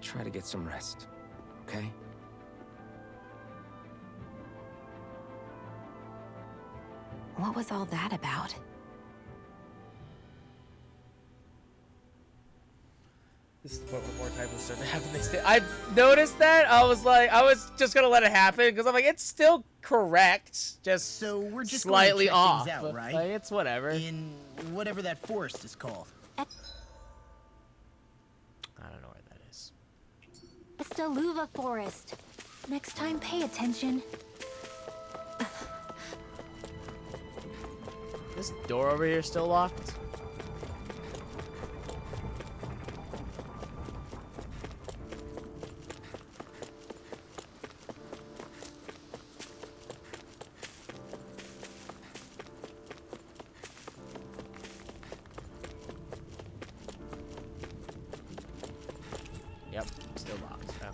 Try to get some rest, okay? What was all that about? This is what more types of stuff that happen next day. I noticed that. I was like, I was just gonna let it happen because I'm like, it's still correct, just So we're just slightly going to check off. things out, right? Like, it's whatever. In whatever that forest is called. I don't know where that is. Estaluva Forest. Next time, pay attention. This door over here still locked? Yep, still locked. Okay.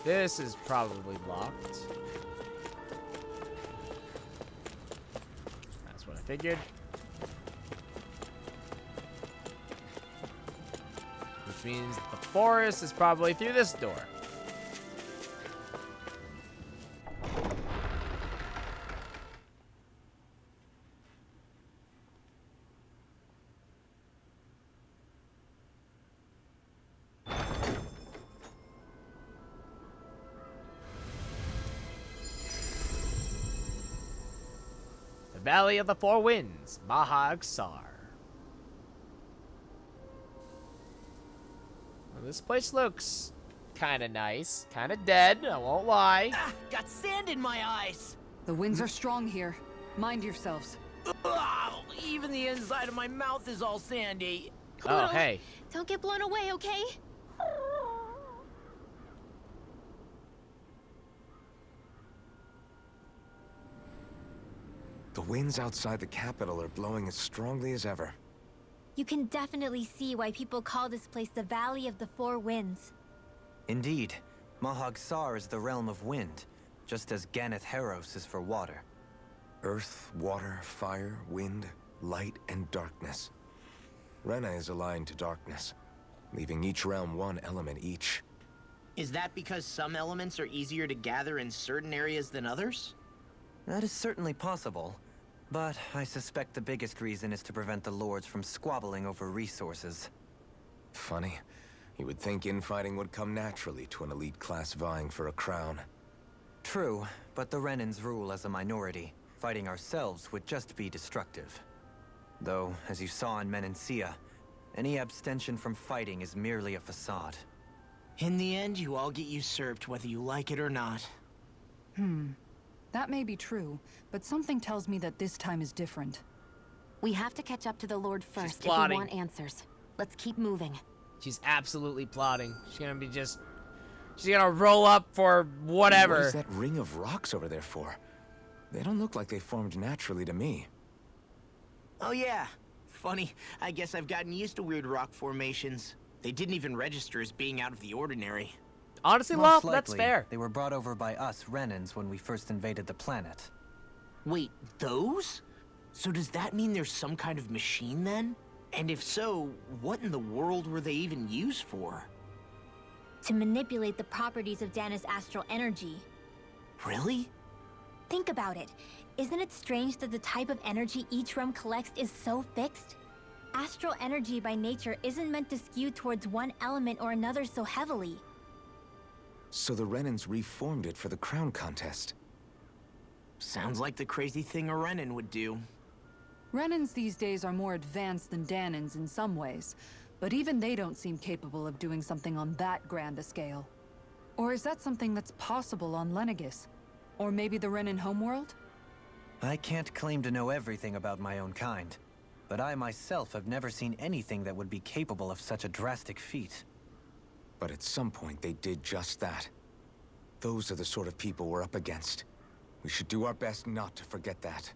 This is probably locked. That's what I figured. Which means the forest is probably through this door. The Valley of the Four Winds, Mahag Sar. Well, this place looks kind of nice, kind of dead, I won't lie. Ah, got sand in my eyes! The winds are strong here. Mind yourselves. Ugh, even the inside of my mouth is all sandy. Oh, hey. Don't get blown away, okay? The winds outside the capital are blowing as strongly as ever. You can definitely see why people call this place the Valley of the Four Winds. Indeed, Mahag Sar is the realm of wind, just as Ganeth Heros is for water. Earth, water, fire, wind, light, and darkness. Rena is aligned to darkness, leaving each realm one element each. Is that because some elements are easier to gather in certain areas than others? That is certainly possible, but I suspect the biggest reason is to prevent the lords from squabbling over resources. Funny. You would think infighting would come naturally to an elite class vying for a crown. True, but the Renans rule as a minority. Fighting ourselves would just be destructive. Though, as you saw in Menancia, any abstention from fighting is merely a facade. In the end, you all get usurped whether you like it or not. That may be true, but something tells me that this time is different. We have to catch up to the Lord first if we plotting. want answers. Let's keep moving. She's absolutely plotting. She's gonna be just... She's gonna roll up for whatever. What is that ring of rocks over there for? They don't look like they formed naturally to me. Oh yeah. Funny, I guess I've gotten used to weird rock formations. They didn't even register as being out of the ordinary. Honestly, Most well, that's likely, fair. They were brought over by us Renans when we first invaded the planet. Wait, those? So does that mean there's some kind of machine then? And if so, what in the world were they even used for? To manipulate the properties of Dana's astral energy. Really? Think about it. Isn't it strange that the type of energy each realm collects is so fixed? Astral energy by nature isn't meant to skew towards one element or another so heavily. So the Renans reformed it for the crown contest. Sounds like the crazy thing a Renan would do. Renans these days are more advanced than Danans in some ways, but even they don't seem capable of doing something on that grand a scale. Or is that something that's possible on Lenegis? Or maybe the Renan homeworld? I can't claim to know everything about my own kind, but I myself have never seen anything that would be capable of such a drastic feat. But at some point they did just that. Those are the sort of people we're up against. We should do our best not to forget that.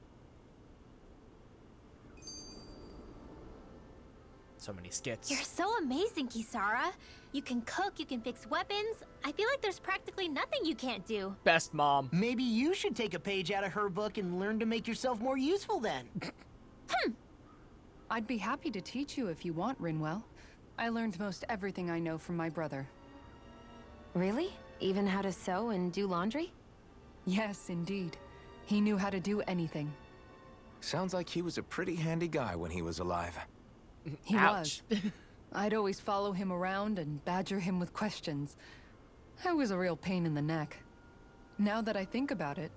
So many skits. You're so amazing, Kisara. You can cook, you can fix weapons. I feel like there's practically nothing you can't do. Best mom. Maybe you should take a page out of her book and learn to make yourself more useful then. I'd be happy to teach you if you want, Rinwell. I learned most everything I know from my brother. Really? Even how to sew and do laundry? Yes, indeed. He knew how to do anything. Sounds like he was a pretty handy guy when he was alive. He Ouch. was. I'd always follow him around and badger him with questions. I was a real pain in the neck. Now that I think about it,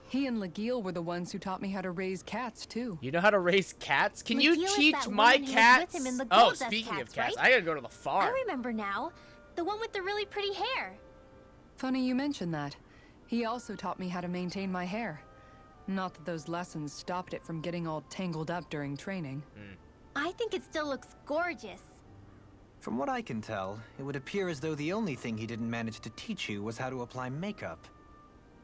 he and Legil were the ones who taught me how to raise cats, too. You know how to raise cats? Can you Legil is teach that my woman who was cats? with him in the Oh, Gold Dust speaking of Cats, cats, right? I gotta go to the I farm. remember now. The one with the really pretty hair. Funny you mention that. He also taught me how to maintain my hair. Not that those lessons stopped it from getting all tangled up during training. I think it still looks gorgeous. From what I can tell, it would appear as though the only thing he didn't manage to teach you was how to apply makeup.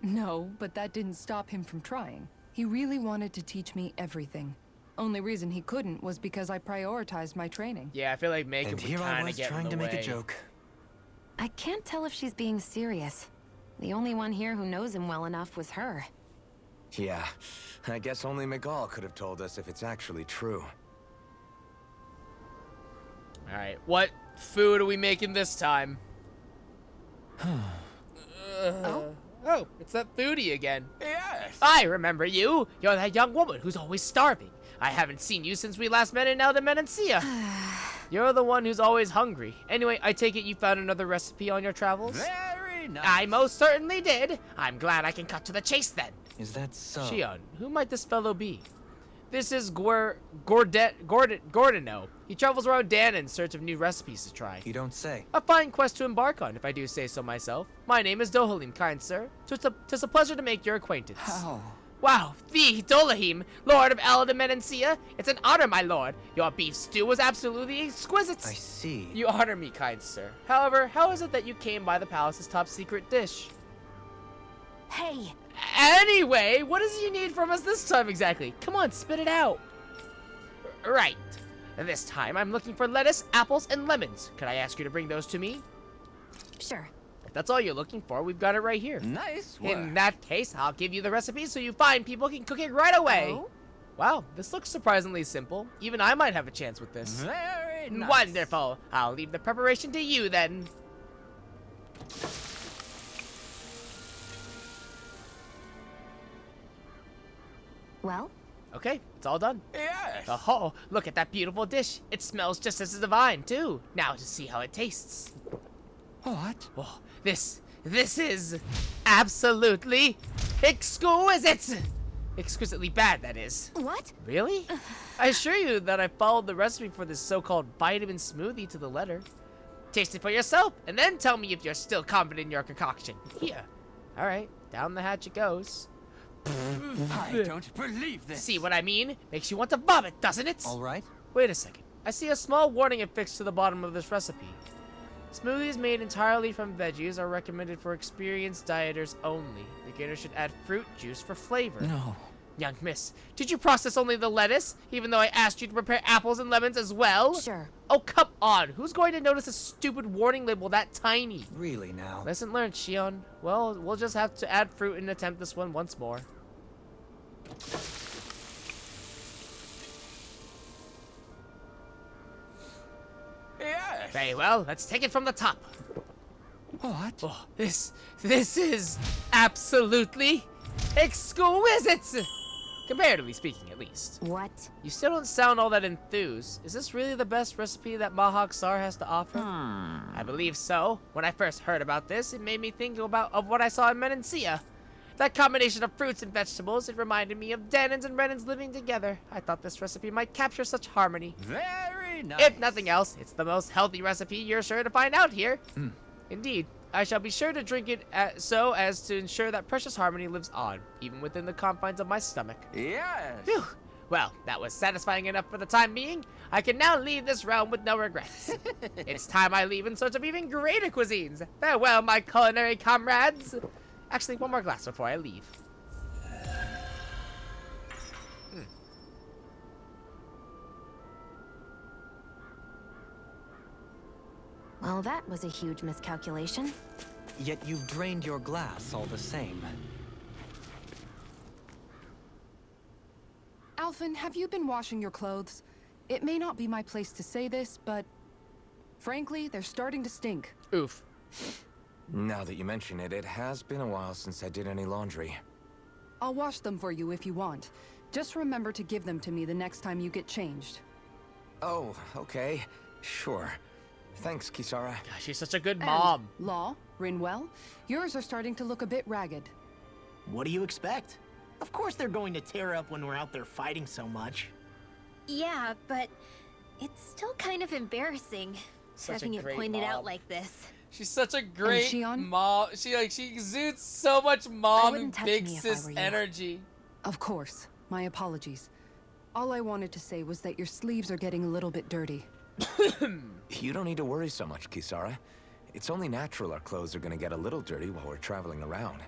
No, but that didn't stop him from trying. He really wanted to teach me everything. Only reason he couldn't was because I prioritized my training. Yeah, I feel like makeup And would here I kind of was get in trying the to make way. a joke. I can't tell if she's being serious. The only one here who knows him well enough was her. Yeah, I guess only Miguel could have told us if it's actually true. All right, what food are we making this time? Oh, it's that foodie again. Yes! I remember you. You're that young woman who's always starving. I haven't seen you since we last met in El de Menancia. You're the one who's always hungry. Anyway, I take it you found another recipe on your travels? Very nice. I most certainly did. I'm glad I can cut to the chase then. Is that so? Shion, who might this fellow be? This is Gordano. He travels around Dan in search of new recipes to try. You don't say. A fine quest to embark on, if I do say so myself. My name is Dohalim, kind sir. 'Tis a pleasure to make your acquaintance. How? Wow, the Dolahim, Lord of Eldin Menancia. It's an honor, my lord. Your beef stew was absolutely exquisite. I see. You honor me, kind sir. However, how is it that you came by the palace's top secret dish? Hey! Anyway, what does you need from us this time exactly? Come on, spit it out. Right. This time, I'm looking for lettuce, apples, and lemons. Could I ask you to bring those to me? Sure. If that's all you're looking for, we've got it right here. Nice work. In that case, I'll give you the recipe so you find people can cook it right away. Oh? Wow, this looks surprisingly simple. Even I might have a chance with this. Very nice. Wonderful. I'll leave the preparation to you then. Well? Okay, it's all done. Yes. Oh, look at that beautiful dish. It smells just as divine, too. Now to see how it tastes. What? Oh, this is absolutely exquisite. Exquisitely bad, that is. What? Really? I assure you that I followed the recipe for this so-called vitamin smoothie to the letter. Taste it for yourself, and then tell me if you're still confident in your concoction. Here. All right, down the hatch it goes. I don't believe this. See what I mean? Makes you want to vomit, doesn't it? All right. Wait a second. I see a small warning affixed to the bottom of this recipe. Smoothies made entirely from veggies are recommended for experienced dieters only. Beginners should add fruit juice for flavor. No. Young miss, did you process only the lettuce, even though I asked you to prepare apples and lemons as well? Sure. Oh, come on. Who's going to notice a stupid warning label that tiny? Really now. Lesson learned, Shion. Well, we'll just have to add fruit and attempt this one once more. Yes. Very well, let's take it from the top. What? Oh, this is absolutely exquisite! Comparatively speaking, at least. What? You still don't sound all that enthused. Is this really the best recipe that Mahawk Sar has to offer? I believe so. When I first heard about this, it made me think of what I saw in Menancia. That combination of fruits and vegetables, it reminded me of Danins and Renins living together. I thought this recipe might capture such harmony. Very nice. If nothing else, it's the most healthy recipe you're sure to find out here. Indeed. I shall be sure to drink it so as to ensure that precious harmony lives on, even within the confines of my stomach. Yes. Phew. Well, that was satisfying enough for the time being. I can now leave this realm with no regrets. It's time I leave in search of even greater cuisines. Farewell, my culinary comrades. Actually, one more glass before I leave. Well, that was a huge miscalculation. Yet you've drained your glass all the same. Alphen, have you been washing your clothes? It may not be my place to say this, but frankly, they're starting to stink. Oof. Now that you mention it, it has been a while since I did any laundry. I'll wash them for you if you want. Just remember to give them to me the next time you get changed. Oh, okay. Sure. Thanks, Kisara. Gosh, she's such a good And mom. Law, Rinwell, yours are starting to look a bit ragged. What do you expect? Of course they're going to tear up when we're out there fighting so much. Yeah, but it's still kind of embarrassing Such a having it great pointed mom. out like this. She's such a great Shion? mom. She exudes so much mom wouldn't and touch big me if I sis were you. energy. Of course. My apologies. All I wanted to say was that your sleeves are getting a little bit dirty. You don't need to worry so much, Kisara. It's only natural our clothes are gonna get a little dirty while we're traveling around.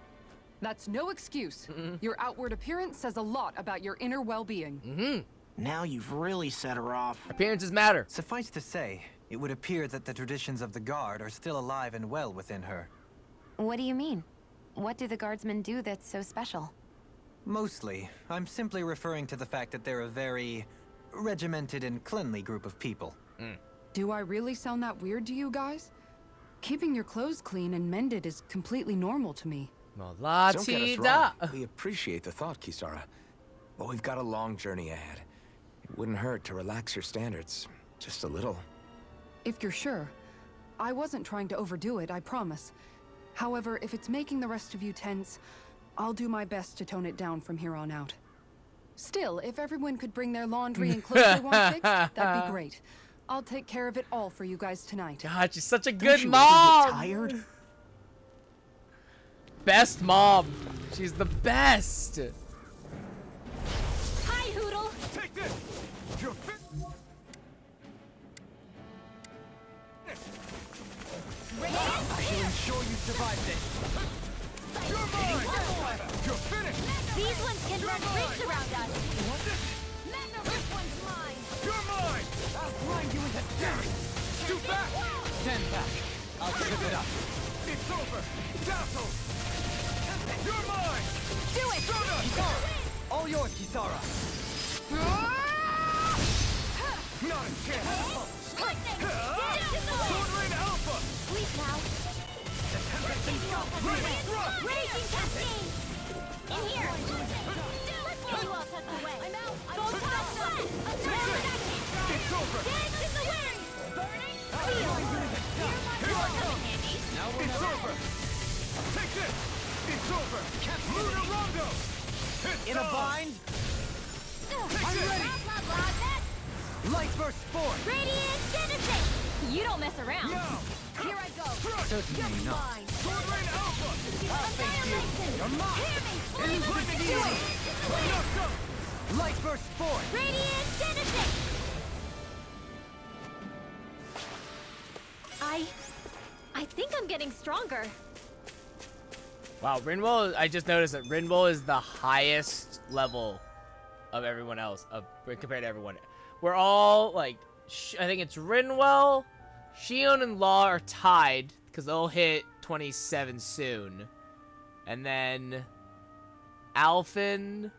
That's no excuse. Your outward appearance says a lot about your inner well-being. Now you've really set her off. Appearances matter. Suffice to say, it would appear that the traditions of the Guard are still alive and well within her. What do you mean? What do the guardsmen do that's so special? Mostly, I'm simply referring to the fact that they're a very regimented and cleanly group of people. Do I really sound that weird to you guys? Keeping your clothes clean and mended is completely normal to me. Well, Don't get us la-ti-da. wrong. We appreciate the thought, Kisara. But we've got a long journey ahead. It wouldn't hurt to relax your standards. Just a little. If you're sure. I wasn't trying to overdo it, I promise. However, if it's making the rest of you tense, I'll do my best to tone it down from here on out. Still, if everyone could bring their laundry and clothes they want fixed, that'd be great. I'll take care of it all for you guys tonight. God, she's such a Don't good you mom. ever get tired? Best mom. She's the best. I shall ensure you survive this. You're mine! You're finished! These ones can run rings around us. This one's mine! You're mine! I'll grind you into dust! Too fast! Stand back. I'll trip it up. It's over! Dazzle! You're mine! Do it! Kisara! All yours, Kisara! Not a chance! Lightning! Sword Rain Alpha! Sleep now. Raging Cascade! In here! Before you all tuck away. I'm out! Go past them! It's over! Dance in the wind! Burning field! Here I come! Now it's over! Take this! It's over! Lunar Rondo! In a bind? I'm ready! Light burst forth! Radiant Genesis! You don't mess around. Now! Here I go. Certainly not. Mine. Sword Rain Alpha! Annihilation! You're mine! Hear me! Flame of fury! No, go! Light burst forth! Radiant Genesis! I think I'm getting stronger. Wow, Rinwell, I just noticed that Rinwell is the highest level of everyone else, compared to everyone. We're all, like, I think it's Rinwell, Shion, and Law are tied, because they'll hit 27 soon. And then Alphen,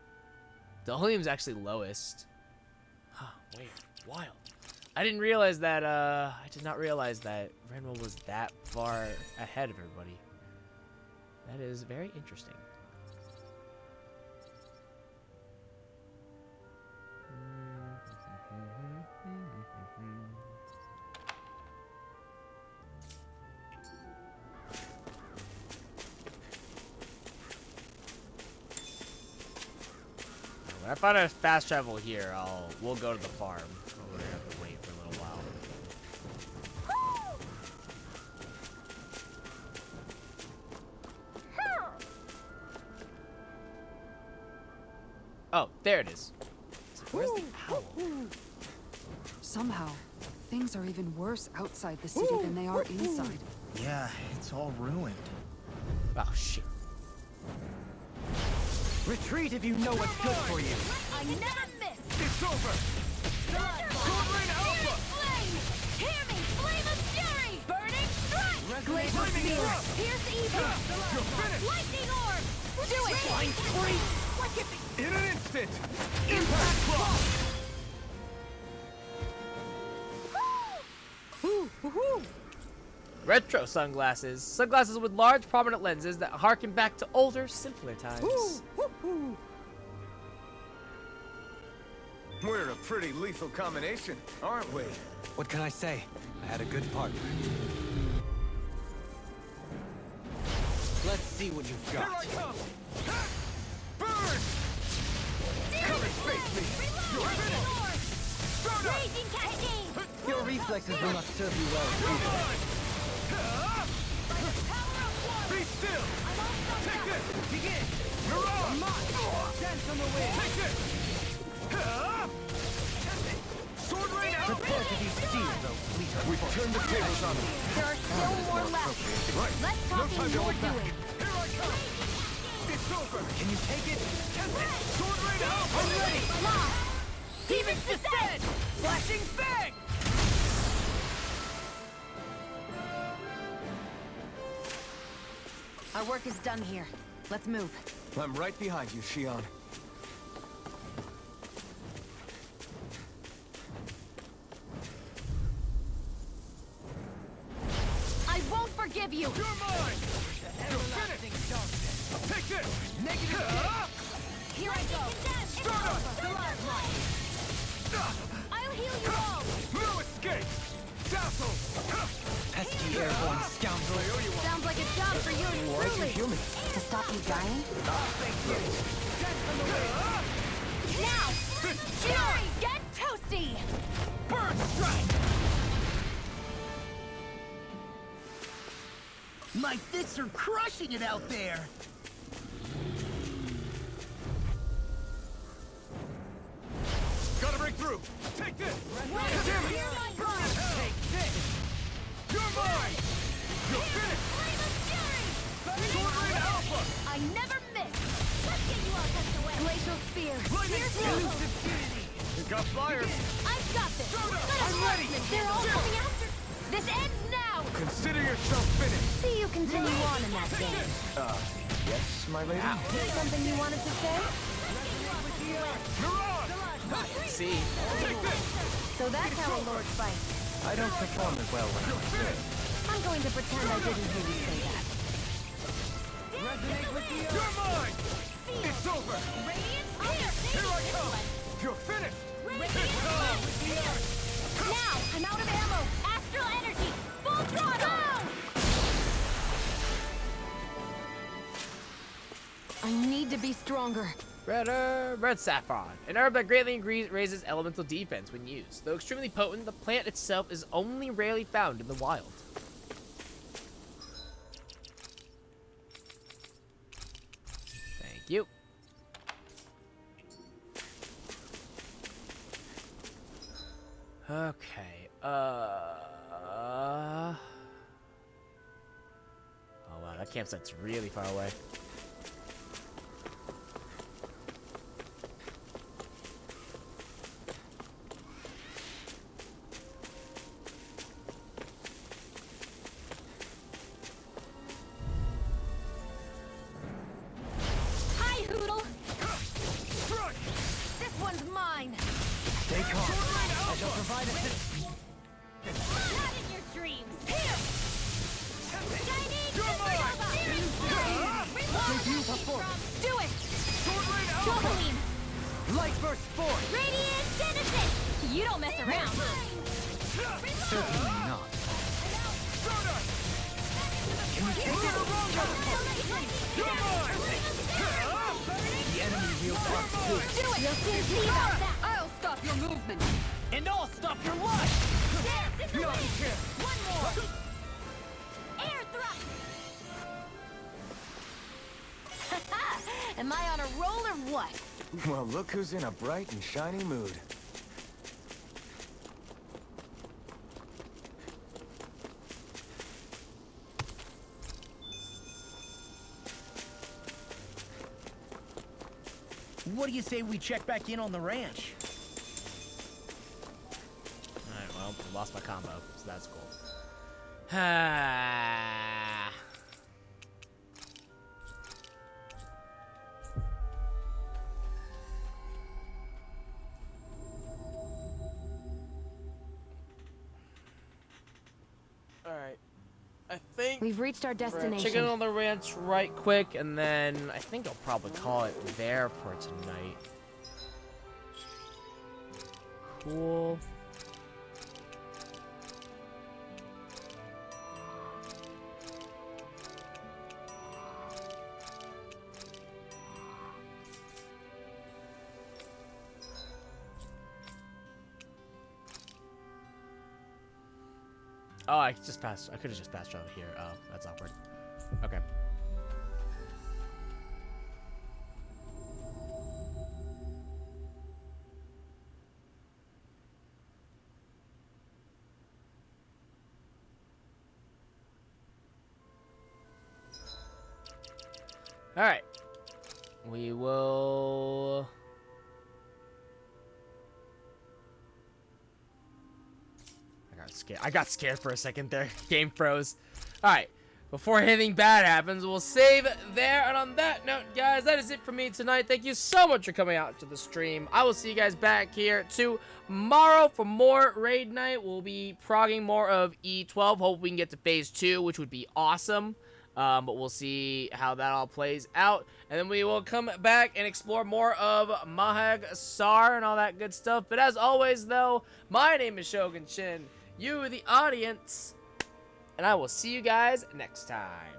Dohelium's actually lowest. Huh, weird, wild. I didn't realize that, I did not realize that Rinwell was that far ahead of everybody. That is very interesting. When I find a fast travel here, we'll go to the farm. We're gonna have to wait for a little while. Oh, there it is. So where's the owl? Somehow, things are even worse outside the city than they are inside. Yeah, it's all ruined. Oh, shit. Retreat if you know what's good for you! I never miss! It's over! Sword Rain Alpha! Flame! Hear me! Flame of fury! Burning strike! Glacial Flaming spear! thrust! Pierce evil! You're finished! Lightning orb! Do it! Flying spree! In an instant! Impact Cross! Retro sunglasses. Sunglasses with large, prominent lenses that harken back to older, simpler times. We're a pretty lethal combination, aren't we? What can I say? I had a good partner. Let's see what you've Here I got. come! Burn! Come and face me! You're finished! Stardust! Raging cascade! Your reflexes will not serve you well. You're mine! Be still! Take this! Begin! Mirage! Dance on the wind! Take this! Sword Rain Alpha! Prepare to be sealed, though, fleeter. We've turned the tables on them. There are still more left. Right. Let's No talk time in to your hold back. doing. Here I come! It's over! Can you take it? Sword Rain Alpha! I'm ready! Lock! Demons descend! Flashing Fang! Our work is done here. Let's move. I'm right behind you, Shion. I won't forgive you! You're mine! You're finished! Take this! Negative! Here I go! Stardust! I'll heal you all! No escape! Dazzle! Pesky airborne scoundrel. Sounds like a job for you and Why'd you truly. heal me? To stop you dying? Now! Fury! Get toasty! Burn strike! My fists are crushing it out there! Gotta break through! Take this! Damn it! Hear my blood! Take this! You're mine! You're finished! Sword Rain Alpha! I never miss! Let's get you all tucked away! Glacial Spear! Lightning Spear Bolt! You got flyers! I've got this! I'm ready! They're all coming after... This ends now! Consider yourself finished. See you continue on in that game. Yes, my lady? Something you wanted to say? See? So that's how a lord fights. I don't perform as well when I'm scared. I'm going to pretend I didn't hear you say that. Resonate with the earth! You're mine! It's over! Here I come! You're finished! Now, I'm out of ammo! Astral energy! Full throttle! I need to be stronger. Red saffron, an herb that greatly raises elemental defense when used. Though extremely potent, the plant itself is only rarely found in the wild. Thank you. Okay. Oh wow, that campsite's really far away. Hi, Hoodle! This one's mine! Stay calm. I shall provide assistance. Not in your dreams! Here! Chinese Do it! Doubling! Light burst forth! Radiant Citizen! You don't mess around! Certainly not. The enemy wields our too. Do it! You'll soon see about that! I'll stop your movement. And I'll stop your life! There! This Beyond way! care! One more! Air thrust! Am I on a roll or what? Well, look who's in a bright and shiny mood. What do you say we check back in on the ranch? Alright, well, I lost my combo, so that's cool. Ah. Alright. I think We've reached our we're destination. checking on the ranch right quick, and then I think I'll probably call it there for tonight. Cool. Oh, I just passed. I could have just passed over here. Oh, that's awkward. Okay. All right. We will. I got scared for a second there. Game froze. Alright. Before anything bad happens, we'll save there. And on that note, guys, that is it for me tonight. Thank you so much for coming out to the stream. I will see you guys back here tomorrow for more raid night. We'll be progging more of E12. Hope we can get to phase 2, which would be awesome. But we'll see how that all plays out. And then we will come back and explore more of Mahag Sar and all that good stuff. But as always, though, my name is Shogun Shin. You, the audience, and I will see you guys next time.